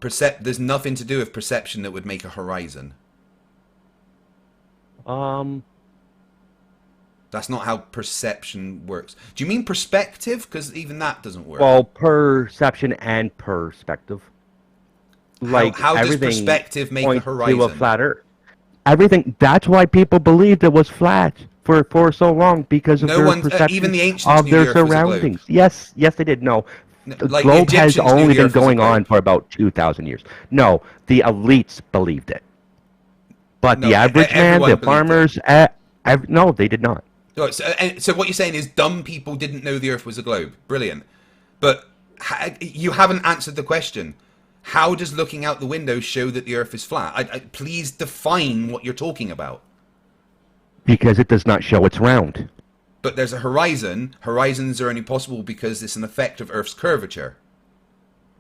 There's nothing to do with perception that would make a horizon. That's not how perception works. Do you mean perspective? Because even that doesn't work. Well, perception and perspective. Like how does perspective make a horizon? To a flat Earth. Everything. That's why people believed it was flat for so long, because of their perception even the ancients of knew their the Earth was a surroundings. globe. Yes, they did. No, the like globe the has Egyptians only knew the been Earth was a going globe. on for about 2,000 years. No, the elites believed it, but the average man, the farmers, no, they did not. So what you're saying is dumb people didn't know the Earth was a globe. Brilliant. But you haven't answered the question. How does looking out the window show that the Earth is flat? Please define what you're talking about. Because it does not show it's round. But there's a horizon. Horizons are only possible because it's an effect of Earth's curvature.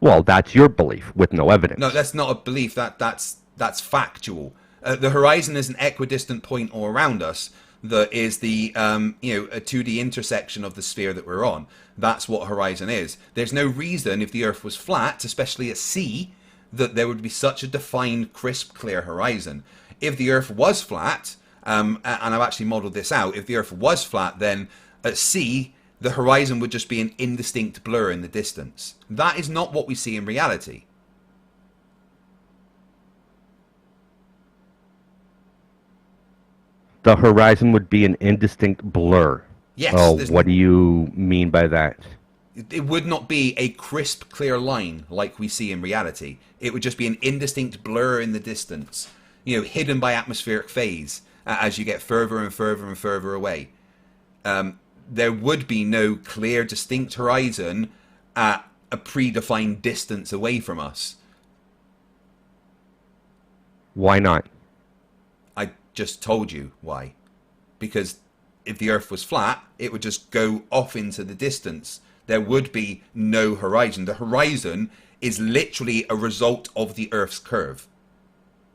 Well, that's your belief with no evidence. No, that's not a belief. That's factual. The horizon is an equidistant point all around us. That is the a 2D intersection of the sphere that we're on. That's what a horizon is. There's no reason, if the Earth was flat, especially at sea, that there would be such a defined, crisp, clear horizon. If the Earth was flat, and I've actually modeled this out, if the Earth was flat, then at sea, the horizon would just be an indistinct blur in the distance. That is not what we see in reality. The horizon would be an indistinct blur. Yes. Oh, what do you mean by that? It would not be a crisp, clear line like we see in reality. It would just be an indistinct blur in the distance, hidden by atmospheric phase as you get further and further and further away. There would be no clear, distinct horizon at a predefined distance away from us. Why not? I just told you why. Because if the Earth was flat, it would just go off into the distance. There would be no horizon. The horizon is literally a result of the Earth's curve.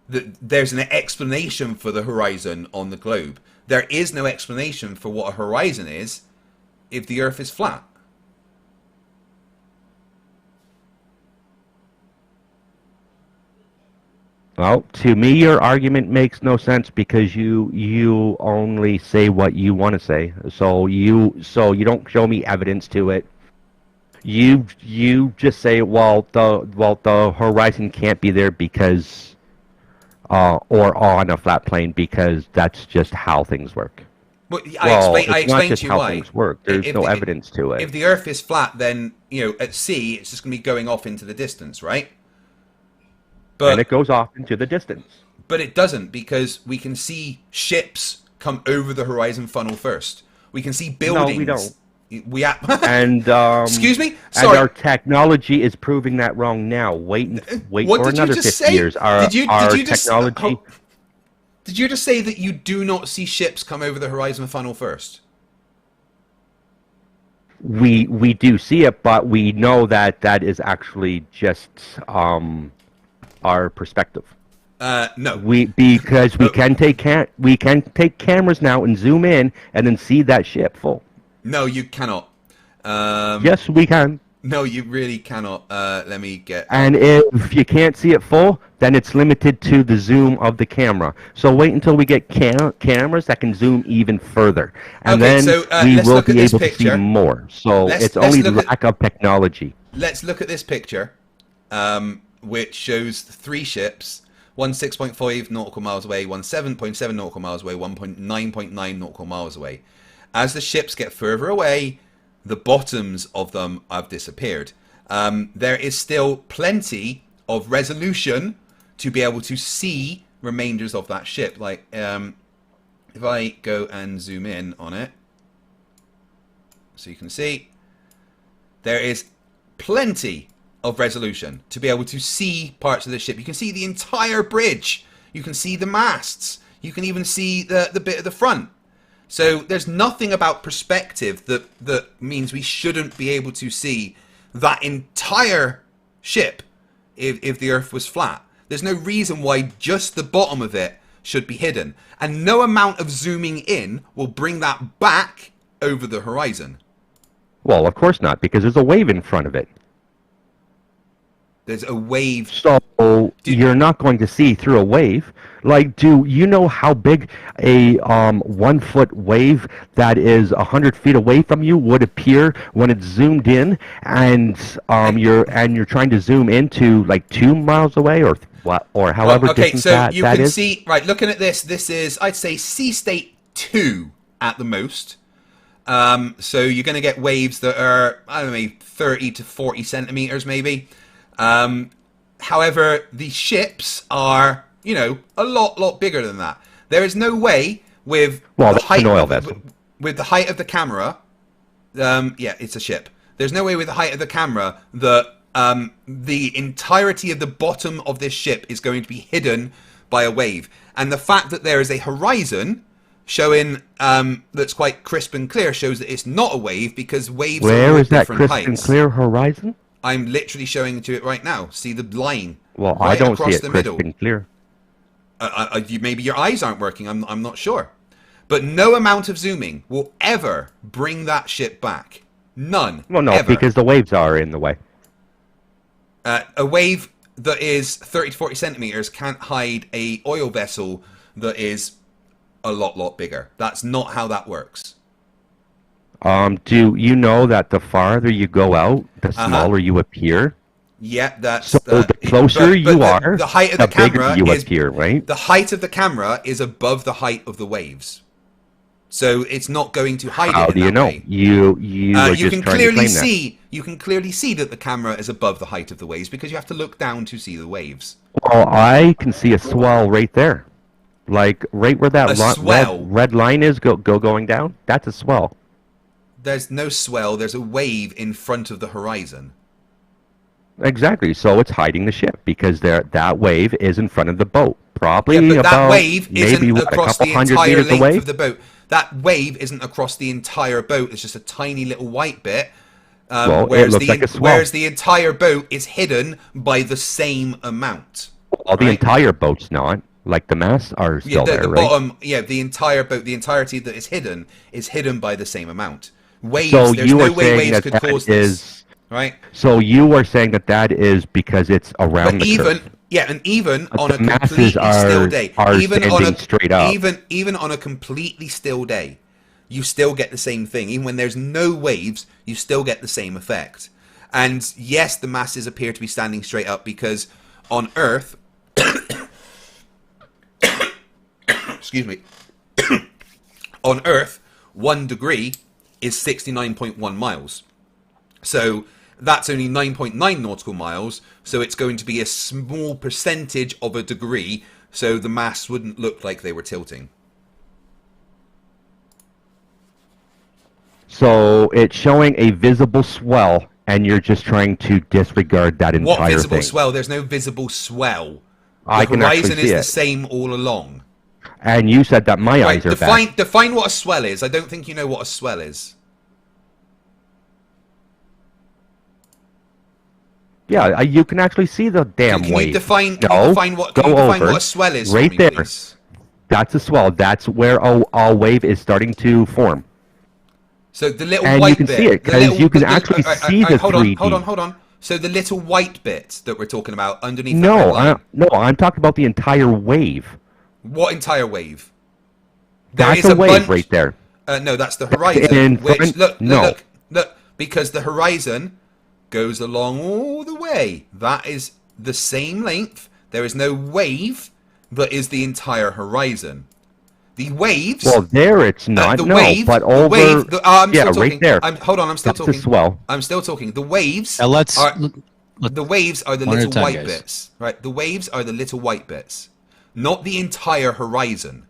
There's an explanation for the horizon on the globe. There is no explanation for what a horizon is if the Earth is flat. Well, to me, your argument makes no sense because you only say what you want to say. So you don't show me evidence to it. You just say, the horizon can't be there because, or on a flat plane because that's just how things work. Well, I it's not explained just to you how why. things work. There's no evidence to it. If the Earth is flat, then at sea it's just going to be going off into the distance, right? And it goes off into the distance. But it doesn't, because we can see ships come over the horizon funnel first. We can see buildings. No, we don't. And excuse me. Sorry. And our technology is proving that wrong now. Wait for another 50 years. Our technology. Did you just say that you do not see ships come over the horizon funnel first? We do see it, but we know that is actually just our perspective. No. Because we can take cameras now and zoom in and then see that ship full. No, you cannot. Yes, we can. No, you really cannot. Let me get... And if you can't see it full, then it's limited to the zoom of the camera. So wait until we get cameras that can zoom even further. And then we will be able to see more. So it's only lack of technology. Let's look at this picture, which shows 3 ships. One 6.5 nautical miles away, one 7.7 nautical miles away, 9.9 nautical miles away. As the ships get further away, the bottoms of them have disappeared. There is still plenty of resolution to be able to see remainders of that ship. Like, if I go and zoom in on it, so you can see, there is plenty of resolution to be able to see parts of the ship. You can see the entire bridge. You can see the masts. You can even see the bit of the front. So there's nothing about perspective that means we shouldn't be able to see that entire ship if the Earth was flat. There's no reason why just the bottom of it should be hidden. And no amount of zooming in will bring that back over the horizon. Well, of course not, because there's a wave in front of it. There's a wave. So you're not going to see through a wave. Like, do you know how big a 1 foot wave that is 100 feet away from you would appear when it's zoomed in, and you're trying to zoom into like 2 miles away or however distance that is? Okay, so you can see, right, looking at this, this is, I'd say, sea state 2 at the most. So you're going to get waves that are, I don't know, maybe 30 to 40 centimeters maybe. However, the ships are, a lot bigger than that. There is no way with the height with the height of the camera. Yeah, it's a ship. There's no way with the height of the camera that the entirety of the bottom of this ship is going to be hidden by a wave. And the fact that there is a horizon showing that's quite crisp and clear shows that it's not a wave, because waves are at different heights. Where is that crisp and clear horizon? I'm literally showing it to it right now. See the line? Well, right I don't across see it the crisp middle. and clear. Maybe your eyes aren't working. I'm not sure. But no amount of zooming will ever bring that ship back. None. Well, no, ever. Because the waves are in the way. A wave that is 30 to 40 centimeters can't hide a oil vessel that is a lot bigger. That's not how that works. Do you know that the farther you go out, the smaller you appear? Yeah, that's... So the closer you are, the height of the camera bigger you appear, right? The height of the camera is above the height of the waves. So it's not going to hide How it in do you that know? way. You can clearly see. You can clearly see that the camera is above the height of the waves because you have to look down to see the waves. Well, I can see a swell right there, like right where that red line is going down. That's a swell. There's no swell. There's a wave in front of the horizon. Exactly. So it's hiding the ship because that wave is in front of the boat. Probably but about that wave maybe isn't across the entire length away? of the boat. That wave isn't across the entire boat. It's just a tiny little white bit. It looks like a swell. Whereas the entire boat is hidden by the same amount. Well, the entire boat's not. Like the masts are still there, the right? Bottom, the entire boat, the entirety that is hidden by the same amount. Waves. So there's no way waves could cause this. Right. So you are saying that is because it's around the curve. Yeah, and even on a masses completely still day, even on a completely still day, you still get the same thing. Even when there's no waves, you still get the same effect. And yes, the masses appear to be standing straight up because on Earth, excuse me, on Earth, 1 degree is 69.1 miles. So that's only 9.9 nautical miles. So it's going to be a small percentage of a degree. So the mass wouldn't look like they were tilting. So it's showing a visible swell, and you're just trying to disregard that entire thing. What visible swell? There's no visible swell. I The can actually horizon see is it. the same all along. And you said that my eyes are bad. Define what a swell is. I don't think you know what a swell is. Yeah, you can actually see the damn Can wave. you define? No, Can you define what? Can go you define over. what a swell is? Right for me, there. Please? That's a swell. That's where a wave is starting to form. So the little And white you can bit, see it the because little- you can the- actually see the hold 3D. on, hold on. So the little white bit that we're talking about underneath. that red line, No, I'm talking about the entire wave. what entire wave? That's a wave right there. No, that's the horizon. in Which front- no. look, because the horizon goes along all the way. That is the same length. There is no wave that is the entire horizon. The waves. Well, there it's not. the no, wave, but the over. wave, I'm yeah, still talking. right there. Hold on, I'm still That's talking. a swell. I'm still talking. The waves. Let's are the waves are the one at a little time, white guys. bits, right? The waves are the little white bits, not the entire horizon.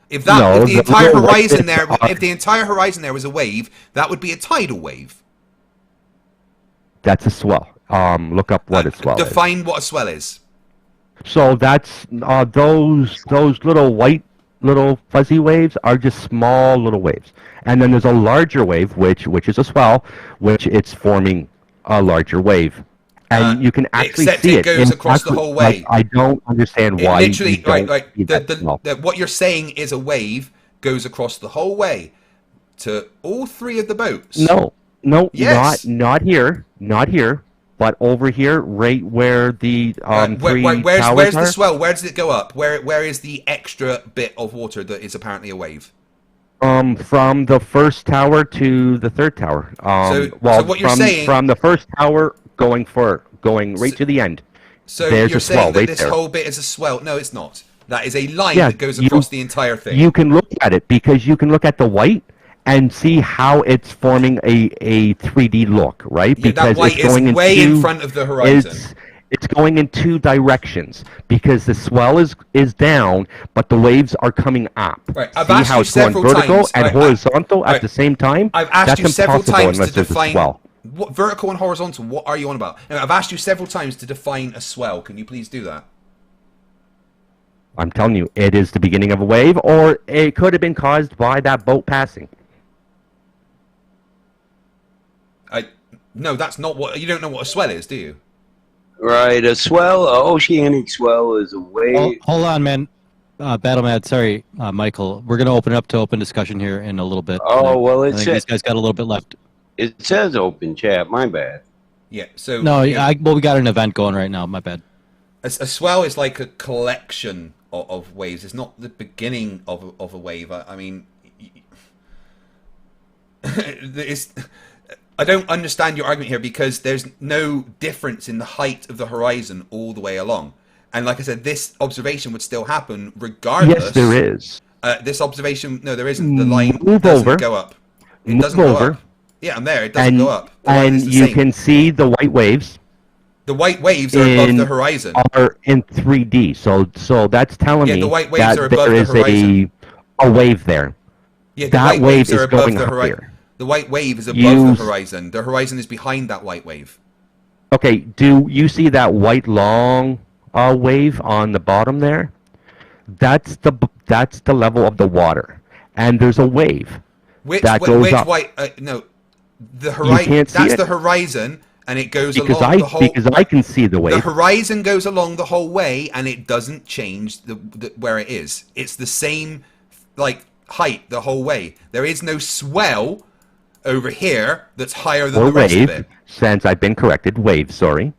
If that, No, if the the entire little white horizon bits there, are- if the entire horizon there was a wave, that would be a tidal wave. That's a swell. Look up what a swell is. Define what a swell is. So that's those little fuzzy waves are just small little waves, and then there's a larger wave which is a swell, which it's forming a larger wave, and you can actually except see it goes in across the actually, whole way. like, I don't understand It why. literally, you don't right. see that swell. What you're saying is a wave goes across the whole way to all 3 of the boats. No, Yes. not here, but over here, right where the three where's towers the are. swell? Where does it go up? Where is the extra bit of water that is apparently a wave? From the first tower to the third tower. So what you're saying- from the first tower going right to the end. So There's you're a swell saying that right this there. whole bit is a swell? No, it's not. That is a line Yeah, that goes you- across the entire thing. You can look at it because you can look at the white and see how it's forming a 3D look, right? Yeah, that white it's going is way in two- front of the horizon. It's going in 2 directions because the swell is down, but the waves are coming up. Right, I've See asked how you it's going several vertical times. and Right, horizontal right. at the same time? I've asked That's you several impossible times to unless there's a define swell. what vertical and horizontal. What are you on about? Now, I've asked you several times to define a swell. Can you please do that? I'm telling you, it is the beginning of a wave, or it could have been caused by that boat passing. No, that's not what. You don't know what a swell is, do you? Right, a swell, a oceanic swell is a wave. Hold on, man. Battlemad, sorry, Michael. We're going to open up to open discussion here in a little bit. Oh, well, I think these guys got a little bit left. It says open chat, my bad. Yeah, so... No, well, we got an event going right now. My bad. A swell is like a collection of waves. It's not the beginning of a wave. I mean... I don't understand your argument here because there's no difference in the height of the horizon all the way along. And like I said, this observation would still happen regardless. Yes, there is. This observation, no, there isn't. The line Move doesn't over. go up. It Move doesn't over. go up. Yeah, I'm there. It doesn't go up. The line And is the you same. can see the white waves. The white waves are above the horizon. Are in 3D. So that's telling Yeah, me the white waves that are above there the is horizon. a wave there. Yeah, the that white wave waves are is above going the horizon. higher. The white wave is above You- the horizon. The horizon is behind that white wave. Okay, do you see that white long wave on the bottom there? That's the level of the water, and there's a wave that goes up. white? No, the You horizon. can't see That's it. the horizon, and it goes Because along the whole. because I can see the The wave. horizon goes along the whole way, and it doesn't change the where it is. It's the same, like height the whole way. There is no swell over here that's higher than Or the rest wave, of it. since I've been corrected. Wave, sorry.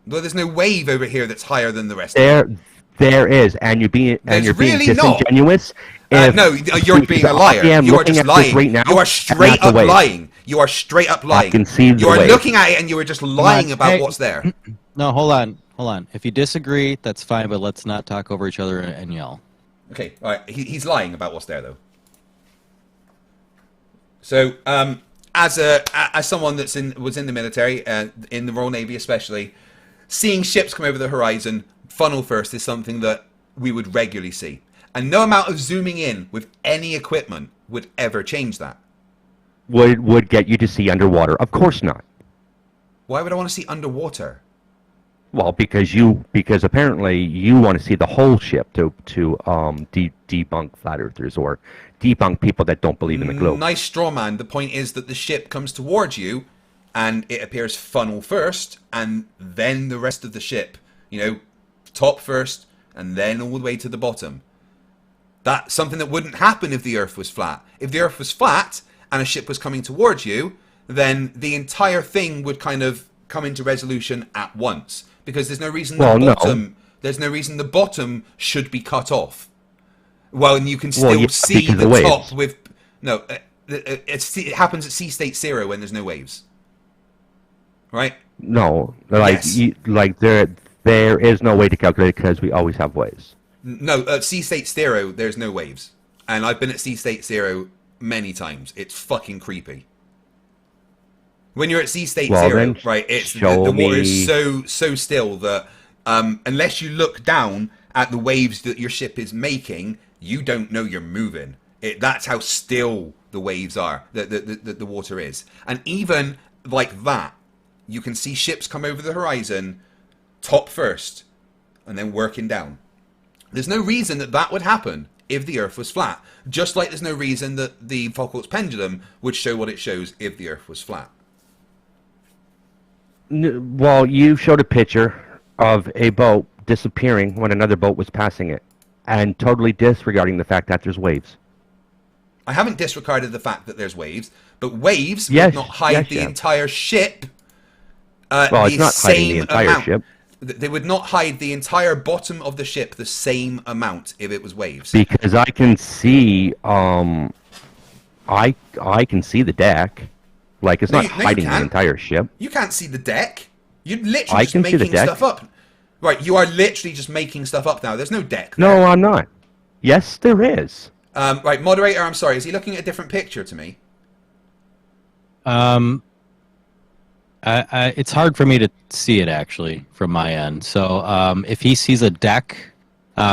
Well, there's no wave over here that's higher than the rest There, of it. There is, and you're being really not. disingenuous. No, you're being a liar. You are just lying. Right now, you are straight up lying. You are straight up lying. I can see the You are wave. looking at it and you are just lying about what's there. No, hold on. If you disagree, that's fine, but let's not talk over each other and yell. Okay, all right. He's lying about what's there, though. So, as someone was in the military, in the Royal Navy especially, seeing ships come over the horizon, funnel first, is something that we would regularly see. And no amount of zooming in with any equipment would ever change that. Would get you to see underwater? Of course not. Why would I want to see underwater? Well, because apparently you want to see the whole ship to debunk flat earthers or debunk people that don't believe in the globe. Nice straw man. The point is that the ship comes towards you, and it appears funnel first, and then the rest of the ship, top first, and then all the way to the bottom. That's something that wouldn't happen if the Earth was flat. If the Earth was flat and a ship was coming towards you, then the entire thing would kind of come into resolution at once, because there's no reason there's no reason the bottom should be cut off. Well, and you can still see the top with it happens at sea state 0 when there's no waves, right? No, Yes. there is no way to calculate it because we always have waves. No, at sea state 0 there's no waves, and I've been at sea state 0 many times. It's fucking creepy. When you're at sea state 0, right? It's the water is so still that unless you look down at the waves that your ship is making, you don't know you're moving. That's how still the waves are, the water is. And even like that, you can see ships come over the horizon, top first, and then working down. There's no reason that would happen if the Earth was flat. Just like there's no reason that the Foucault's pendulum would show what it shows if the Earth was flat. Well, you showed a picture of a boat disappearing when another boat was passing it, and totally disregarding the fact that there's waves. I haven't disregarded the fact that there's waves, but waves would not hide the entire ship. Well, it's not hiding the entire ship. They would not hide the entire bottom of the ship the same amount if it was waves. Because I can see, I can see the deck. Like, it's not hiding the entire ship. You can't see the deck. You're literally just making stuff up. Right, you are literally just making stuff up now. There's no deck there. No, I'm not. Yes, there is. Right, moderator, I'm sorry. Is he looking at a different picture to me? It's hard for me to see it, actually, from my end. So if he sees a deck,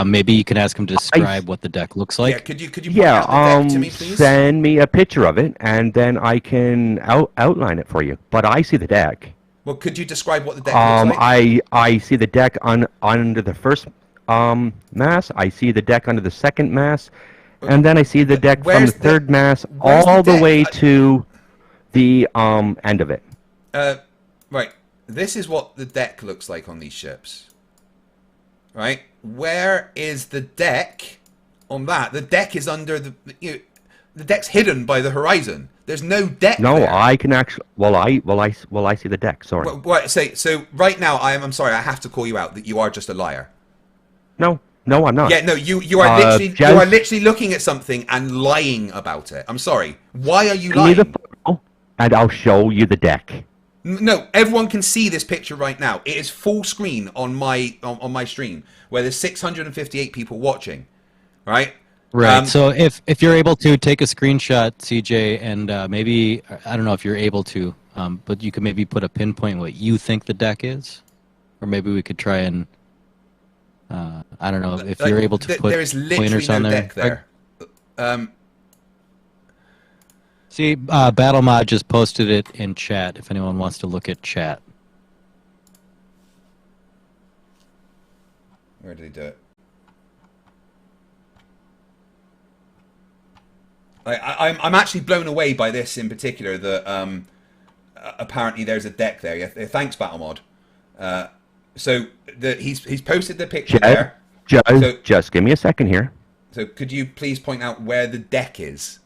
maybe you can ask him to describe what the deck looks like. Yeah, could you point out the deck to me, please? Send me a picture of it, and then I can outline it for you. But I see the deck. Well, could you describe what the deck looks like? I see the deck under the first mast. I see the deck under the second mast, and then I see the deck from the third mast all the way to the end of it. Right. This is what the deck looks like on these ships. Right? Where is the deck on that? The deck is under the deck's hidden by the horizon. There's no deck. No, there. I can actually. I see the deck. Sorry. So right now, I'm sorry. I have to call you out that you are just a liar. No, I'm not. Yeah, no, you are literally you are literally looking at something and lying about it. I'm sorry. Why are you lying? Give me the photo, and I'll show you the deck. No, everyone can see this picture right now. It is full screen on my stream where there's 658 people watching, right? Right. So if you're able to take a screenshot, CJ, and maybe I don't know if you're able to, but you could maybe put a pinpoint what you think the deck is, or maybe we could try and I don't know if you're able to put there is literally pointers no on there. deck there. See, BattleMod just posted it in chat. If anyone wants to look at chat. Where did he do it? I'm actually blown away by this in particular. That apparently there's a deck there. Yeah, thanks, BattleMod. So he's posted the picture there. Joe, just give me a second here. So could you please point out where the deck is?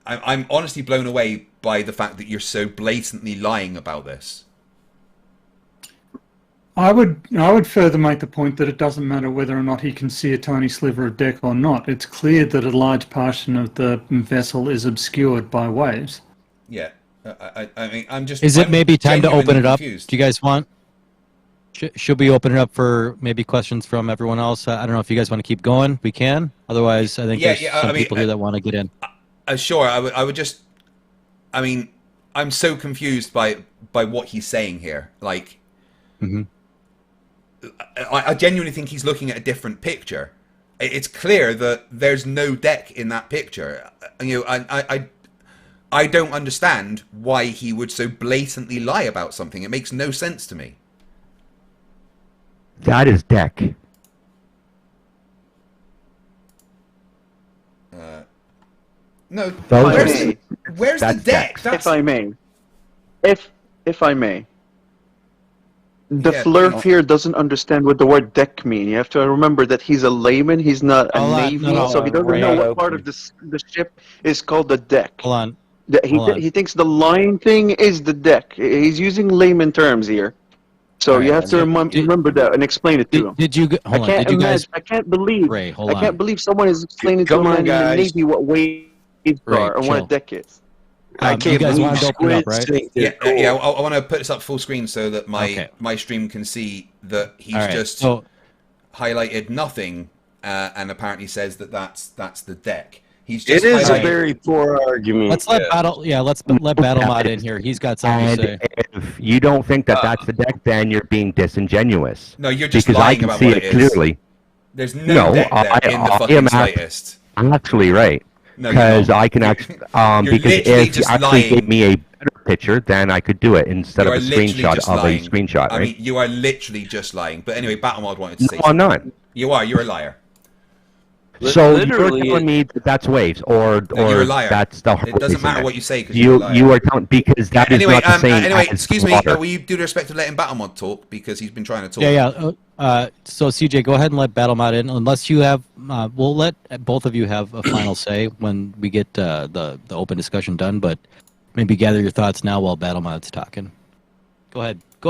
I'm honestly blown away by the fact that you're so blatantly lying about this. I would further make the point that it doesn't matter whether or not he can see a tiny sliver of deck or not. It's clear that a large portion of the vessel is obscured by waves. Yeah, I mean, Is it maybe time to open it up? Confused. Do you guys want? Should we open it up for maybe questions from everyone else? I don't know if you guys want to keep going. We can. Otherwise, I think there's some people here that want to get in. Sure, I would just. I mean, I'm so confused by what he's saying here. Like, I genuinely think he's looking at a different picture. It's clear that there's no deck in that picture. You know, I don't understand why he would so blatantly lie about something. It makes no sense to me. That is deck. No, where's the deck? If I may, if I may, the Flerf here doesn't understand what the word deck mean. You have to remember that he's a layman. He's not a navy, so he doesn't know what part of the ship is called the deck. Hold on. He thinks the line thing is the deck. He's using layman terms here. So you have to remember that and explain it to him. Did you? Hold on. Did you guys? I can't believe. Ray, hold I can't believe someone is explaining to a man in the Navy what waves are and what a deck is. I can't you guys believe want to open it up, right? Yeah. I want to put this up full screen so that my stream can see that he's just highlighted nothing, and apparently says that that's the deck. He's just it is a very poor argument. Let's let let's let BattleMod in here. He's got something to say. If you don't think that that's the deck, then you're being disingenuous. No, you're just because lying I can about see what it it is. clearly. There's no deck there in the fucking slightest. I'm actually right. No, because I can actually, because if you actually gave me a better picture, then I could do it instead of a screenshot of a screenshot, right? I mean, you are literally just lying. But anyway, BattleMod wanted to say something. No, I'm not. You are. You're a liar. So you're telling me that that's waves, or you're a liar. That's the It doesn't matter what you say because you are telling, because that is not the same. Anyway, as excuse me. water. Will you do the respect of letting BattleMod talk because he's been trying to talk? Yeah. So CJ, go ahead and let BattleMod in. Unless you have, we'll let both of you have a final say when we get the open discussion done. But maybe gather your thoughts now while BattleMod's talking. Go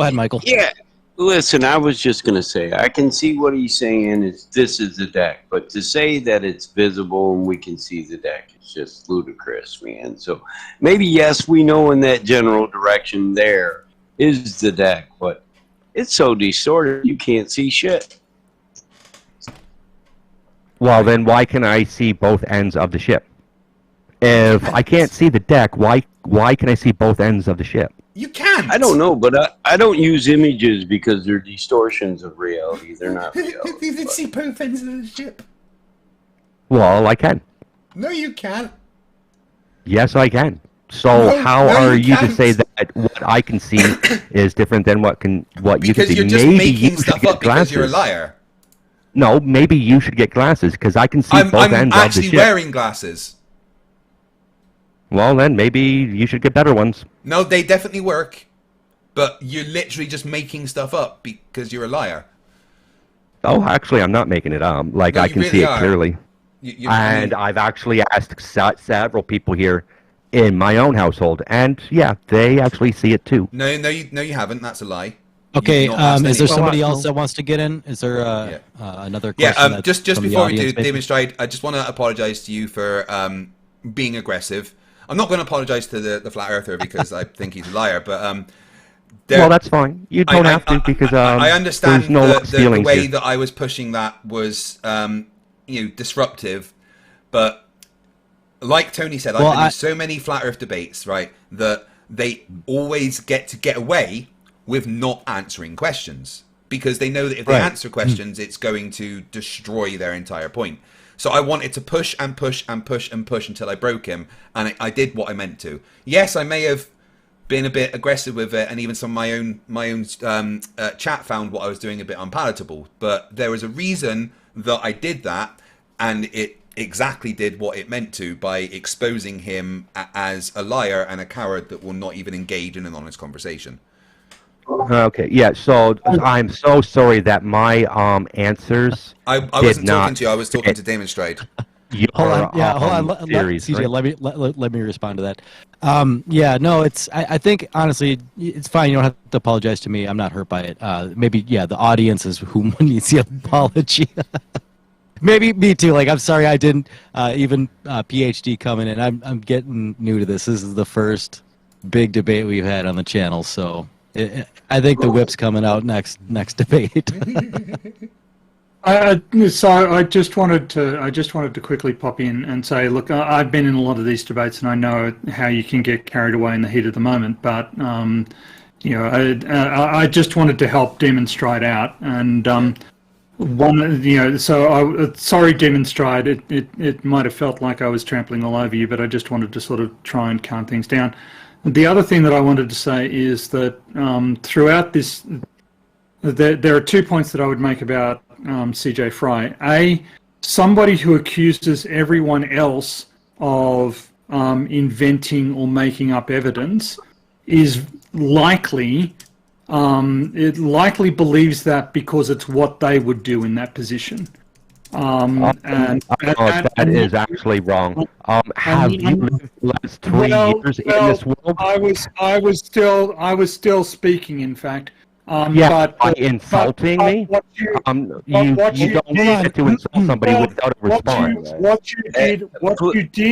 ahead, Michael. Yeah. Listen, I was just going to say, I can see what he's saying is this is the deck, but to say that it's visible and we can see the deck is just ludicrous, man. So maybe, yes, we know in that general direction there is the deck, but it's so distorted you can't see shit. Well, then why can I see both ends of the ship? If I can't see the deck, why can I see both ends of the ship? You can't. I don't know, but I don't use images because they're distortions of reality. They're not reality. You can see both ends of the ship. Well, I can. No, you can't. Yes, I can. So how are you to say that what I can see is different than what you can see? Because you're just making stuff up because you're a liar. No, maybe you should get glasses because I can see both ends of the ship. I'm actually wearing glasses. Well, then maybe you should get better ones. No, they definitely work. But you're literally just making stuff up because you're a liar. Oh, actually, I'm not making it up. Like, No, I can really see it are. clearly. And I've actually asked several people here in my own household. And, yeah, they actually see it too. No, you haven't. That's a lie. Okay, is there somebody else that wants to get in? Is there another question? Yeah, just before we do, demonstrate, I just want to apologize to you for being aggressive. I'm not going to apologize to the flat earther because I think he's a liar, but well, that's fine. You don't have to because I understand there's no the way here. that I was pushing that was disruptive, but like Tony said, I've been in so many flat earth debates, right, that they always get away with not answering questions because they know that if they answer questions, it's going to destroy their entire point. So I wanted to push and push and push and push until I broke him, and I did what I meant to. Yes, I may have been a bit aggressive with it, and even some of my own chat found what I was doing a bit unpalatable. But there was a reason that I did that, and it exactly did what it meant to by exposing him as a liar and a coward that will not even engage in an honest conversation. Okay, yeah, so I'm so sorry that my answers I wasn't talking to you, I was talking to Damon Stride. Hold on. Yeah, hold on. CJ, right? Let me respond to that. Yeah, no, I think honestly, it's fine. You don't have to apologize to me. I'm not hurt by it. Maybe, yeah, the audience is who needs the apology. Maybe me too. Like, I'm sorry I didn't even PhD coming in. I'm getting new to this. This is the first big debate we've had on the channel, so I think the whip's coming out next debate. So I just wanted to quickly pop in and say, look, I've been in a lot of these debates, and I know how you can get carried away in the heat of the moment. But you know, I just wanted to help demonstrate out, and sorry, demonstrate. It might have felt like I was trampling all over you, but I just wanted to sort of try and calm things down. The other thing that I wanted to say is that throughout this, there are 2 points that I would make about CJ Fry. A, somebody who accuses everyone else of inventing or making up evidence is likely, it likely believes that because it's what they would do in that position. That is actually wrong. Have you lived the last 3 years in this world? I was still speaking, in fact. By insulting me, you don't get to insult somebody without a response. What you did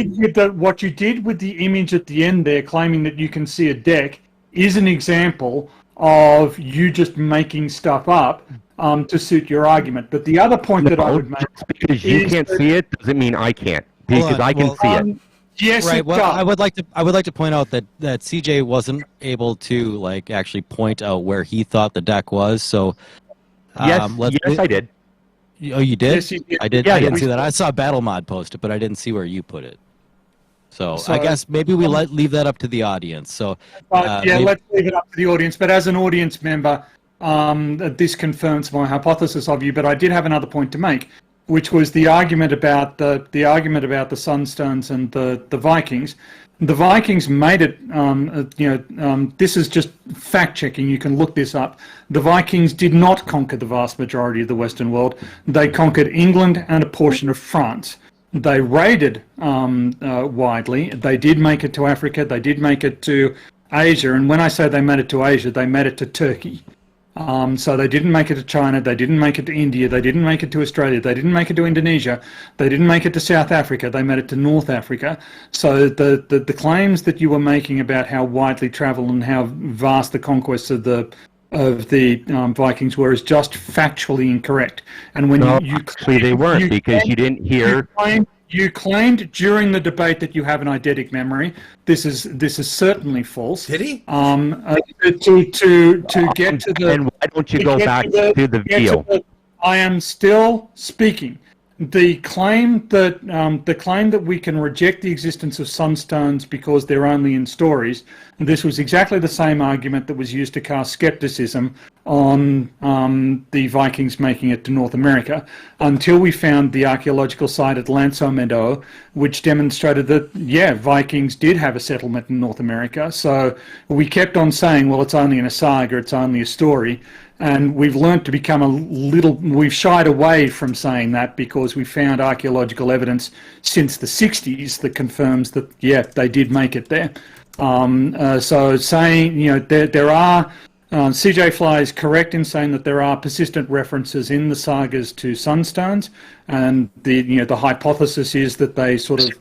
with the image at the end there, claiming that you can see a deck, is an example of you just making stuff up to suit your argument. But the other point that I would make, just because you can't see it doesn't mean I can't, because I can see it. Yes, right. Well, I would like to point out that CJ wasn't able to like actually point out where he thought the deck was. So yes, I did. Oh, you did? Yes, you did. I did. Yeah, I didn't see that. I saw Battle Mod post it, but I didn't see where you put it. So I guess maybe we leave that up to the audience. So let's leave it up to the audience. But as an audience member, this confirms my hypothesis of you. But I did have another point to make, which was the argument about the sunstones and the Vikings. The Vikings made it. This is just fact checking. You can look this up. The Vikings did not conquer the vast majority of the Western world. They conquered England and a portion of France. They raided widely. They did make it to Africa. They did make it to Asia. And when I say they made it to Asia, they made it to Turkey. So they didn't make it to China, they didn't make it to India, they didn't make it to Australia, they didn't make it to Indonesia, they didn't make it to South Africa, they made it to North Africa. So the claims that you were making about how widely traveled and how vast the conquests of the Vikings were is just factually incorrect. And when actually they weren't, because you didn't hear. You claimed during the debate that you have an eidetic memory. This is certainly false. Did he? To get to the. And why don't you go back to the video? I am still speaking. The claim that we can reject the existence of sunstones because they're only in stories. And this was exactly the same argument that was used to cast skepticism on the Vikings making it to North America, until we found the archaeological site at Lanzo-Meadow, which demonstrated that, Vikings did have a settlement in North America. So we kept on saying, well, it's only in a saga, it's only a story. And we've learned to become we've shied away from saying that because we found archaeological evidence since the 60s that confirms that, they did make it there. So saying, there are, CJ Fly is correct in saying that there are persistent references in the sagas to sunstones, and the hypothesis is that they sort of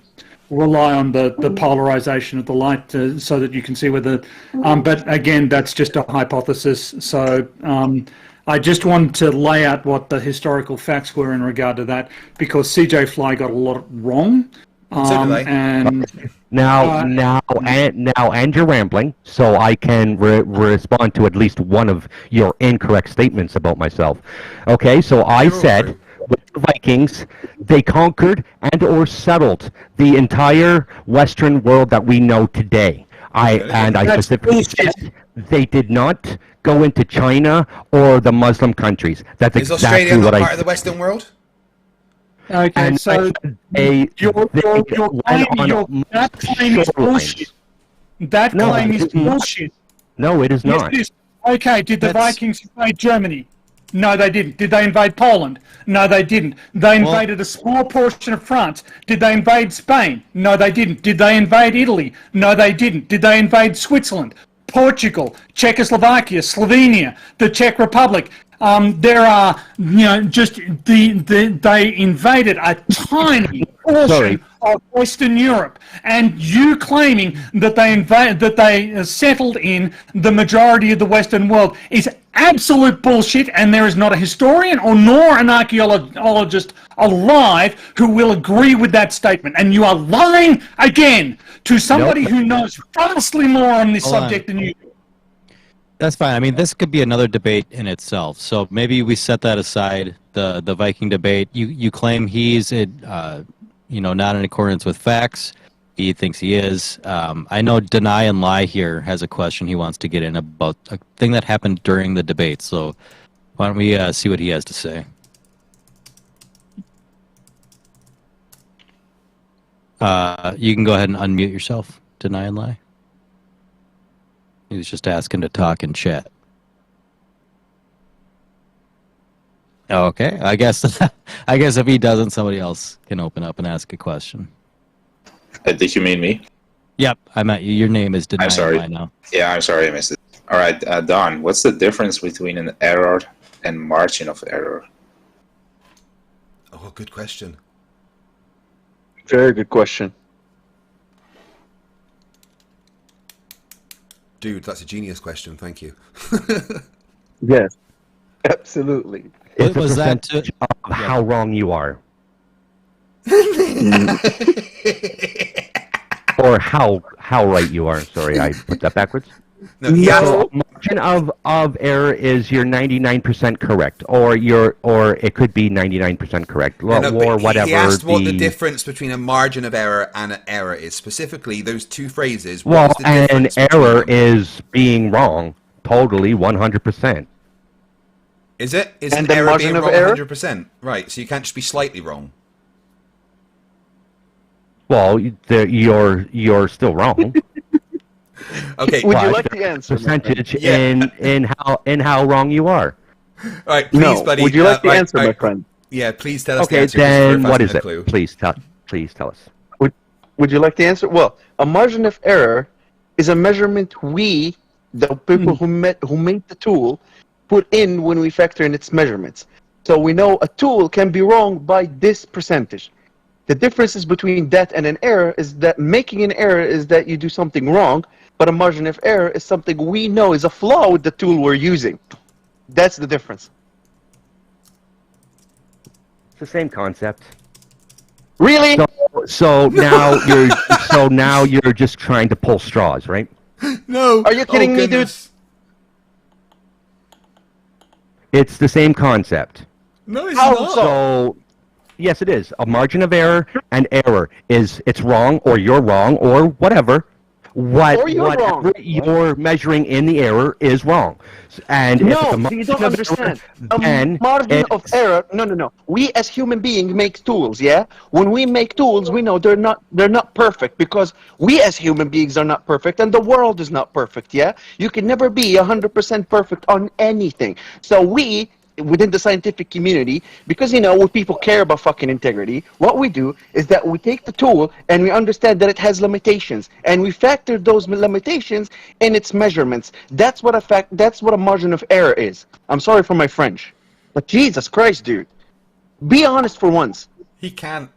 rely on the polarization of the light so that you can see whether. But again, that's just a hypothesis. So I just wanted to lay out what the historical facts were in regard to that, because CJ Fly got a lot wrong. And and you're rambling, so I can respond to at least one of your incorrect statements about myself. Okay, so I said with the Vikings, they conquered and or settled the entire Western world that we know today. I specifically said they did not go into China or the Muslim countries. That's exactly Australia not what part of the Western world? Okay, and so that claim is bullshit. That claim is bullshit. No, it is not. Okay, did the Vikings invade Germany? No, they didn't. Did they invade Poland? No, they didn't. They invaded a small portion of France. Did they invade Spain? No, they didn't. Did they invade Italy? No, they didn't. Did they invade Switzerland, Portugal, Czechoslovakia, Slovenia, the Czech Republic? There are, just they invaded a tiny portion of Western Europe, and you claiming that they settled in the majority of the Western world is absolute bullshit. And there is not a historian nor an archaeologist alive who will agree with that statement. And you are lying again to somebody who knows vastly more on this subject than you do. That's fine. I mean, this could be another debate in itself. So maybe we set that aside. The Viking debate. You claim he's not in accordance with facts. He thinks he is. I know Deny and Lie here has a question he wants to get in about a thing that happened during the debate. So why don't we see what he has to say? You can go ahead and unmute yourself, Deny and Lie. He was just asking to talk in chat. Okay, I guess if he doesn't, somebody else can open up and ask a question. Did you mean me? Yep, I meant you. Your name is Deny. I'm sorry. Now. Yeah, I'm sorry I missed it. All right, Don, what's the difference between an error and margin of error? Oh, good question. Very good question. Dude, that's a genius question. Thank you. Yes, absolutely. It's a percentage of how wrong you are. Or how right you are. Sorry, I put that backwards. No. Margin of error is you're 99% correct, or it could be 99% correct, or whatever. He asked what the difference between a margin of error and an error is. Specifically, those two phrases. Well, an error is being wrong, totally 100%. Is it? Is an error being wrong 100%? Right. So you can't just be slightly wrong. Well, you're still wrong. Okay. Would you like the answer? Percentage in how wrong you are. All right, please, buddy. Would you like the answer, my friend? Yeah, please tell us. Okay, the answer, then what is it? Please tell us. Would you like the answer? Well, a margin of error is a measurement the people who made the tool, put in when we factor in its measurements. So we know a tool can be wrong by this percentage. The differences between that and an error is that making an error is that you do something wrong, but a margin of error is something we know is a flaw with the tool we're using. That's the difference. It's the same concept. Really? So now you're just trying to pull straws, right? No. Are you kidding me, dude? It's the same concept. No, it's not. So, yes, it is. A margin of error and error is it's wrong or you're wrong or whatever. Whatever you're measuring in the error is wrong. And if it's a margin you don't of understand. Error, a margin of error. No. We as human beings make tools. Yeah. When we make tools, we know they're not perfect because we as human beings are not perfect, and the world is not perfect. Yeah. You can never be 100% perfect on anything. So we, within the scientific community, because when people care about fucking integrity, what we do is that we take the tool and we understand that it has limitations, and we factor those limitations in its measurements. That's what a margin of error is. I'm sorry for my French, but Jesus Christ, dude, be honest for once. He can't.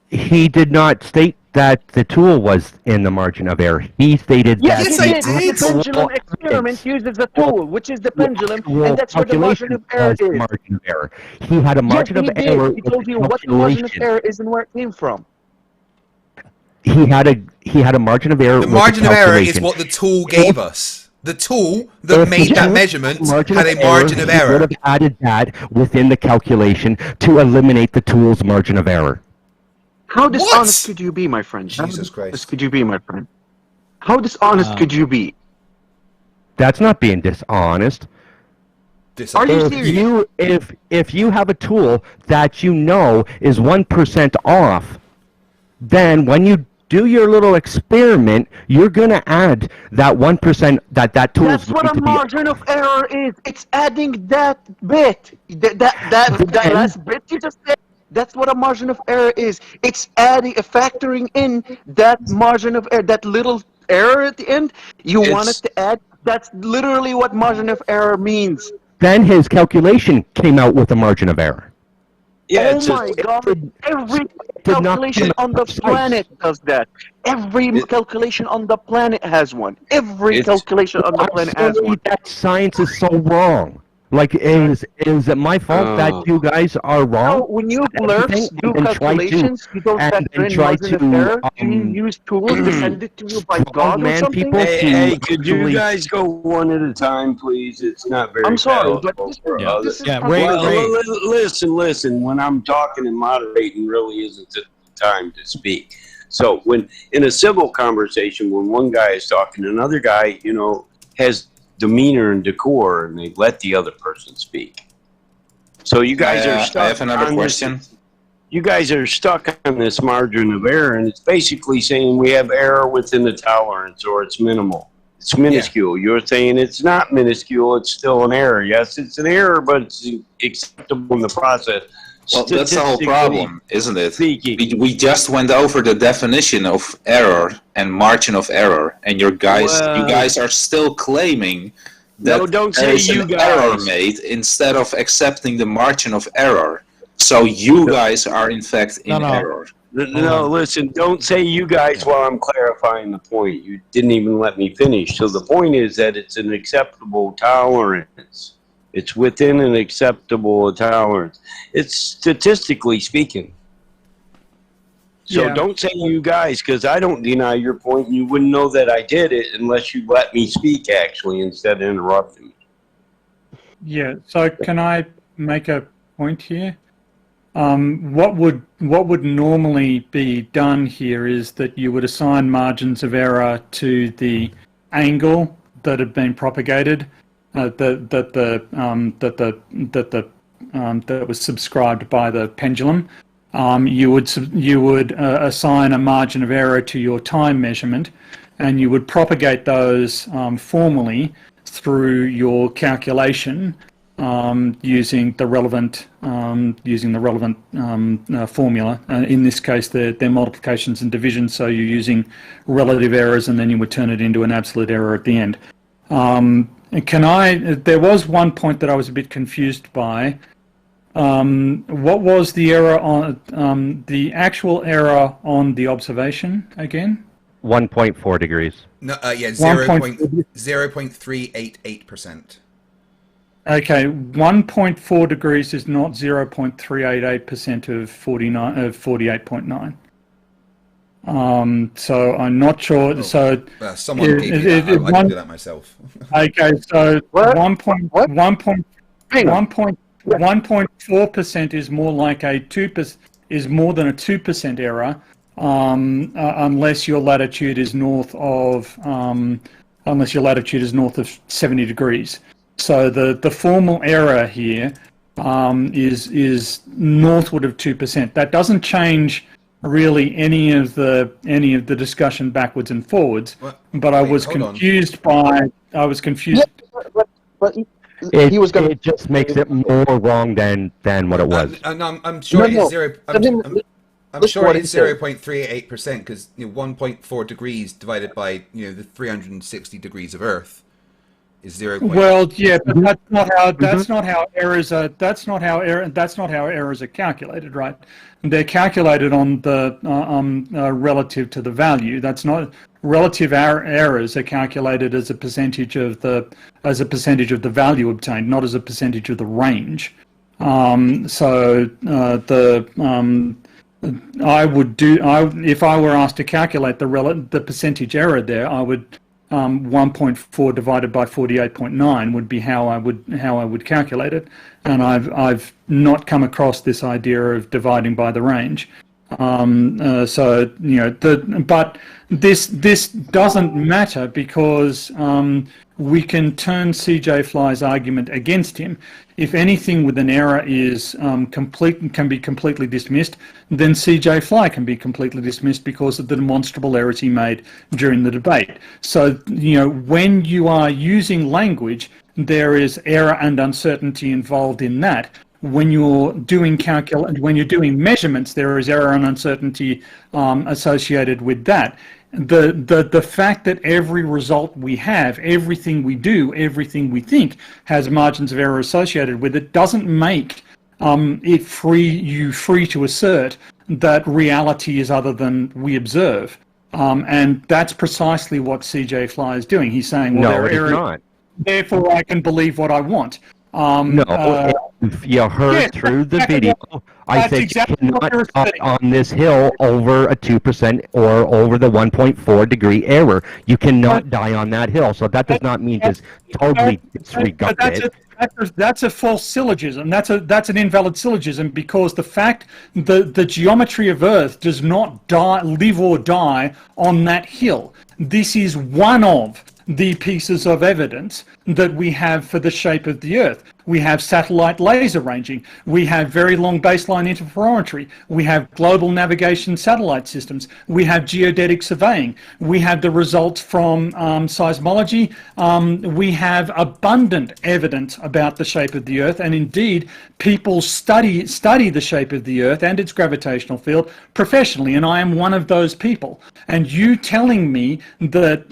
He did not state that the tool was in the margin of error. He stated that the pendulum experiment uses a tool, which is the pendulum, and that's where the margin of error is. Margin of error. He had a margin of error. He told you what the margin of error is and where it came from. He had a margin of error. The margin of error is what the tool gave us. The tool that made that measurement had a margin of error. He would have added that within the calculation to eliminate the tool's margin of error. How dishonest could you be, my friend? Jesus Christ. Could you be, my friend? How dishonest could you be? That's not being dishonest. Are you serious? If you have a tool that you know is 1% off, then when you do your little experiment, you're gonna add that 1% that tool. That's what a margin of error is. It's adding that bit. That last bit you just said. That's what a margin of error is. It's factoring in that margin of error, that little error at the end. You want it to add. That's literally what margin of error means. Then his calculation came out with a margin of error. Yeah, oh my God! Every calculation on the planet does that. Every calculation on the planet has one. Every calculation on the planet has one. That science is so wrong. Like, is it my fault that you guys are wrong? No, when you Flerfs do calculations, you don't factor in margin of error. Do you use tools to send it to you by God or something? Hey, could you guys go one at a time, please? It's not very. I'm sorry, but listen. When I'm talking and moderating, really isn't the time to speak. So when in a civil conversation, when one guy is talking, another guy, has demeanor and decor, and they let the other person speak. So you guys are stuck. I have another question. You guys are stuck on this margin of error, and it's basically saying we have error within the tolerance, or it's minimal. It's minuscule. Yeah. You're saying it's not minuscule. It's still an error. Yes, it's an error, but it's acceptable in the process. Well, that's the whole problem, isn't it? We just went over the definition of error and margin of error, and you guys are still claiming that there's an error made instead of accepting the margin of error. So you guys are in fact in error. No, listen, don't say you guys while I'm clarifying the point. You didn't even let me finish. So the point is that it's an acceptable tolerance. It's within an acceptable tolerance. It's statistically speaking. So don't say you guys, because I don't deny your point, and you wouldn't know that I did it unless you let me speak, actually, instead of interrupting me. Yeah, so can I make a point here? What would normally be done here is that you would assign margins of error to the angle that had been propagated, that was subscribed by the pendulum. You would assign a margin of error to your time measurement, and you would propagate those formally through your calculation using the relevant formula. In this case, they're multiplications and divisions, so you're using relative errors, and then you would turn it into an absolute error at the end. There was one point that I was a bit confused by. What was the error on the actual error on the observation again? 1.4 degrees. No, 0.388%. Okay, 1.4 degrees is not 0.388% of 48.9. So I'm not sure. Oh, so someone gave me that. I can do that myself. Okay, so 1.4% is more like is more than a 2% error, unless your latitude is north of 70 degrees. So the formal error here is northward of 2%. That doesn't change really any of the discussion backwards and forwards. But I was confused. It just makes it more wrong than what it was. I'm sure it's zero. I'm sure it's 0.388% because 1.4 degrees divided by the 360 degrees of Earth is 0. Well, yeah, but that's not how errors are calculated, right? They're calculated on the relative to the value. That's not relative errors are calculated as a percentage of the value obtained, not as a percentage of the range. If I were asked to calculate the percentage error there, I would 1.4 divided by 48.9 would be how I would calculate it, and I've not come across this idea of dividing by the range. So but this doesn't matter because we can turn CJ Fly's argument against him. If anything with an error is can be completely dismissed, then CJ Fly can be completely dismissed because of the demonstrable errors he made during the debate. So when you are using language, there is error and uncertainty involved in that. When you're doing when you're doing measurements, there is error and uncertainty associated with that. The fact that every result we have, everything we do, everything we think has margins of error associated with it doesn't make it free to assert that reality is other than we observe. And that's precisely what CJ Fly is doing. He's saying, well, no, it is not. Therefore I can believe what I want. If you heard through the video, I said exactly you cannot die on this hill over a 2% or over the 1.4 degree error. You cannot die on that hill. So that does not mean just totally disregard it. That's a false syllogism. That's an invalid syllogism because the fact the geometry of Earth does not live or die on that hill. This is one of the pieces of evidence that we have for the shape of the Earth. We have satellite laser ranging. We have very long baseline interferometry. We have global navigation satellite systems. We have geodetic surveying. We have the results from seismology. We have abundant evidence about the shape of the Earth, and indeed, people study the shape of the Earth and its gravitational field professionally, and I am one of those people. And you telling me that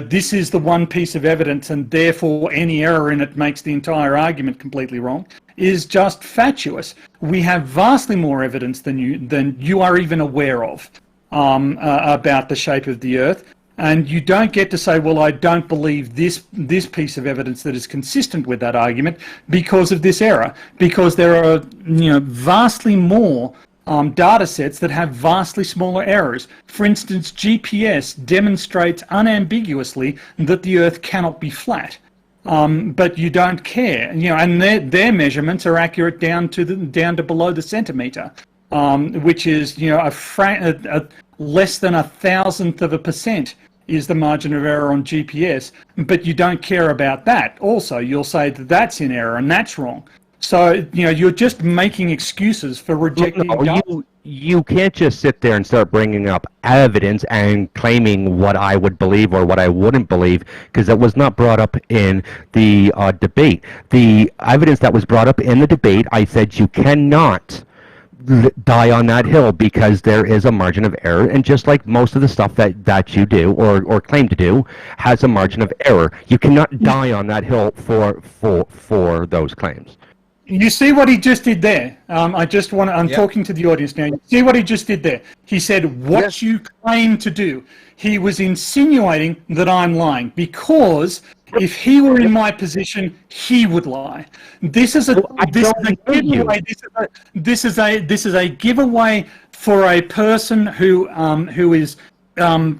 this is the one piece of evidence, and therefore any error in it makes the entire argument completely wrong, is just fatuous. We have vastly more evidence than you are even aware of about the shape of the Earth, and you don't get to say, well, I don't believe this piece of evidence that is consistent with that argument because of this error, because there are vastly more data sets that have vastly smaller errors. For instance, GPS demonstrates unambiguously that the Earth cannot be flat. But you don't care, and their measurements are accurate down to below the centimeter, which is less than 1,000% is the margin of error on GPS. But you don't care about that. Also, you'll say that that's in error and that's wrong. So you're just making excuses for rejecting. You can't just sit there and start bringing up evidence and claiming what I would believe or what I wouldn't believe, because it was not brought up in the debate. The evidence that was brought up in the debate, I said you cannot die on that hill because there is a margin of error, and just like most of the stuff that you do or claim to do has a margin of error, you cannot die on that hill for those claims. You see what he just did there? I'm talking to the audience now. You see what he just did there? He said, what you claim to do. He was insinuating that I'm lying because if he were in my position, he would lie. This is a giveaway. This is a giveaway for a person who is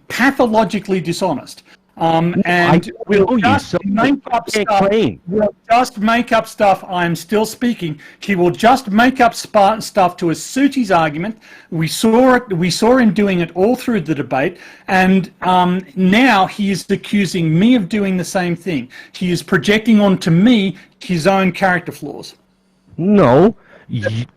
pathologically dishonest. And we'll just make up stuff. We'll just make up stuff. I'm still speaking. He will just make up stuff to suit his argument. We saw him doing it all through the debate, and now he is accusing me of doing the same thing. He is projecting onto me his own character flaws. No, you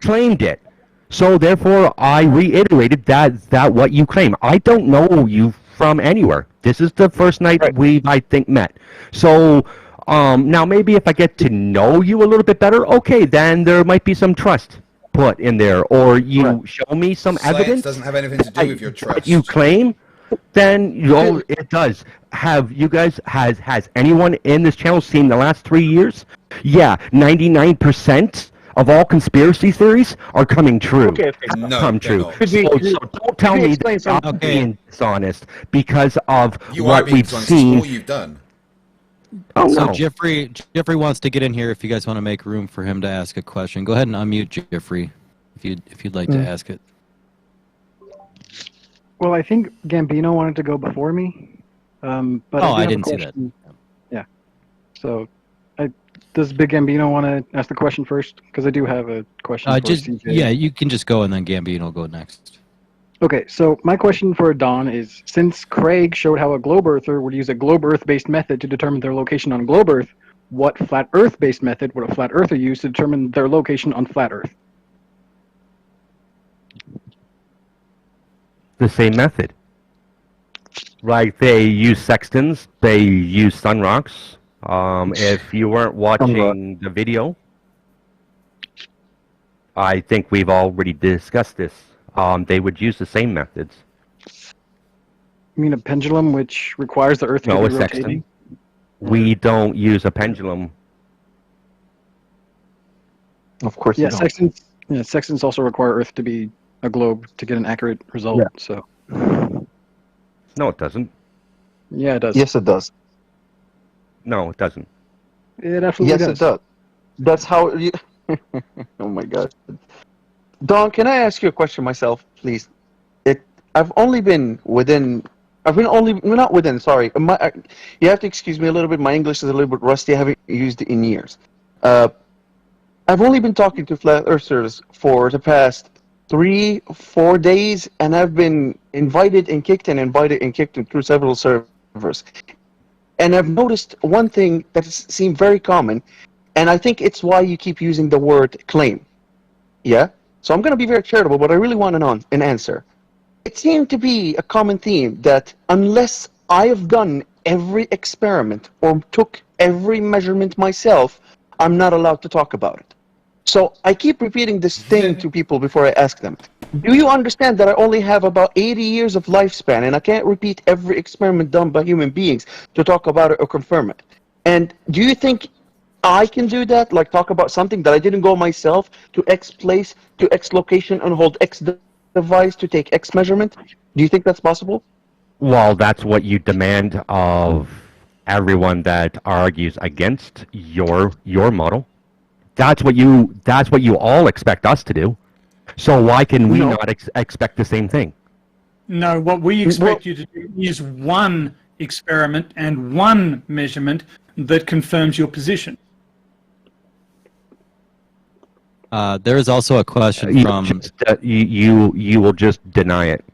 claimed it. So therefore, I reiterated that what you claim. I don't know you from anywhere. This is the first night we've, I think, met. So now maybe if I get to know you a little bit better, okay, then there might be some trust put in there, or you show me some evidence. Doesn't have anything to do with your trust. You claim, then it does. Have you guys has anyone in this channel seen the last 3 years? Yeah, 99%. Of all conspiracy theories are coming true. Okay. No, come true. So don't tell me that I'm being dishonest because of what we've seen. All you've done. Oh, so no. Jeffrey wants to get in here. If you guys want to make room for him to ask a question, go ahead and unmute Jeffrey if you'd like to ask it. Well, I think Gambino wanted to go before me. But I didn't see that. Yeah. So Does Big Gambino want to ask the question first? Because I do have a question for CJ. Yeah, you can just go and then Gambino will go next. Okay, so my question for Don is, since Craig showed how a globe earther would use a globe earth-based method to determine their location on globe earth, what flat earth-based method would a flat earther use to determine their location on flat earth? The same method. Like, they use sextants, they use sun rocks. If you weren't watching the video, I think we've already discussed this. They would use the same methods. You mean a pendulum, which requires the Earth to be rotating? Sextant. We don't use a pendulum. Of course, yeah. Sextants also require Earth to be a globe to get an accurate result. Yeah. So. No, it doesn't. Yeah, it does. Yes, it does. No, it doesn't. It absolutely does. Yes, it does. That's how you... Oh my God. Don, can I ask you a question myself, please? I've only been within... not within, sorry. You have to excuse me a little bit. My English is a little bit rusty. I haven't used it in years. I've only been talking to flat earthers for the past 3-4 days, and I've been invited and kicked through several servers. And I've noticed one thing that seemed very common, and I think it's why you keep using the word claim. Yeah? So I'm going to be very charitable, but I really want an answer. It seemed to be a common theme that unless I have done every experiment or took every measurement myself, I'm not allowed to talk about it. So I keep repeating this thing to people before I ask them. Do you understand that I only have about 80 years of lifespan and I can't repeat every experiment done by human beings to talk about it or confirm it? And do you think I can do that, like talk about something that I didn't go myself to X place, to X location, and hold X device to take X measurement? Do you think that's possible? Well, that's what you demand of everyone that argues against your model. That's what you all expect us to do. So why can we not expect the same thing? No, what we expect you to do is one experiment and one measurement that confirms your position. There is also a question from... You will just deny it.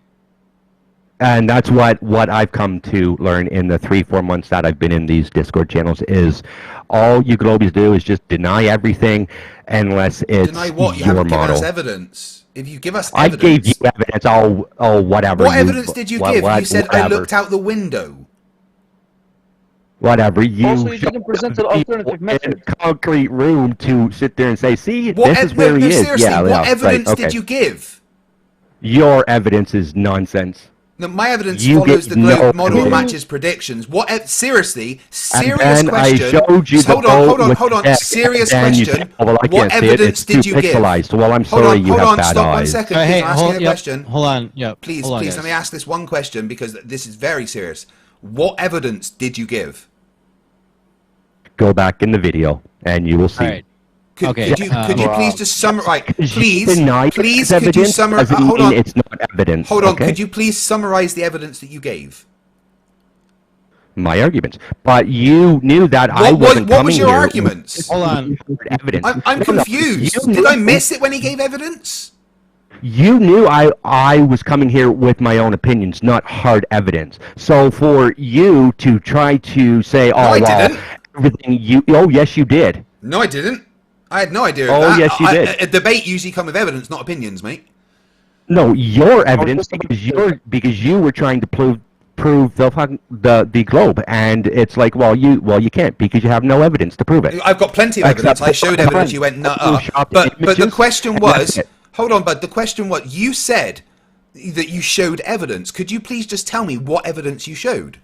And that's what I've come to learn in the 3-4 months that I've been in these Discord channels is all you globies do is just deny everything unless it's deny what? You your haven't model. given us evidence. If you give us evidence... I gave you evidence, whatever. What evidence did you give? You said I looked out the window. Whatever. You also, you didn't present an alternative method. In a concrete room to sit there and say, see, this is where he is. Seriously, yeah, what evidence okay. did you give? Your evidence is nonsense. No, my evidence follows the globe model and matches predictions. What? Seriously, serious question. I showed you hold on. Serious question. What evidence did you give? Well, I'm sorry you have bad eyes. Stop 1 second. Hey, I'm asking a question. Hold on. Yeah. Please, please. Let me ask this one question because this is very serious. What evidence did you give? Go back in the video and you will see. All right. Could you please just summarize? Please, could you summarize? Hold on. It's not evidence. Hold on. Okay? Could you please summarize the evidence that you gave? My arguments, but you knew that I wasn't coming here. What was your arguments? Hold on. Evidence. I'm confused. Did I miss it when he gave evidence? You knew I was coming here with my own opinions, not hard evidence. So for you to try to say, everything yes, you did. No, I didn't. I had no idea of that. Oh, yes, you did. A debate usually comes with evidence, not opinions, mate. No, your evidence because you were trying to prove the globe, and it's like, well, you can't because you have no evidence to prove it. I've got plenty of evidence. I showed evidence. You went nut up. But the question was, hold on, bud. The question was, you said that you showed evidence. Could you please just tell me what evidence you showed?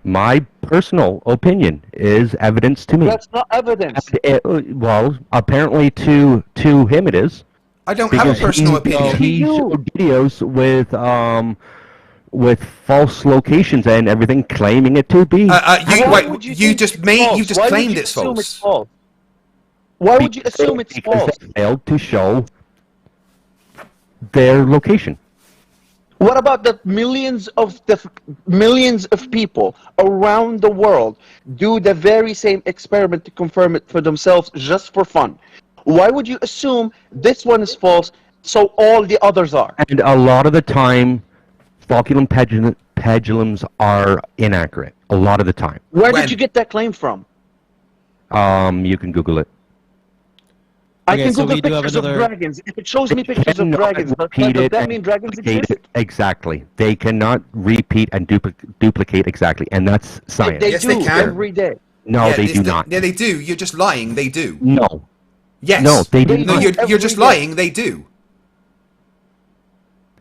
My personal opinion is evidence to me. That's not evidence. Well, apparently to him it is. I don't have a personal opinion. He showed videos with false locations and everything, claiming it to be. You just claimed it's false. Why would you assume it's false? They failed to show their location. What about the millions of people around the world do the very same experiment to confirm it for themselves just for fun? Why would you assume this one is false, so all the others are? And a lot of the time, flocculum pendulums are inaccurate. A lot of the time. Where did you get that claim from? You can Google it. I can Google pictures of dragons. If it shows me pictures of dragons, does that mean dragons exist? Exactly. They cannot repeat and duplicate exactly, and that's science. They do every day. No, they do not. Yeah, they do. You're just lying. They do. No. Yes. No, they do No, not. you're just lying. They do.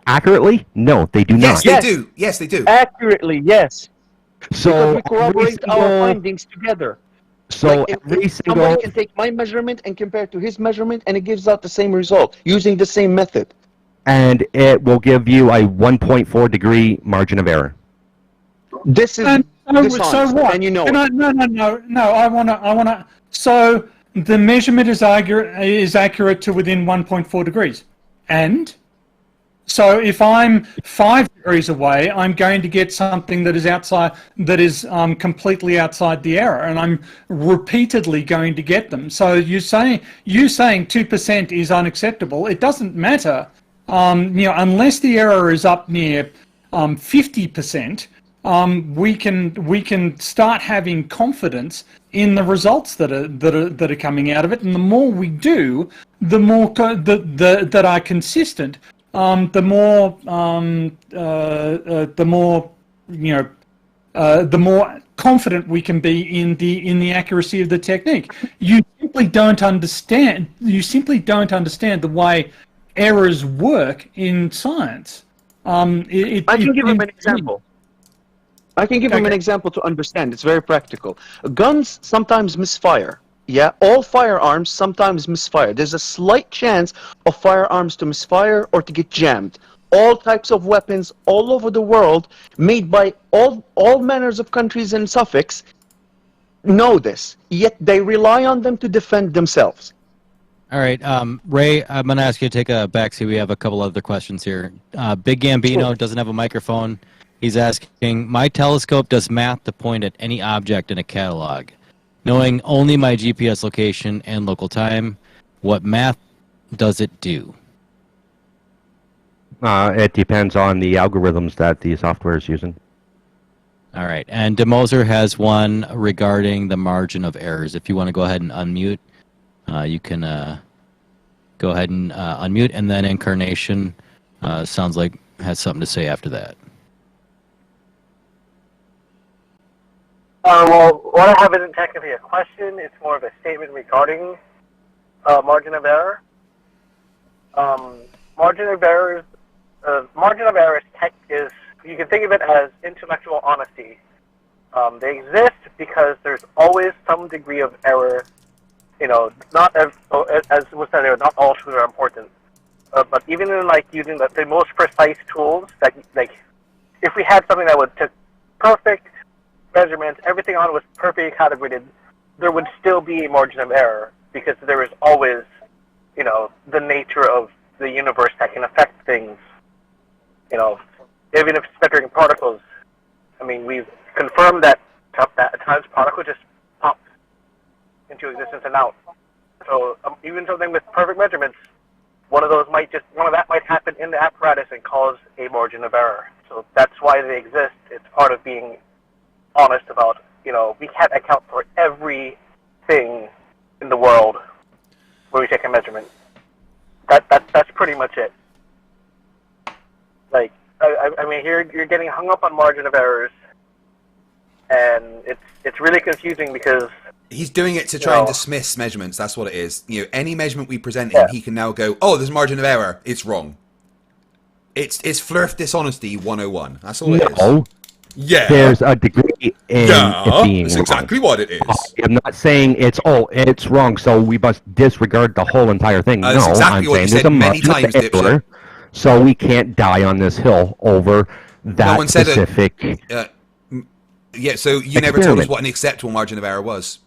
Accurately? No, they do Yes, not. they do. Yes, they do. Accurately, yes. So because we corroborate our findings together. So if somebody can take my measurement and compare it to his measurement, and it gives out the same result using the same method. And it will give you a 1.4 degree margin of error. This is dishonest, so what? and you know No. I wanna. So the measurement is accurate to within 1.4 degrees, and so if I'm 5 degrees away, I'm going to get something that is completely outside the error, and I'm repeatedly going to get them. So you saying 2% is unacceptable. It doesn't matter, unless the error is up near 50%. We can start having confidence in the results that are coming out of it, and the more we do, the more that are consistent. The more confident we can be in the accuracy of the technique. You simply don't understand the way errors work in science. I can give him an example. I can give him an example to understand. It's very practical. Guns sometimes misfire. Yeah, all firearms sometimes misfire. There's a slight chance of firearms to misfire or to get jammed. All types of weapons all over the world, made by all manners of countries and suffix, know this. Yet they rely on them to defend themselves. All right, Ray, I'm going to ask you to take a backseat. We have a couple other questions here. Big Gambino doesn't have a microphone. He's asking, my telescope does math to point at any object in a catalog. Knowing only my GPS location and local time, what math does it do? It depends on the algorithms that the software is using. All right, and DeMoser has one regarding the margin of errors. If you want to go ahead and unmute, you can go ahead and unmute, and then Incarnation sounds like has something to say after that. Well, what I have isn't technically a question. It's more of a statement regarding margin of error. Margin of error is you can think of it as intellectual honesty. They exist because there's always some degree of error. Not as was said there, not all truths are important. But even in using the most precise tools, if we had something that would took perfect measurements, everything on it was perfectly calibrated, there would still be a margin of error because there is always, the nature of the universe that can affect things. Even if scattering particles, we've confirmed that at times particles just pop into existence and out. So even something with perfect measurements, one of that might happen in the apparatus and cause a margin of error. So that's why they exist. It's part of being honest about, we can't account for everything in the world when we take a measurement. That's pretty much it. Here you're getting hung up on margin of errors, and it's really confusing because he's doing it to try and dismiss measurements. That's what it is. Any measurement we present him, he can now go, oh, there's margin of error. It's wrong. It's Flerf dishonesty 101. That's all it is. Yeah. There's a degree in it being that's exactly wrong. What it is. I'm not saying it's wrong, so we must disregard the whole entire thing. No, exactly I'm saying there's a many times, error, so we can't die on this hill over that specific. So you never told us what an acceptable margin of error was.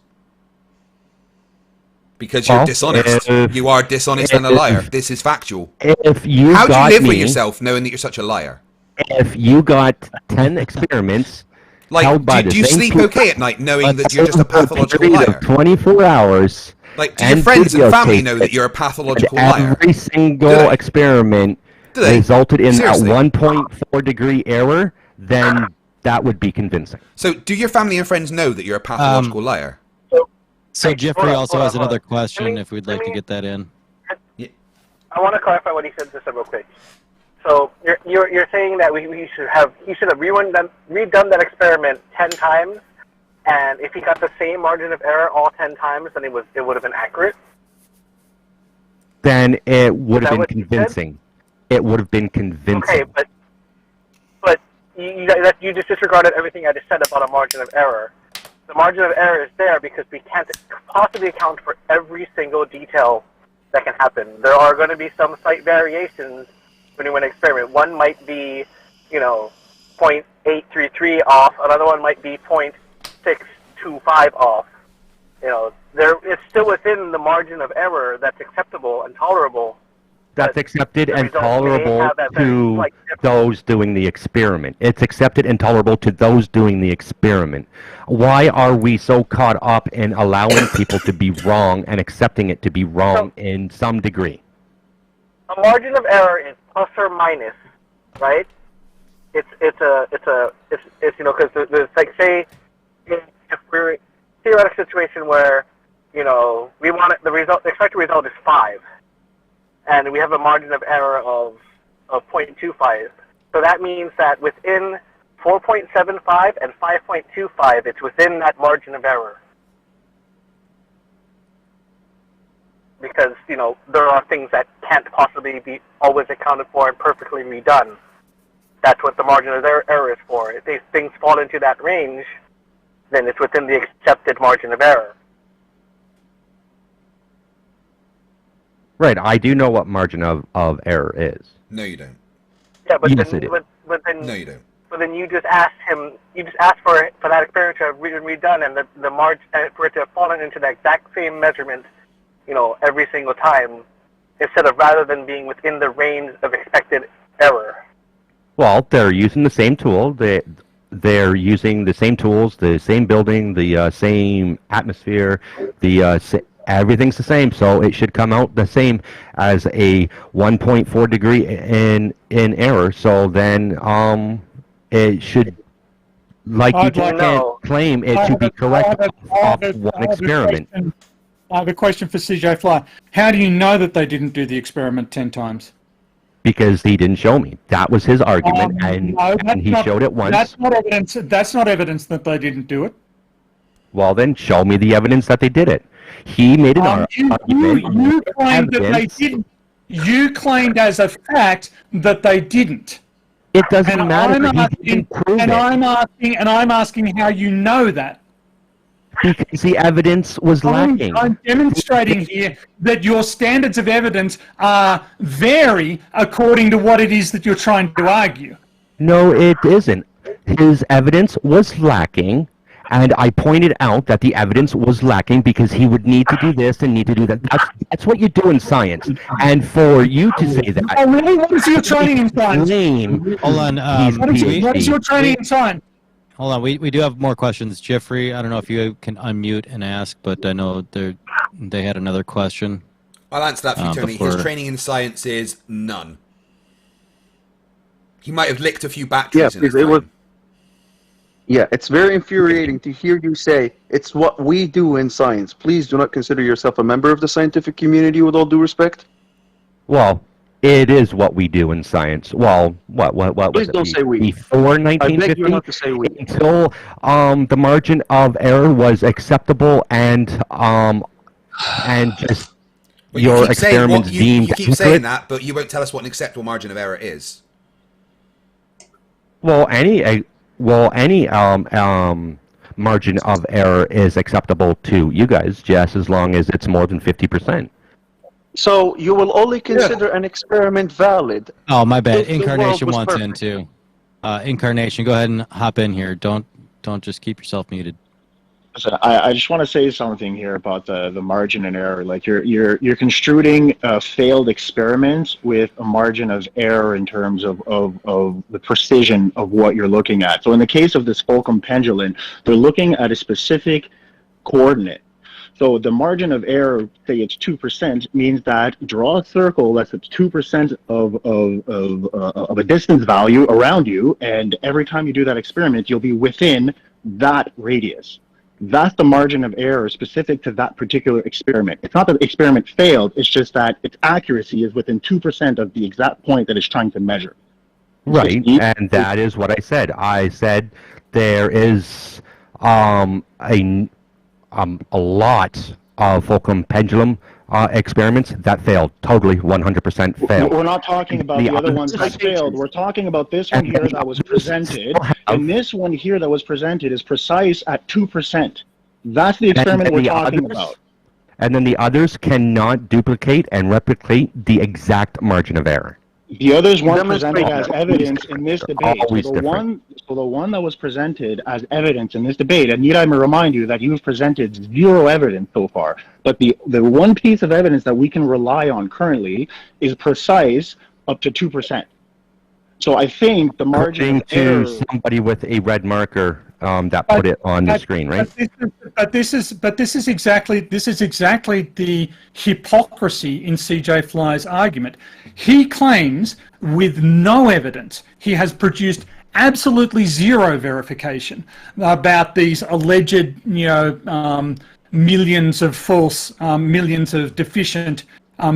Because you're dishonest. You are dishonest and a liar. This is factual. How do you live with yourself knowing that you're such a liar? if you got 10 experiments held by do you sleep okay at night knowing that you're just a pathological liar? 24 hours. Like, do your friends and family know that you're a pathological liar? Every single experiment resulted in Seriously? that 1.4 degree error, then that would be convincing. So, do your family and friends know that you're a pathological liar? So Jeffrey also has another question, if we'd like to get that in. I want to clarify what he said just real quick. So you're saying that he should have redone that experiment 10 times, and if he got the same margin of error all 10 times, then it would have been accurate. Then it would have been convincing. It would have been convincing. Okay, but you just disregarded everything I just said about a margin of error. The margin of error is there because we can't possibly account for every single detail that can happen. There are going to be some slight variations when you run an experiment. One might be, 0.833 off. Another one might be 0.625 off. It's still within the margin of error that's acceptable and tolerable. That's accepted and tolerable to those doing the experiment. It's accepted and tolerable to those doing the experiment. Why are we so caught up in allowing people to be wrong and accepting it to be wrong in some degree? A margin of error is plus or minus, right? It's because there's like, say if we're in a theoretical situation where we want it, the expected result is 5. And we have a margin of error of 0.25. So that means that within 4.75 and 5.25, it's within that margin of error. Because, there are things that can't possibly be always accounted for and perfectly redone. That's what the margin of error is for. If these things fall into that range, then it's within the accepted margin of error. Right, I do know what margin of error is. No, you don't. Yeah, but yes, then, it is. But then, no, you don't. But then you just asked for that experiment to have been redone, and the margin for it to have fallen into the exact same measurement, every single time, rather than being within the range of expected error. Well, they're using the same tool. They're using the same tools, the same building, the same atmosphere, everything's the same, so it should come out the same as a 1.4 degree in error. So then, it should, you can't claim it to be correct off one experiment. I have a question for CJ Fly. How do you know that they didn't do the experiment 10 times? Because he didn't show me. That was his argument, and he showed it once. That's not evidence. That's not evidence that they didn't do it. Well, then show me the evidence that they did it. He made an argument. You claimed that they didn't. You claimed as a fact that they didn't. It doesn't matter. I'm asking how you know that. Because the evidence was lacking. I'm demonstrating here that your standards of evidence vary according to what it is that you're trying to argue. No, it isn't. His evidence was lacking. And I pointed out that the evidence was lacking because he would need to do this and need to do that. That's what you do in science. And for you to say that... Oh, really? What is your training in science? Hold on. What is your training in science? Hold on. We do have more questions. Jeffrey, I don't know if you can unmute and ask, but I know they had another question. I'll answer that for you, Tony. His training in science is none. He might have licked a few batteries in his time. Yeah, it's very infuriating to hear you say, it's what we do in science. Please do not consider yourself a member of the scientific community, with all due respect. Well, it is what we do in science. Well, what was it? Don't say we. Before 1950, I beg you not to say we. Until the margin of error was acceptable and just your experiments deemed You keep saying that, but you won't tell us what an acceptable margin of error is. Well, any margin of error is acceptable to you guys, just as long as it's more than 50%. So you will only consider an experiment valid. Oh, my bad. Incarnation wants in too. Incarnation, go ahead and hop in here. Don't just keep yourself muted. I just want to say something here about the margin of error. Like you're construing failed experiments with a margin of error in terms of the precision of what you're looking at. So in the case of this Fulcrum pendulum, they're looking at a specific coordinate. So the margin of error, say it's 2%, means that draw a circle that's at 2% of a distance value around you, and every time you do that experiment, you'll be within that radius. That's the margin of error specific to that particular experiment. It's not that the experiment failed, it's just that its accuracy is within 2% of the exact point that it's trying to measure. Right, and that is what I said. I said there is a lot of Fulcrum pendulum experiments that failed. Totally 100% failed. We're not talking about the other ones that failed. We're talking about this one here that was presented. And this one here that was presented is precise at 2%. That's the experiment we're talking about. And then the others cannot duplicate and replicate the exact margin of error. The others weren't presented as evidence in this debate. So the one that was presented as evidence in this debate, and need I remind you that you've presented zero evidence so far, but the one piece of evidence that we can rely on currently is precise up to 2%. So I think the margin of error... somebody with a red marker that put it on the screen, right? But this is exactly the hypocrisy in CJ Fly's argument. He claims, with no evidence, he has produced absolutely zero verification about these alleged, millions of false, millions of deficient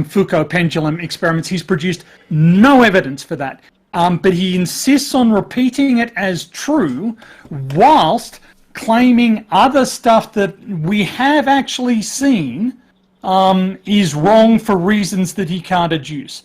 Foucault pendulum experiments. He's produced no evidence for that. But he insists on repeating it as true whilst claiming other stuff that we have actually seen is wrong for reasons that he can't adduce.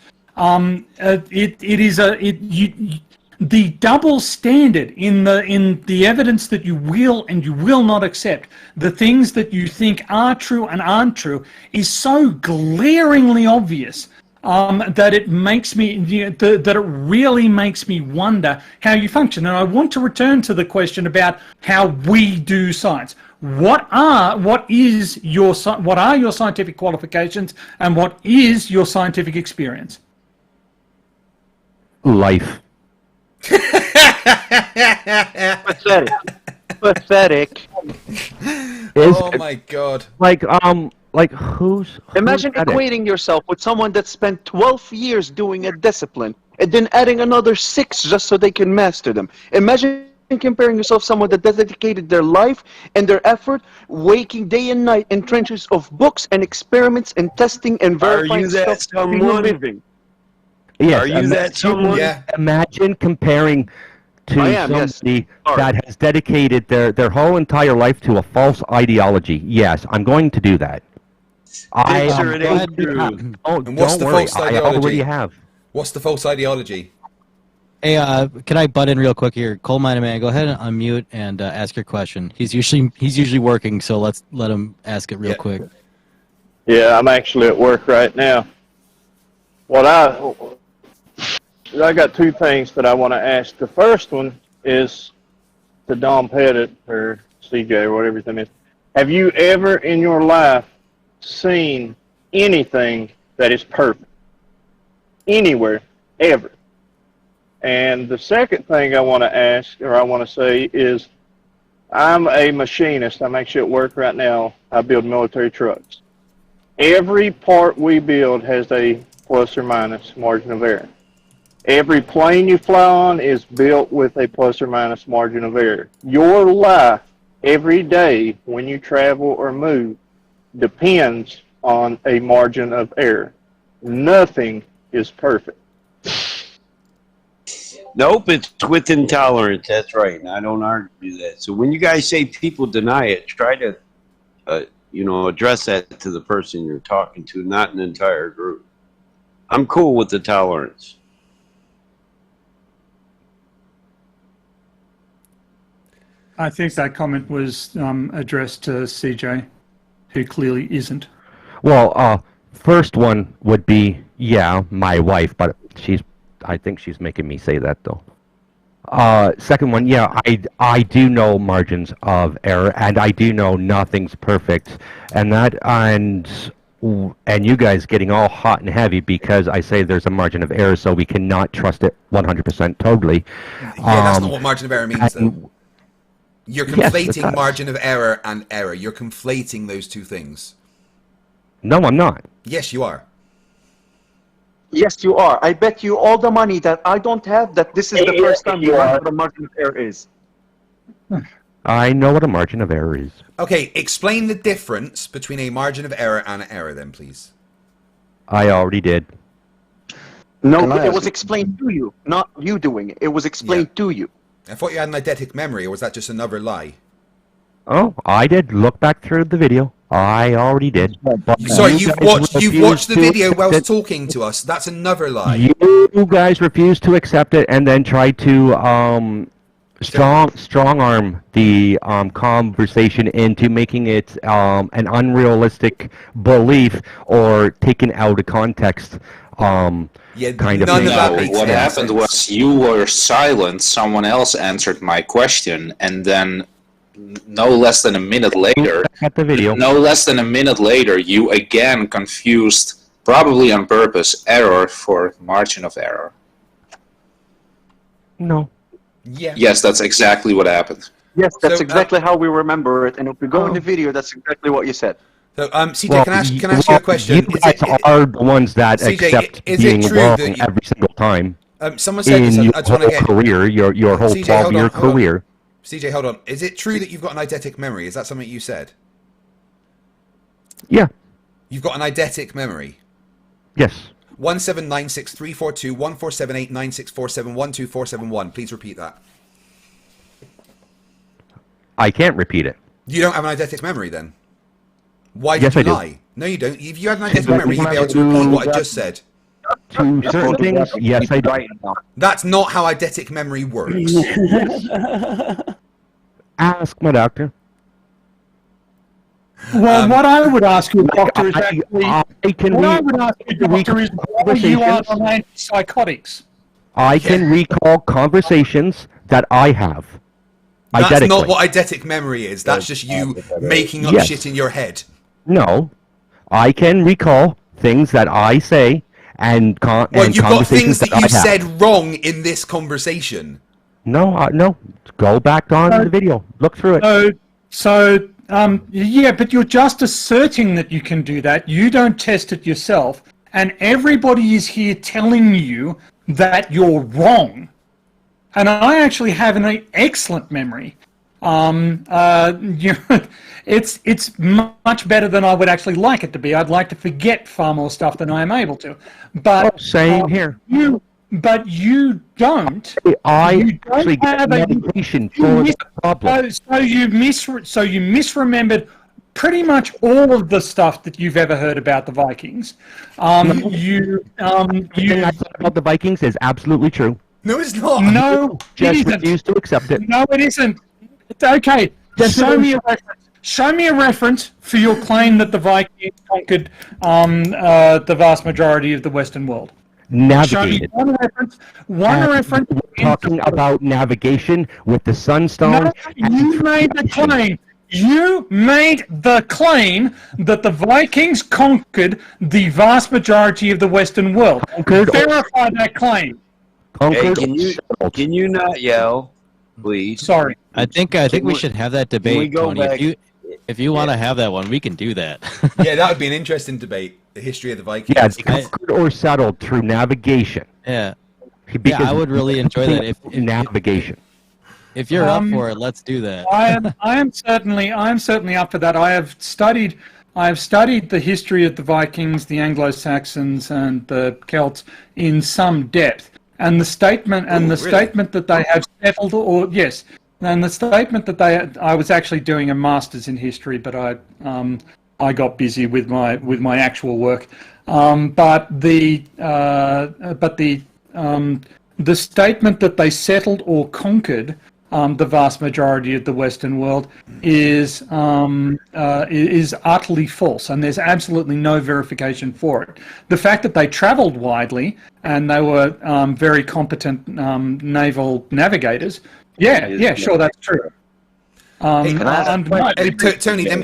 The double standard in the evidence that you will and you will not accept, the things that you think are true and aren't true, is so glaringly obvious that it makes me that it really makes me wonder how you function. And I want to return to the question about how we do science. What are your scientific qualifications, and what is your scientific experience? Life. Pathetic. Oh my god. Who's Imagine equating yourself with someone that spent 12 years doing a discipline and then adding another 6 just so they can master them. Imagine comparing yourself to someone that dedicated their life and their effort, waking day and night in trenches of books and experiments and testing and verifying stuff someone? living. Yes, are you that someone? Yeah. Imagine comparing to somebody that has dedicated their whole entire life to a false ideology. Yes, I'm going to do that. And what's the false ideology? I already have. What's the false ideology? Hey, can I butt in real quick here? Coal Miner Man, go ahead and unmute and ask your question. He's usually working, so let's let him ask it real quick. Yeah, I'm actually at work right now. I got 2 things that I want to ask. The first one is to Dom Pettit or CJ or whatever his name is. Have you ever in your life seen anything that is perfect? Anywhere, ever? And the second thing I want to ask, or I want to say, is I'm a machinist. I'm actually at work right now. I build military trucks. Every part we build has a plus or minus margin of error. Every plane you fly on is built with a plus or minus margin of error. Your life, every day when you travel or move, depends on a margin of error. Nothing is perfect. Nope, it's within tolerance. That's right, and I don't argue that. So when you guys say people deny it, try to, address that to the person you're talking to, not an entire group. I'm cool with the tolerance. I think that comment was addressed to CJ, who clearly isn't. Well, first one would be, yeah, my wife, but I think she's making me say that, though. Second one, yeah, I do know margins of error, and I do know nothing's perfect, and you guys getting all hot and heavy because I say there's a margin of error, so we cannot trust it 100% totally. Yeah, that's not what margin of error means, though. You're conflating margin of error and error. You're conflating those two things. No, I'm not. Yes, you are. Yes, you are. I bet you all the money that I don't have that this is the first time you know what a margin of error is. I know what a margin of error is. Okay, explain the difference between a margin of error and an error, then, please. I already did. No, it was explained to you, not you doing it. It was explained to you. I thought you had an eidetic memory, or was that just another lie? Oh, I did. Look back through the video. I already did. Sorry, you've watched the video whilst talking to us. That's another lie. You guys refused to accept it and then tried to strong arm the conversation into making it an unrealistic belief or taken out of context. Kind of thing. What happened was you were silent. Someone else answered my question, and then no less than a minute later, you again confused, probably on purpose, error for margin of error. No. Yeah. Yes, that's exactly what happened. Yes, that's exactly how we remember it. And if we go in the video, that's exactly what you said. So, CJ, can I ask you a question? You guys are the ones that CJ, accept is being it true wrong that you, every single time. Someone said this. In I just want to your get career, your whole 12-year career. CJ, hold on. Is it true that you've got an eidetic memory? Is that something you said? Yeah. You've got an eidetic memory? Yes. 1796342 1478 9647 12471. Please repeat that. I can't repeat it. You don't have an eidetic memory then? Why did you lie? No, you don't. If you had an eidetic memory, you'd be able to repeat what I just said. To certain things, yes, I do. That's not how eidetic memory works. Ask my doctor. Well, what I would ask you, doctor, is actually... What I would ask you, doctor, is why you are on antipsychotics. I can recall conversations that I have. That's not what eidetic memory is. That's just you making up shit in your head. No. I can recall things that I say and well, you've got things that you said wrong in this conversation. No, no. Go back on the video. Look through it. Yeah, but you're just asserting that you can do that. You don't test it yourself. And everybody is here telling you that you're wrong. And I actually have an excellent memory. It's much better than I would actually like it to be. I'd like to forget far more stuff than I am able to. But same here. But you don't. I actually get medication for the problem. So you misremembered pretty much all of the stuff that you've ever heard about the Vikings. Everything I said about the Vikings is absolutely true. No, it's not. No, just refuse to accept it. No, it isn't. It's okay. Show me a reference. Show me a reference for your claim that the Vikings conquered the vast majority of the Western world. Navigated. Show me one reference. One reference. We're talking about navigation with the sunstones. No, you made the claim. You made the claim that the Vikings conquered the vast majority of the Western world. Verify that claim. Hey, can you not yell, please? Sorry. I think we should have that debate, Tony. If you want to have that one, we can do that. Yeah, that would be an interesting debate. The history of the Vikings. Yeah, conquered or settled through navigation. Yeah. I would really enjoy that. If navigation. If you're up for it, let's do that. I am certainly up for that. I have studied the history of the Vikings, the Anglo-Saxons, and the Celts in some depth. And the statement that they have settled, and the statement that I was actually doing a master's in history, but I got busy with my actual work. But the statement that they settled or conquered the vast majority of the Western world is utterly false, and there's absolutely no verification for it. The fact that they travelled widely and they were very competent naval navigators, sure, that's true. Tony, can I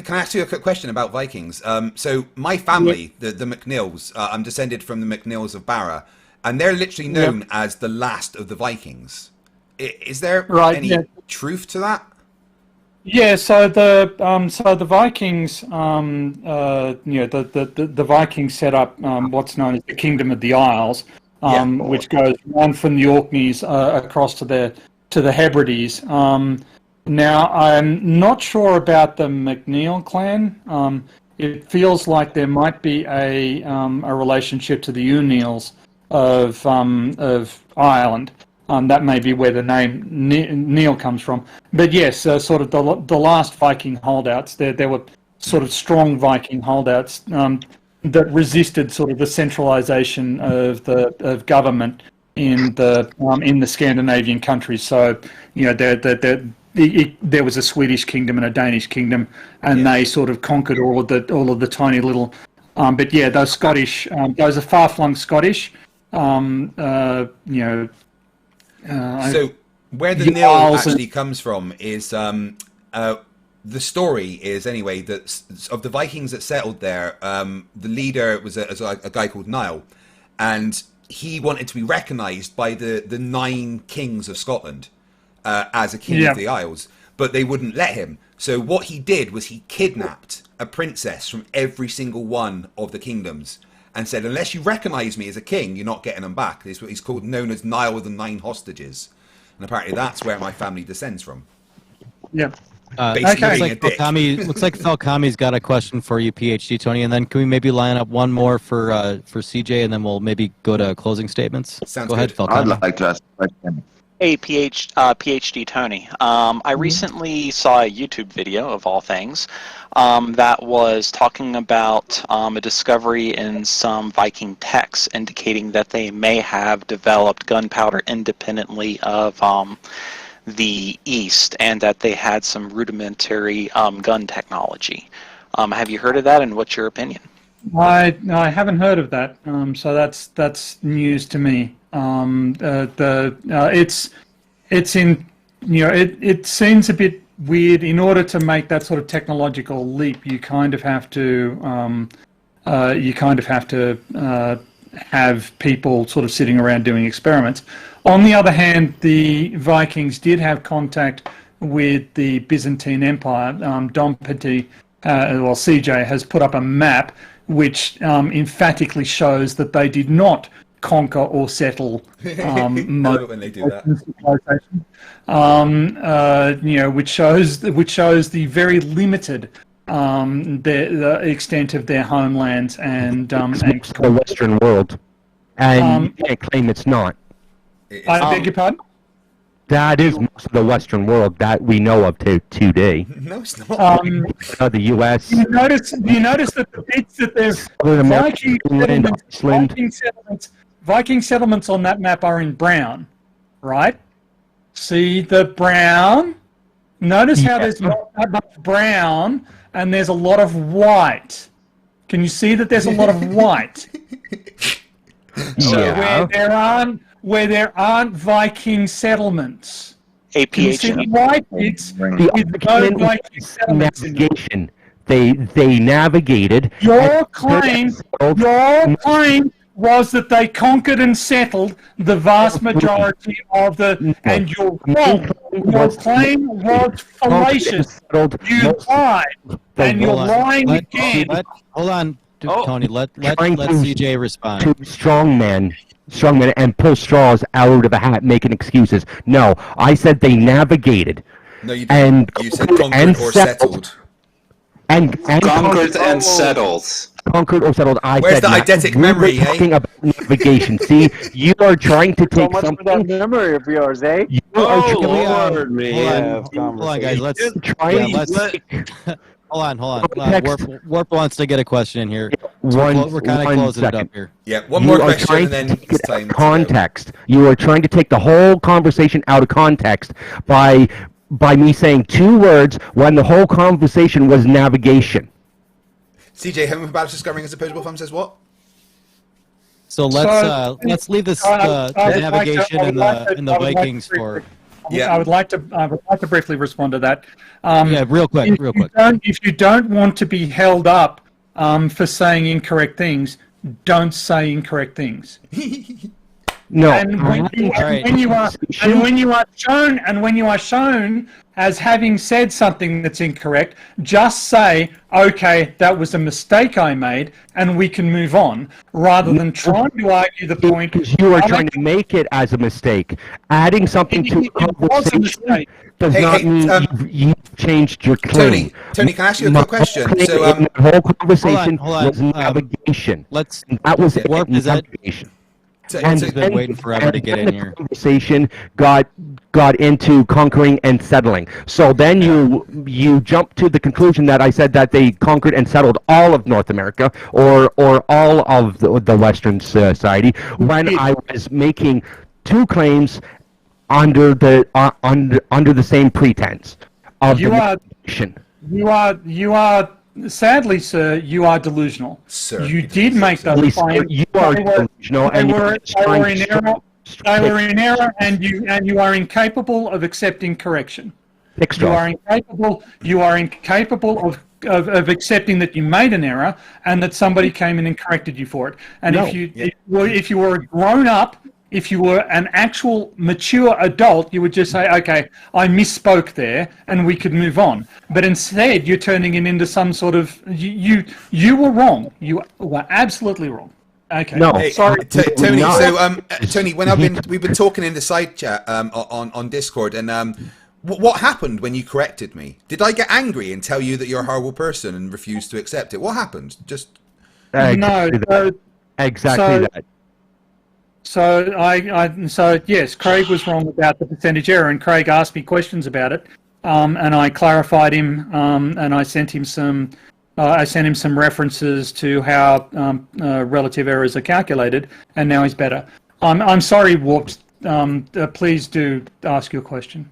ask you a quick question about Vikings? So my family, the McNeils, I'm descended from the McNeils of Barra, and they're literally known as the last of the Vikings. Is there any truth to that? Yeah, so the Vikings, the Vikings set up what's known as the Kingdom of the Isles, which goes on from the Orkneys across to the Hebrides. Now, I'm not sure about the McNeil clan. It feels like there might be a relationship to the O'Neills of Ireland. That may be where the name Neil comes from. But yes, sort of the last Viking holdouts. There were sort of strong Viking holdouts that resisted sort of the centralisation of government in the Scandinavian countries. So there was a Swedish kingdom and a Danish kingdom, and they sort of conquered all of the tiny little. But yeah, those Scottish, those are far-flung Scottish. So where the nil actually comes from is the story is anyway that of the Vikings that settled there, the leader was a guy called Niall, and he wanted to be recognised by the 9 kings of Scotland as a king of the Isles, but they wouldn't let him. So what he did was he kidnapped a princess from every single one of the kingdoms and said, unless you recognise me as a king, you're not getting them back. This is what he's known as Niall with the 9 hostages. And apparently that's where my family descends from. Yeah. Looks like Falcami's got a question for you, PhD Tony, and then can we maybe line up one more for CJ, and then we'll maybe go to closing statements. Go ahead, Falcami. I'd like to ask a question. Hey, PhD Tony. I recently saw a YouTube video, of all things, that was talking about a discovery in some Viking texts indicating that they may have developed gunpowder independently of the East, and that they had some rudimentary gun technology. Have you heard of that, and what's your opinion? I haven't heard of that, so that's news to me. It's in, it seems a bit weird. In order to make that sort of technological leap, you kind of have to have people sort of sitting around doing experiments. On the other hand, the Vikings did have contact with the Byzantine Empire. Dom Petit, CJ has put up a map which emphatically shows that they did not conquer or settle when they do that. Which shows the very limited the extent of their homelands and the Western world, and you can't claim it's not. I beg your pardon? That is most of the Western world that we know of today. No, it's not. The U.S. Do you notice that the bits that there's Viking settlements on that map are in brown, right? See the brown? Notice how there's not that much brown and there's a lot of white. Can you see that there's a lot of white? So where there aren't Viking settlements. Can you see the white bits with no Viking settlements in them? They navigated. Your claim was that they conquered and settled the vast majority of the, and you're wrong. Your claim was fallacious. You lied, and you're lying again. Hold on, Tony. Let CJ respond. To strongman, and pull straws out of the hat, making excuses. No, I said they navigated. No, you didn't. You said conquered or settled. And conquered and settled. Conquered or settled. Where's the eidetic memory, talking about navigation. See, you are trying to take something. For that memory of yours, eh? You are Lord, man. Hold on, guys. Hold on. Warp wants to get a question in here. we're kind of one closing it second. up here. Yeah, one more question trying and then to take it's it out time of to go. context. You are trying to take the whole conversation out of context by me saying 2 words when the whole conversation was navigation. CJ, him about discovering his opposable thumb says what? So let's leave this the navigation and the Vikings for. I would like to briefly respond to that. Yeah, real quick. If you don't want to be held up for saying incorrect things, don't say incorrect things. No. And when you are shown as having said something that's incorrect, just say, "Okay, that was a mistake I made," and we can move on, rather than trying to argue the point. Because you are trying to make it as a mistake. Adding something to a conversation does not mean you've changed your claim. Tony, can I ask you a quick question? So, the whole conversation hold on. was navigation. That was navigation. And has been waiting forever to get in here. The conversation got into conquering and settling. So then you jump to the conclusion that I said that they conquered and settled all of North America or all of the Western society when I was making 2 claims under the same pretense of navigation. You are. Sadly, sir, you are delusional. Sir, you did make those claims. You are delusional, and they were in error, and you are incapable of accepting correction. You are incapable of accepting that you made an error and that somebody came in and corrected you for it. And if you were a grown up, if you were an actual mature adult, you would just say, "Okay, I misspoke there," and we could move on. But instead, you're turning it into some sort of you were wrong. You were absolutely wrong. Okay. No, sorry, Tony. So, Tony, when we've been talking in the side chat on Discord, and what happened when you corrected me? Did I get angry and tell you that you're a horrible person and refuse to accept it? What happened? Just exactly that. So yes, Craig was wrong about the percentage error, and Craig asked me questions about it, and I clarified him, and I sent him some references to how relative errors are calculated, and now he's better. I'm sorry, Warped. Please do ask your question.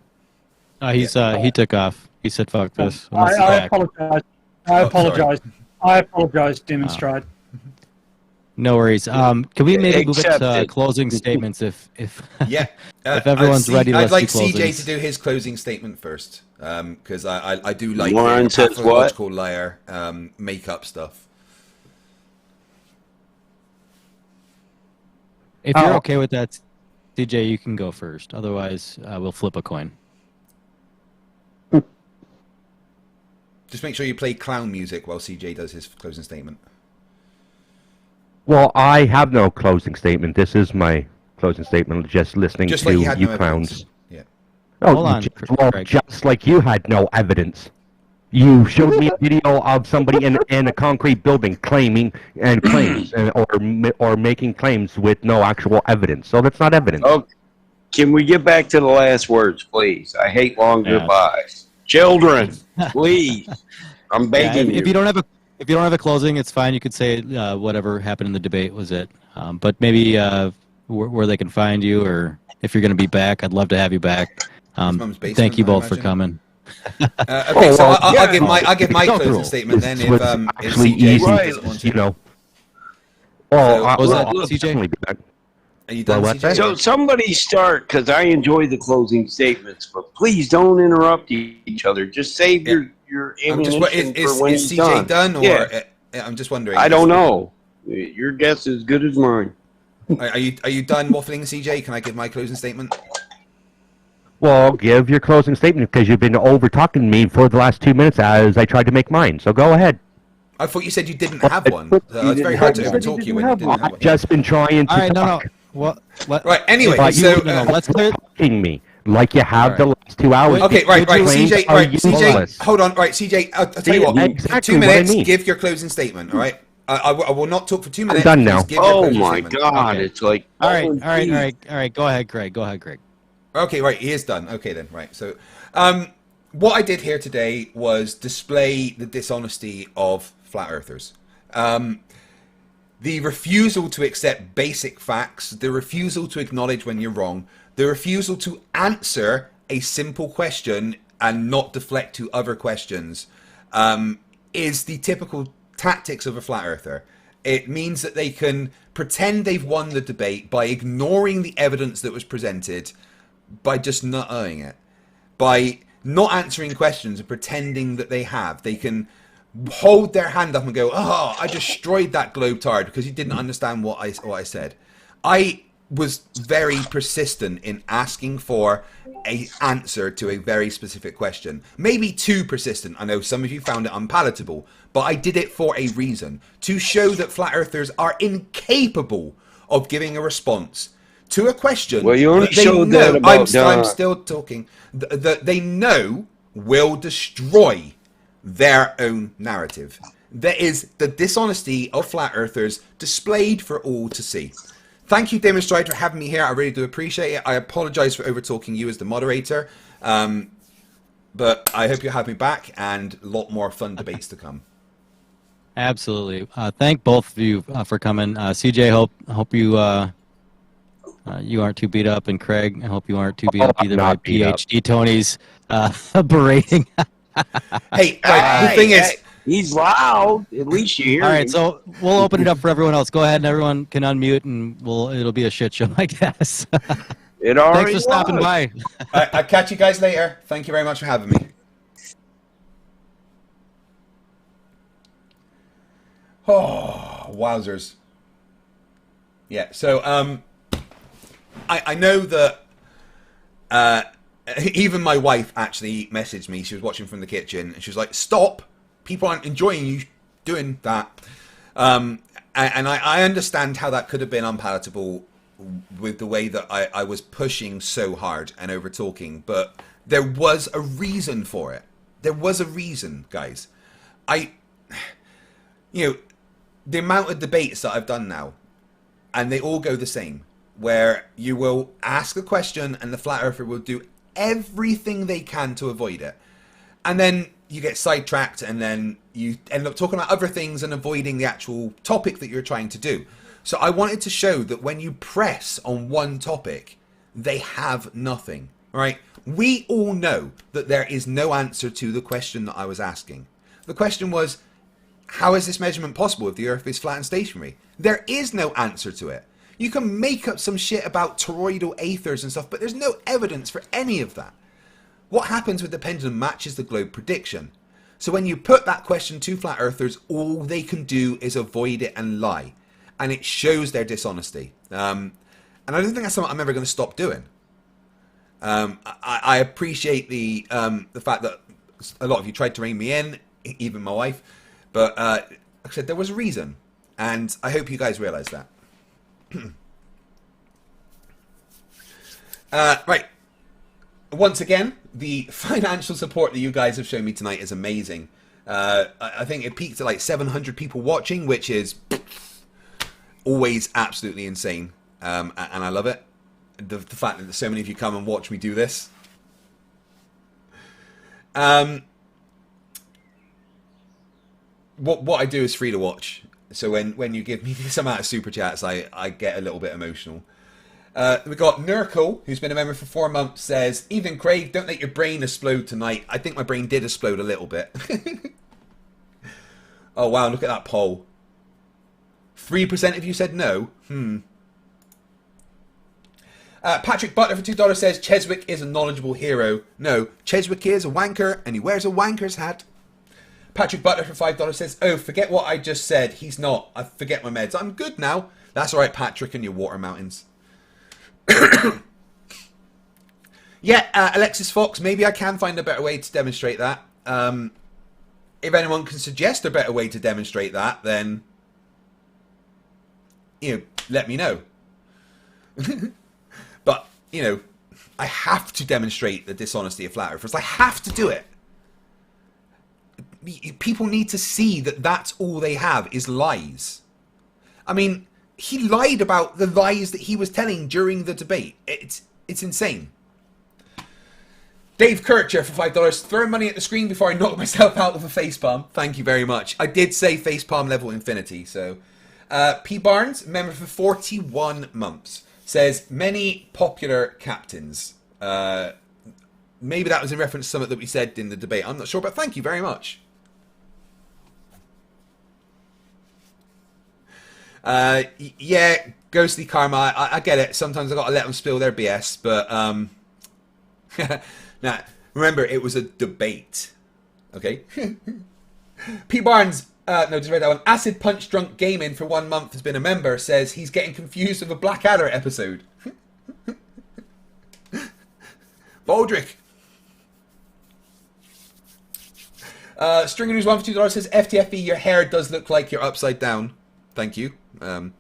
He took off. He said, "Fuck this." I apologize. I apologize, Demonstrate. No worries. Can we maybe move it to closing statements if if everyone's ready? I'd like CJ CJ to do his closing statement first, because I do like Warren says pathological liar make up stuff. If you're okay with that, CJ, you can go first. Otherwise, we'll flip a coin. Just make sure you play clown music while CJ does his closing statement. Well, I have no closing statement. This is my closing statement. Just listening to you clowns. Yeah. Oh, hold on. Just like you had no evidence. You showed me a video of somebody in a concrete building claiming claims or making claims with no actual evidence. So that's not evidence. Oh, can we get back to the last words, please? I hate long goodbyes. Children, please. I'm begging you. If you don't have a closing, it's fine. You could say whatever happened in the debate was it. But maybe where they can find you, or if you're going to be back, I'd love to have you back. Thank you both for coming. Okay, so I'll give my closing statement then. If CJ doesn't want to. You know. Was that CJ? Are you done, CJ? So somebody start, because I enjoy the closing statements, but please don't interrupt each other. Just save your ammunition for when is he's CJ done, or yeah. I'm just wondering. I don't know. Your guess is as good as mine. Are you done waffling, CJ? Can I give my closing statement? Well, give your closing statement, because you've been over-talking me for the last 2 minutes as I tried to make mine. So go ahead. I thought you said you didn't have one. It's very hard to over-talk you when you didn't have one. I've just been trying to talk. No. Right, anyway, so... let's clear me like you have the last 2 hours. Okay, right, CJ, hold on. Right, CJ, I'll tell you what. Exactly 2 minutes, what I mean. Give your closing statement, all right? I will not talk for 2 minutes. I'm done now. Oh my God, okay. It's like... All right. Go ahead, Greg. Okay, right, he is done. Okay, then, right. So, what I did here today was display the dishonesty of flat earthers. The refusal to accept basic facts, the refusal to acknowledge when you're wrong, the refusal to answer a simple question and not deflect to other questions is the typical tactics of a flat earther. It means that they can pretend they've won the debate by ignoring the evidence that was presented, by just not owning it, by not answering questions and pretending that they have. They can hold their hand up and go, "Oh, I destroyed that globetard because he didn't understand what I said." I was very persistent in asking for an answer to a very specific question. Maybe too persistent. I know some of you found it unpalatable, but I did it for a reason. To show that flat earthers are incapable of giving a response to a question. Well, you only that they showed know, that about... I'm still talking. That they know will destroy their own narrative. There is the dishonesty of flat earthers displayed for all to see. Thank you, Demonstrator, for having me here. I really do appreciate it. I apologize for over-talking you as the moderator. But I hope you have me back, and a lot more fun debates to come. Absolutely. Thank both of you for coming. CJ, hope you you aren't too beat up, and Craig, I hope you aren't too beat up either by PhD Tony's berating. Hey, the thing is... He's loud. At least you hear All right, him. so we'll open it up for everyone else. Go ahead, and everyone can unmute, and it'll be a shit show, I guess. It already Thanks for stopping by. I'll catch you guys later. Thank you very much for having me. Oh, wowzers. Yeah, so I know that even my wife actually messaged me. She was watching from the kitchen, and she was like, "Stop. People aren't enjoying you doing that." And I understand how that could have been unpalatable with the way that I was pushing so hard and over talking, but there was a reason for it. There was a reason, guys. The amount of debates that I've done now, and they all go the same, where you will ask a question and the flat earther will do everything they can to avoid it. And then you get sidetracked, and then you end up talking about other things and avoiding the actual topic that you're trying to do. So I wanted to show that when you press on one topic, they have nothing, right? We all know that there is no answer to the question that I was asking. The question was, how is this measurement possible if the Earth is flat and stationary? There is no answer to it. You can make up some shit about toroidal aethers and stuff, but there's no evidence for any of that. What happens with the pendulum matches the globe prediction. So when you put that question to flat earthers, all they can do is avoid it and lie. And it shows their dishonesty. And I don't think that's something I'm ever going to stop doing. I appreciate the fact that a lot of you tried to rein me in, even my wife. But like I said, there was a reason. And I hope you guys realise that. Right. Once again, the financial support that you guys have shown me tonight is amazing. I think it peaked at like 700 people watching, which is always absolutely insane. And I love it. The fact that so many of you come and watch me do this. What I do is free to watch. So when you give me this amount of super chats, I get a little bit emotional. We got Nurkle, who's been a member for 4 months, says, "Evening, Craig, don't let your brain explode tonight." I think my brain did explode a little bit. Oh, wow, look at that poll. 3% of you said no. Patrick Butler for $2 says, "Cheswick is a knowledgeable hero." No, Cheswick is a wanker, and he wears a wanker's hat. Patrick Butler for $5 says, "Oh, forget what I just said. He's not. I forget my meds. I'm good now." That's all right, Patrick, and your water mountains. Yeah, Alexis Fox, maybe I can find a better way to demonstrate that. If anyone can suggest a better way to demonstrate that, then, let me know. But, I have to demonstrate the dishonesty of flat earthers. I have to do it. People need to see that that's all they have is lies. I mean, he lied about the lies that he was telling during the debate. It's insane. Dave Kircher for $5. "Throw money at the screen before I knock myself out with a facepalm." Thank you very much. I did say facepalm level infinity, so... P. Barnes, member for 41 months, says, many popular captains. Maybe that was in reference to something that we said in the debate. I'm not sure, but thank you very much. Yeah, Ghostly Karma, I get it. Sometimes I got to let them spill their BS, but now, remember, it was a debate. Okay? P. Barnes, no, just read that one. Acid Punch Drunk Gaming for 1 month has been a member, says he's getting confused with a Blackadder episode. Baldrick. Stringer News 1 for $2 says, FTFE, your hair does look like you're upside down. Thank you.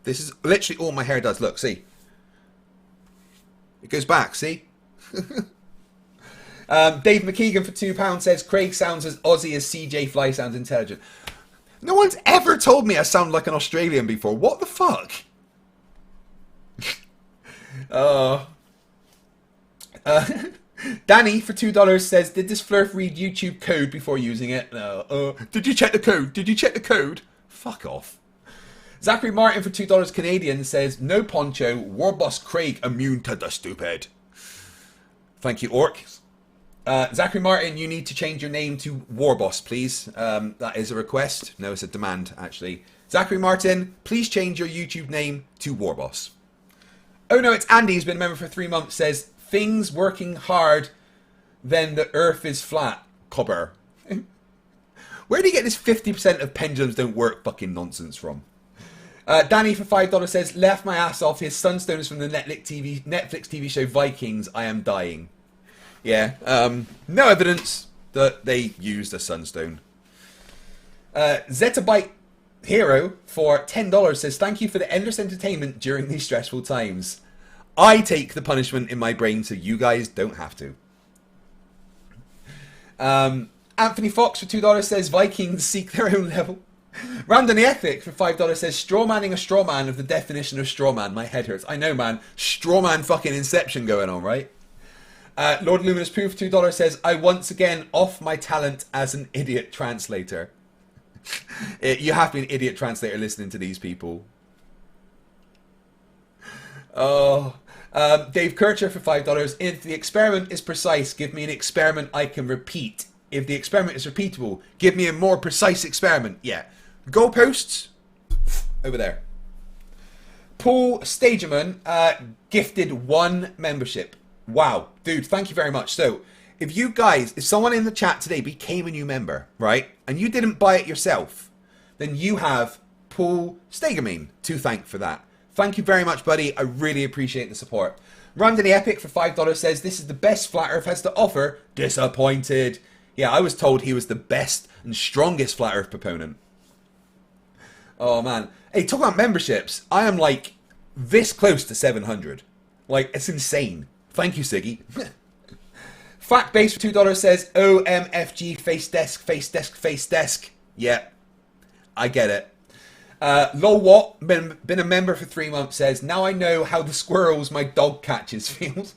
This is literally all my hair does. Look, see? It goes back, see? Dave McKeegan for £2 says, Craig sounds as Aussie as CJ Fly sounds intelligent. No one's ever told me I sound like an Australian before. What the fuck? Danny for $2 says, did this Flerf read YouTube code before using it? No. Did you check the code? Did you check the code? Fuck off. Zachary Martin for $2 Canadian says, no poncho, war boss Craig immune to the stupid. Thank you, Orc. Zachary Martin, you need to change your name to war boss, please. That is a request. No, it's a demand, actually. Zachary Martin, please change your YouTube name to war boss. Oh no, it's Andy, who's been a member for 3 months, says, things working hard, then the earth is flat. Cobber. Where do you get this 50% of pendulums don't work fucking nonsense from? Danny for $5 says, left my ass off his sunstones from the Netflix TV show Vikings. I am dying. Yeah, no evidence that they used a sunstone. Zettabyte Hero for $10 says, thank you for the endless entertainment during these stressful times. I take the punishment in my brain so you guys don't have to. Anthony Fox for $2 says, Vikings seek their own level. Random the Ethic for $5 says, strawmanning a strawman of the definition of strawman. My head hurts. I know, man. Strawman fucking Inception going on, right? Lord Luminous Pooh for $2 says, I once again off my talent as an idiot translator. You have to be an idiot translator listening to these people. Oh, Dave Kircher for $5. If the experiment is precise, give me an experiment I can repeat. If the experiment is repeatable, give me a more precise experiment. Yeah. Goalposts over there. Paul Stageman gifted 1 membership. Wow, dude, thank you very much. So, if someone in the chat today became a new member, right, and you didn't buy it yourself, then you have Paul Stageman to thank for that. Thank you very much, buddy. I really appreciate the support. Random the Epic for $5 says, this is the best Flat Earth has to offer. Disappointed. Yeah, I was told he was the best and strongest Flat Earth proponent. Oh, man. Hey, talk about memberships. I am, like, this close to 700. Like, it's insane. Thank you, Siggy. Fact Base for $2 says, OMFG, face desk, face desk, face desk. Yeah, I get it. Lol Watt, been a member for 3 months, says, now I know how the squirrels my dog catches feels.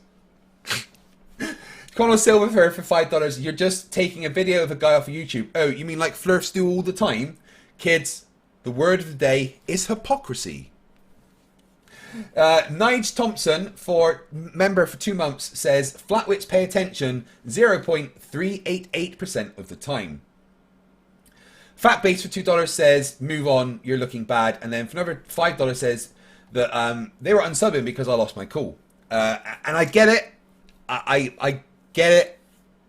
Connor Silverfur for $5, you're just taking a video of a guy off of YouTube. Oh, you mean like Flerfs do all the time? Kids, the word of the day is hypocrisy. Nige Thompson, for member for 2 months, says, Flatwits pay attention 0.388% of the time. Fat Base for $2 says, move on, you're looking bad. And then for another $5 says that they were unsubbing because I lost my cool. And I get it. I get it.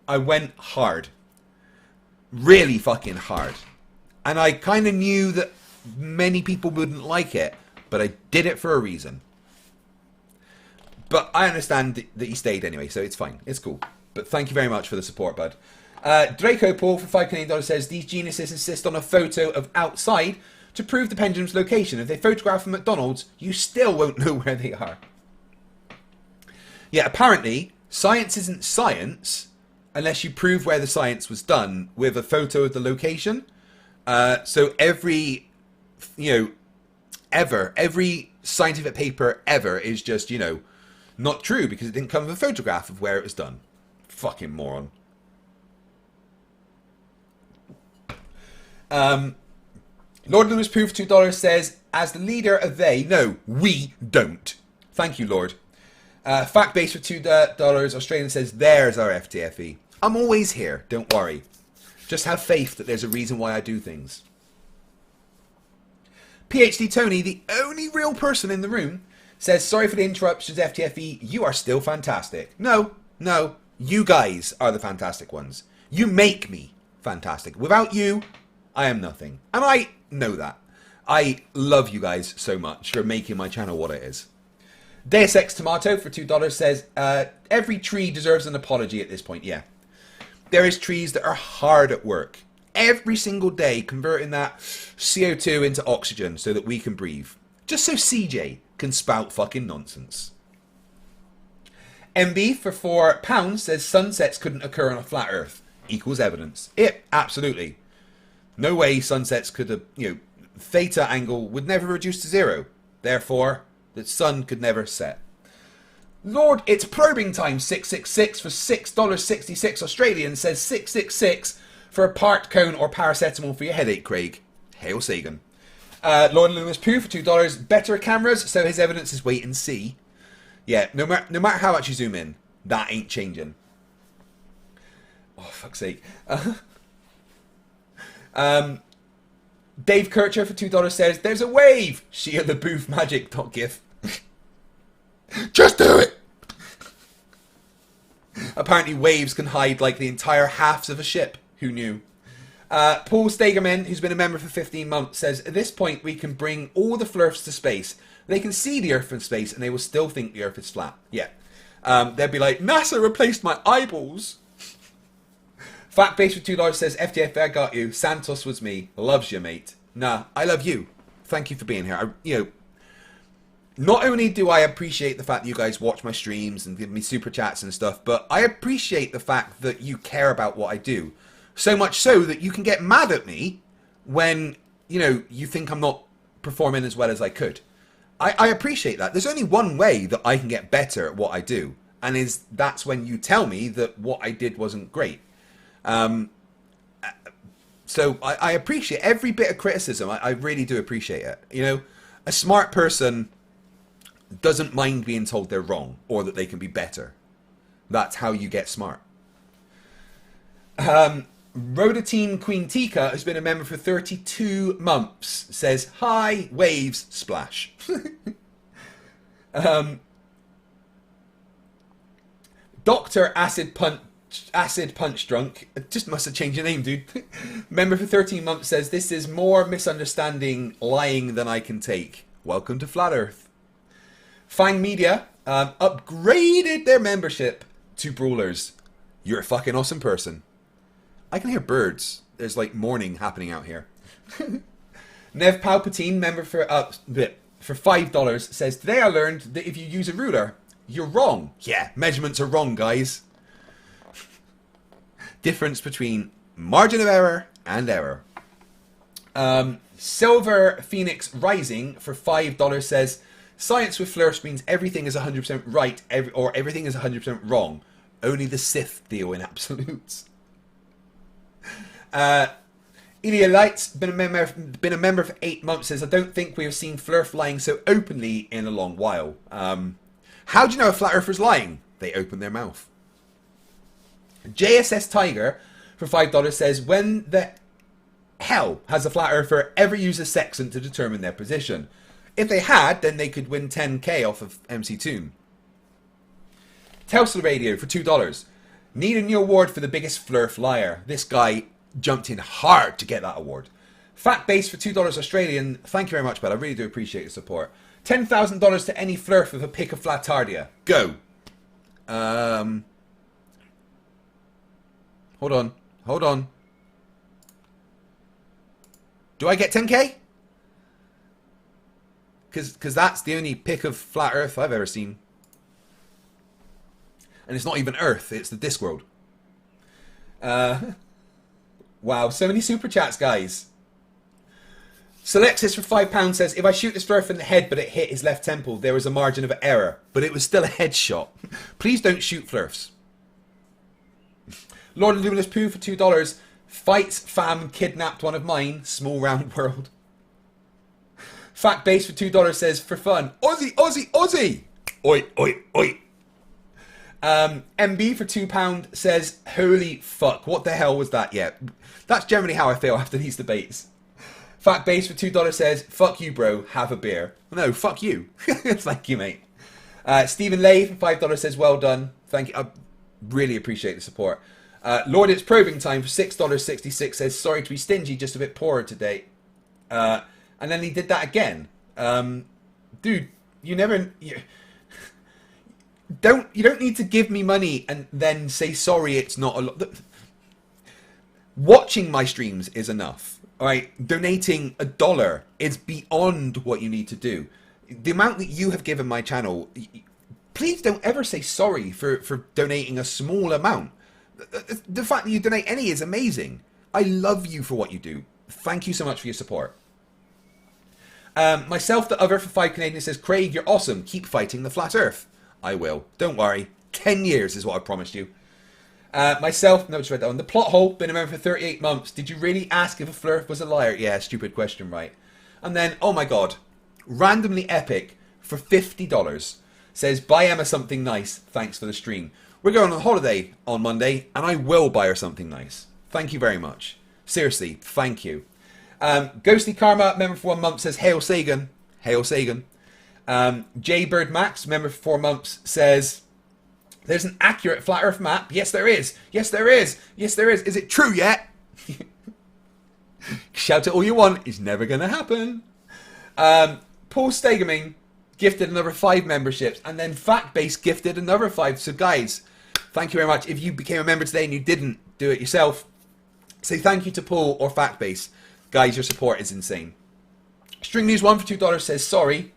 I went hard. Really fucking hard. And I kind of knew that many people wouldn't like it. But I did it for a reason. But I understand that you stayed anyway, so it's fine. It's cool. But thank you very much for the support, bud. Draco Paul for $5 Canadian says, these geniuses insist on a photo of outside to prove the pendulum's location. If they photograph from McDonald's, you still won't know where they are. Yeah, apparently, science isn't science unless you prove where the science was done with a photo of the location. So every scientific paper ever is just, not true because it didn't come with a photograph of where it was done. Fucking moron. Lord Lewis Pooh for $2 says, as the leader of they, no, we don't. Thank you, Lord. Fact-based for $2 Australian says, there's our FTFE. I'm always here, don't worry. Just have faith that there's a reason why I do things. PhD Tony, the only real person in the room, says, sorry for the interruptions, FTFE, you are still fantastic. No, you guys are the fantastic ones. You make me fantastic. Without you, I am nothing. And I know that. I love you guys so much for making my channel what it is. Deus Ex Tomato for $2 says, every tree deserves an apology at this point. Yeah. There is trees that are hard at work. Every single day converting that CO2 into oxygen so that we can breathe. Just so CJ can spout fucking nonsense. MB for £4 says sunsets couldn't occur on a flat earth. Equals evidence. Absolutely. No way sunsets could have, theta angle would never reduce to 0. Therefore, the sun could never set. Lord, it's probing time 666 for $6.66 Australian says 666 for a part cone or paracetamol for your headache, Craig. Hail Sagan. Lord Lewis Pooh for $2. Better cameras, so his evidence is wait and see. Yeah, no matter how much you zoom in, that ain't changing. Oh, fuck's sake. Dave Kircher for $2 says, there's a wave! Shia the Booth magic .gif. Just do it! Apparently waves can hide like the entire halves of a ship. Who knew? Paul Stegerman, who's been a member for 15 months, says, at this point we can bring all the Flerfs to space. They can see the Earth from space and they will still think the Earth is flat. Yeah. They'll be like, NASA replaced my eyeballs. Fact-based for $2 says, FTFE, I got you. Santos was me. Loves you, mate. Nah, I love you. Thank you for being here. Not only do I appreciate the fact that you guys watch my streams and give me super chats and stuff, but I appreciate the fact that you care about what I do. So much so that you can get mad at me when, you think I'm not performing as well as I could. I appreciate that. There's only one way that I can get better at what I do, and that's when you tell me that what I did wasn't great. So I appreciate every bit of criticism. I really do appreciate it. A smart person doesn't mind being told they're wrong or that they can be better. That's how you get smart. Rhodatine Queen Tika has been a member for 32 months. Says, hi, waves, splash. Dr. Acid Punch Drunk, just must have changed your name, dude. Member for 13 months says, this is more misunderstanding lying than I can take. Welcome to Flat Earth. Fang Media upgraded their membership to Brawlers. You're a fucking awesome person. I can hear birds. There's like mourning happening out here. Nev Palpatine, member for $5, says, today I learned that if you use a ruler, you're wrong. Yeah, measurements are wrong, guys. Difference between margin of error and error. Silver Phoenix Rising for $5 says, science with Flerfs means everything is 100% right or everything is 100% wrong. Only the Sith deal in absolutes. Ilya Light's been a member for 8 months, says, I don't think we have seen Flerf lying so openly in a long while. How do you know a flat earther's lying? They open their mouth. JSS Tiger for $5 says, when the hell has a flat earther ever used a sextant to determine their position? If they had, then they could win 10k off of MC Toon. Telstra Radio for $2. Need a new award for the biggest Flerf liar. This guy jumped in hard to get that award. Fat Base for $2 Australian. Thank you very much, bud. I really do appreciate your support. $10,000 to any Flerf with a pick of Flatardia. Go. Hold on. Do I get 10k? Because that's the only pick of Flat Earth I've ever seen. And it's not even Earth, it's the Discworld. Wow, so many super chats, guys. Selexis for £5 says, if I shoot this Flerf in the head but it hit his left temple, there was a margin of error, but it was still a headshot. Please don't shoot Flerfs. Lord of Luminous Pooh for $2. Fights fam kidnapped one of mine. Small round world. Fact Base for $2 says, for fun, Aussie, Aussie, Aussie! Oi, oi, oi. MB for £2 says, holy fuck, what the hell was that? Yeah, that's generally how I feel after these debates. Fact Base for $2 says, fuck you, bro, have a beer. No, fuck you. Thank you, mate. Stephen Lay for $5 says, well done. Thank you. I really appreciate the support. Lord, it's probing time for $6.66 says, sorry to be stingy, just a bit poorer today. And then he did that again. Dude, you never... You don't need to give me money and then say sorry it's not a lot. Watching my streams is enough. Alright? Donating $1 is beyond what you need to do. The amount that you have given my channel, please don't ever say sorry for donating a small amount. The fact that you donate any is amazing. I love you for what you do. Thank you so much for your support. Myself, the other for 5 Canadian says, Craig, you're awesome. Keep fighting the flat earth. I will. Don't worry. 10 years is what I promised you. Myself, no, just read that one. The plot hole, been a member for 38 months. Did you really ask if a Flerf was a liar? Yeah, stupid question, right? And then, oh my god, randomly epic for $50 says, buy Emma something nice. Thanks for the stream. We're going on holiday on Monday, and I will buy her something nice. Thank you very much. Seriously, thank you. Ghostly Karma, member for 1 month, says, Hail Sagan. Hail Sagan. J Bird Max, member for 4 months, says, there's an accurate flat earth map. Yes, there is. Yes, there is. Yes, there is. Is it true yet? Shout it all you want. It's never going to happen. Paul Stegeming gifted another 5 memberships. And then Factbase gifted another 5. So guys, thank you very much. If you became a member today and you didn't do it yourself, say thank you to Paul or Factbase. Guys, your support is insane. String News 1 for $2 says, sorry.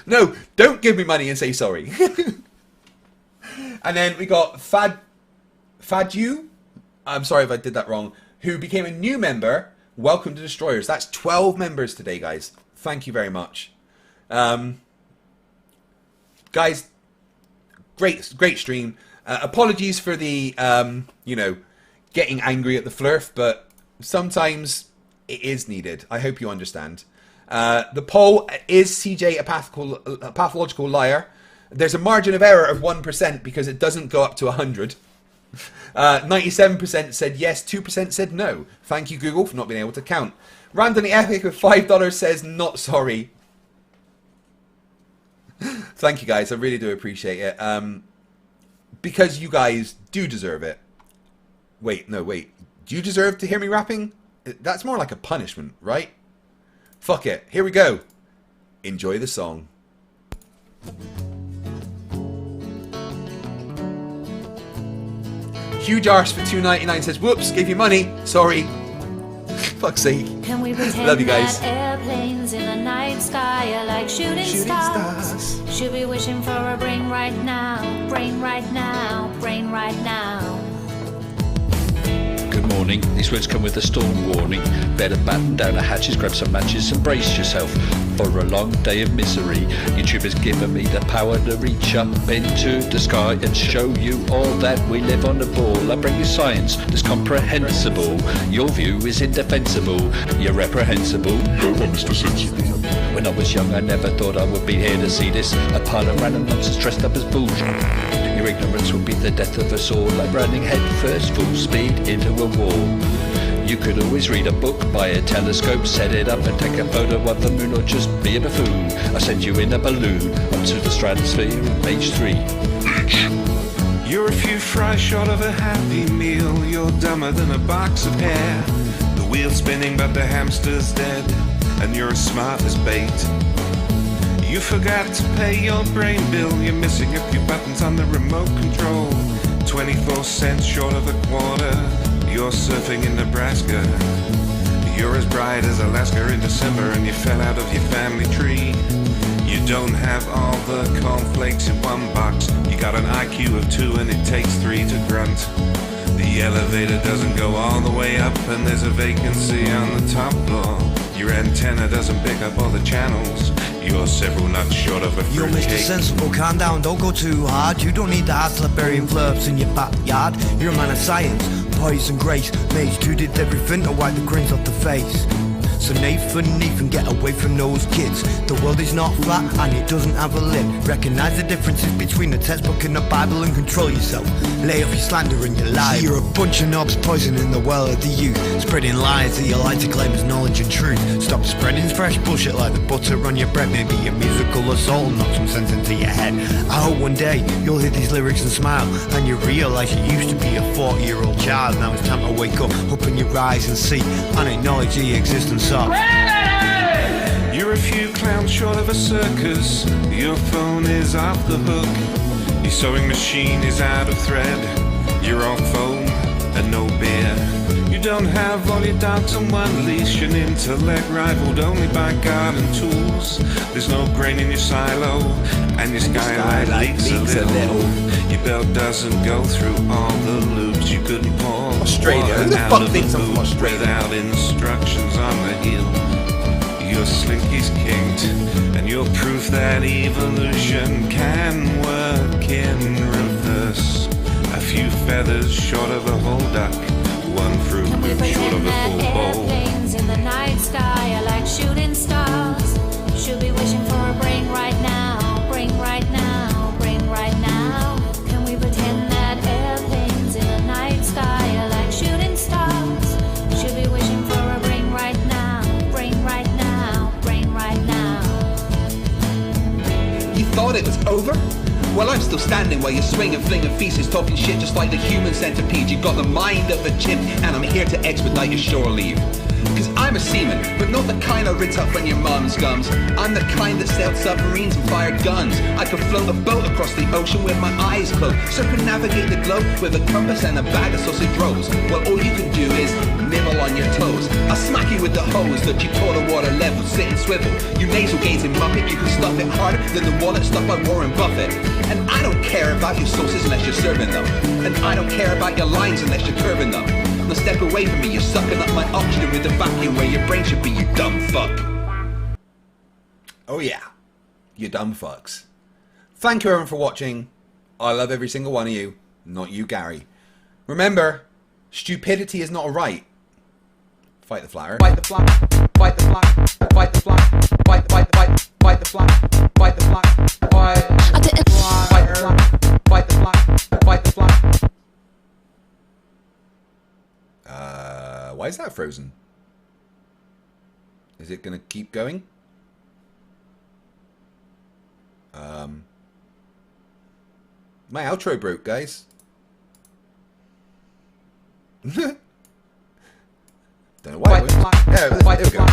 No, don't give me money and say sorry. And then we got Fadu, I'm sorry if I did that wrong, who became a new member. Welcome to Destroyers. That's 12 members today, guys. Thank you very much. Guys, great stream. Apologies for the, getting angry at the Flerf, but sometimes it is needed. I hope you understand. The poll, is CJ a pathological liar? There's a margin of error of 1% because it doesn't go up to 100. 97% said yes, 2% said no. Thank you, Google, for not being able to count. Randomly Epic with $5 says not sorry. Thank you, guys. I really do appreciate it. Because you guys do deserve it. Wait. Do you deserve to hear me rapping? That's more like a punishment, right? Fuck it. Here we go. Enjoy the song. Huge arse for $2.99 says, whoops, gave you money. Sorry. Fuck's sake. Can we pretend love you guys. That airplanes in the night sky are like shooting stars? Should be wishing for a brain right now. Brain right now. Brain right now. Good morning. These words come with a storm warning. Better batten down the hatches, grab some matches and brace yourself for a long day of misery. YouTube has given me the power to reach up into the sky and show you all that we live on the ball. I bring you science that's comprehensible. Your view is indefensible. You're reprehensible. Go on, Mr. Sensible. When I was young, I never thought I would be here to see this. A pile of random nonsense dressed up as bullshit. Your ignorance will be the death of us all, like running head first, full speed into a wall. You could always read a book, buy a telescope, set it up and take a photo of the moon, or just be a buffoon. I send you in a balloon up to the stratosphere in page 3. You're a few fries short of a happy meal. You're dumber than a box of hair. The wheel's spinning but the hamster's dead, and you're as smart as bait. You forgot to pay your brain bill. You're missing a few buttons on the remote control. 24 cents short of a quarter. You're surfing in Nebraska. You're as bright as Alaska in December, and you fell out of your family tree. You don't have all the cornflakes in one box. You got an IQ of 2 and it takes 3 to grunt. The elevator doesn't go all the way up, and there's a vacancy on the top floor. Your antenna doesn't pick up all the channels. You're several nuts short of a fruit You're Mr. cake. Sensible, calm down, don't go too hard. You don't need the hassle of burying Flerfs in your backyard. You're a man of science, poise and grace. Mage 2 did everything to wipe the grains off the face. So Nathan, get away from those kids. The world is not flat and it doesn't have a lid. Recognize the differences between the textbook and the Bible and control yourself. Lay off your slander and your lies. You're a bunch of knobs poisoning the well of the youth, spreading lies that you like to claim as knowledge and truth. Stop spreading fresh bullshit like the butter on your bread. Maybe a musical assault will knock some sense into your head. I hope one day you'll hear these lyrics and smile, and you realise you used to be a 40-year-old child. Now it's time to wake up, open your eyes and see, and acknowledge the existence of. You're a few clowns short of a circus. Your phone is off the hook. Your sewing machine is out of thread. You're all foam and no beer. You don't have all your dogs on one leash. An intellect rivaled only by garden tools. There's no grain in your silo, and your skylight leaks a little. Your belt doesn't go through all the loops. You couldn't pour Australia. Who the fuck thinks I'm from Australia? Without instructions on the heel. Your slinky's kinked, and you're proof that evolution can work in reverse. A few feathers short of a whole duck, one fruit short of a full bowl. Airplanes in the night sky are like shooting stars. Should be wishing for a brain right now, brain right now, brain right now. Can we pretend that airplanes in the night sky are like shooting stars? Should be wishing for a brain right now, brain right now, brain right now. You thought it was over? Well, I'm still standing while you're swinging, flinging feces, talking shit just like the human centipede. You've got the mind of a chimp, and I'm here to expedite your shore leave. Cause I'm a seaman, but not the kind I rinse up on your mom's gums. I'm the kind that sailed submarines and fired guns. I could float a boat across the ocean with my eyes closed, circumnavigate the globe with a compass and a bag of sausage rolls. Well, all you can do is nibble on your toes. I'll smack you with the hose that you taught a water level, sit and swivel. You nasal gazing muppet, you can stuff it harder than the wallet stuffed by Warren Buffett. And I don't care about your sauces unless you're serving them. And I don't care about your lines unless you're curving them. Now step away from me, you're sucking up my oxygen with the vacuum where your brain should be, you dumb fuck. Oh yeah, you dumb fucks. Thank you everyone for watching. I love every single one of you, not you Gary. Remember, stupidity is not a right. Fight the flyer. Fight the fly. Fight the fly. Fight the fly. Fight the fly. Fight the fly. Fight the fly. Fight the fly. Fight the fly. Fight the fly. Fight the fly. Why is that frozen? Is it gonna keep going? My outro broke, guys. Don't know why. There we go.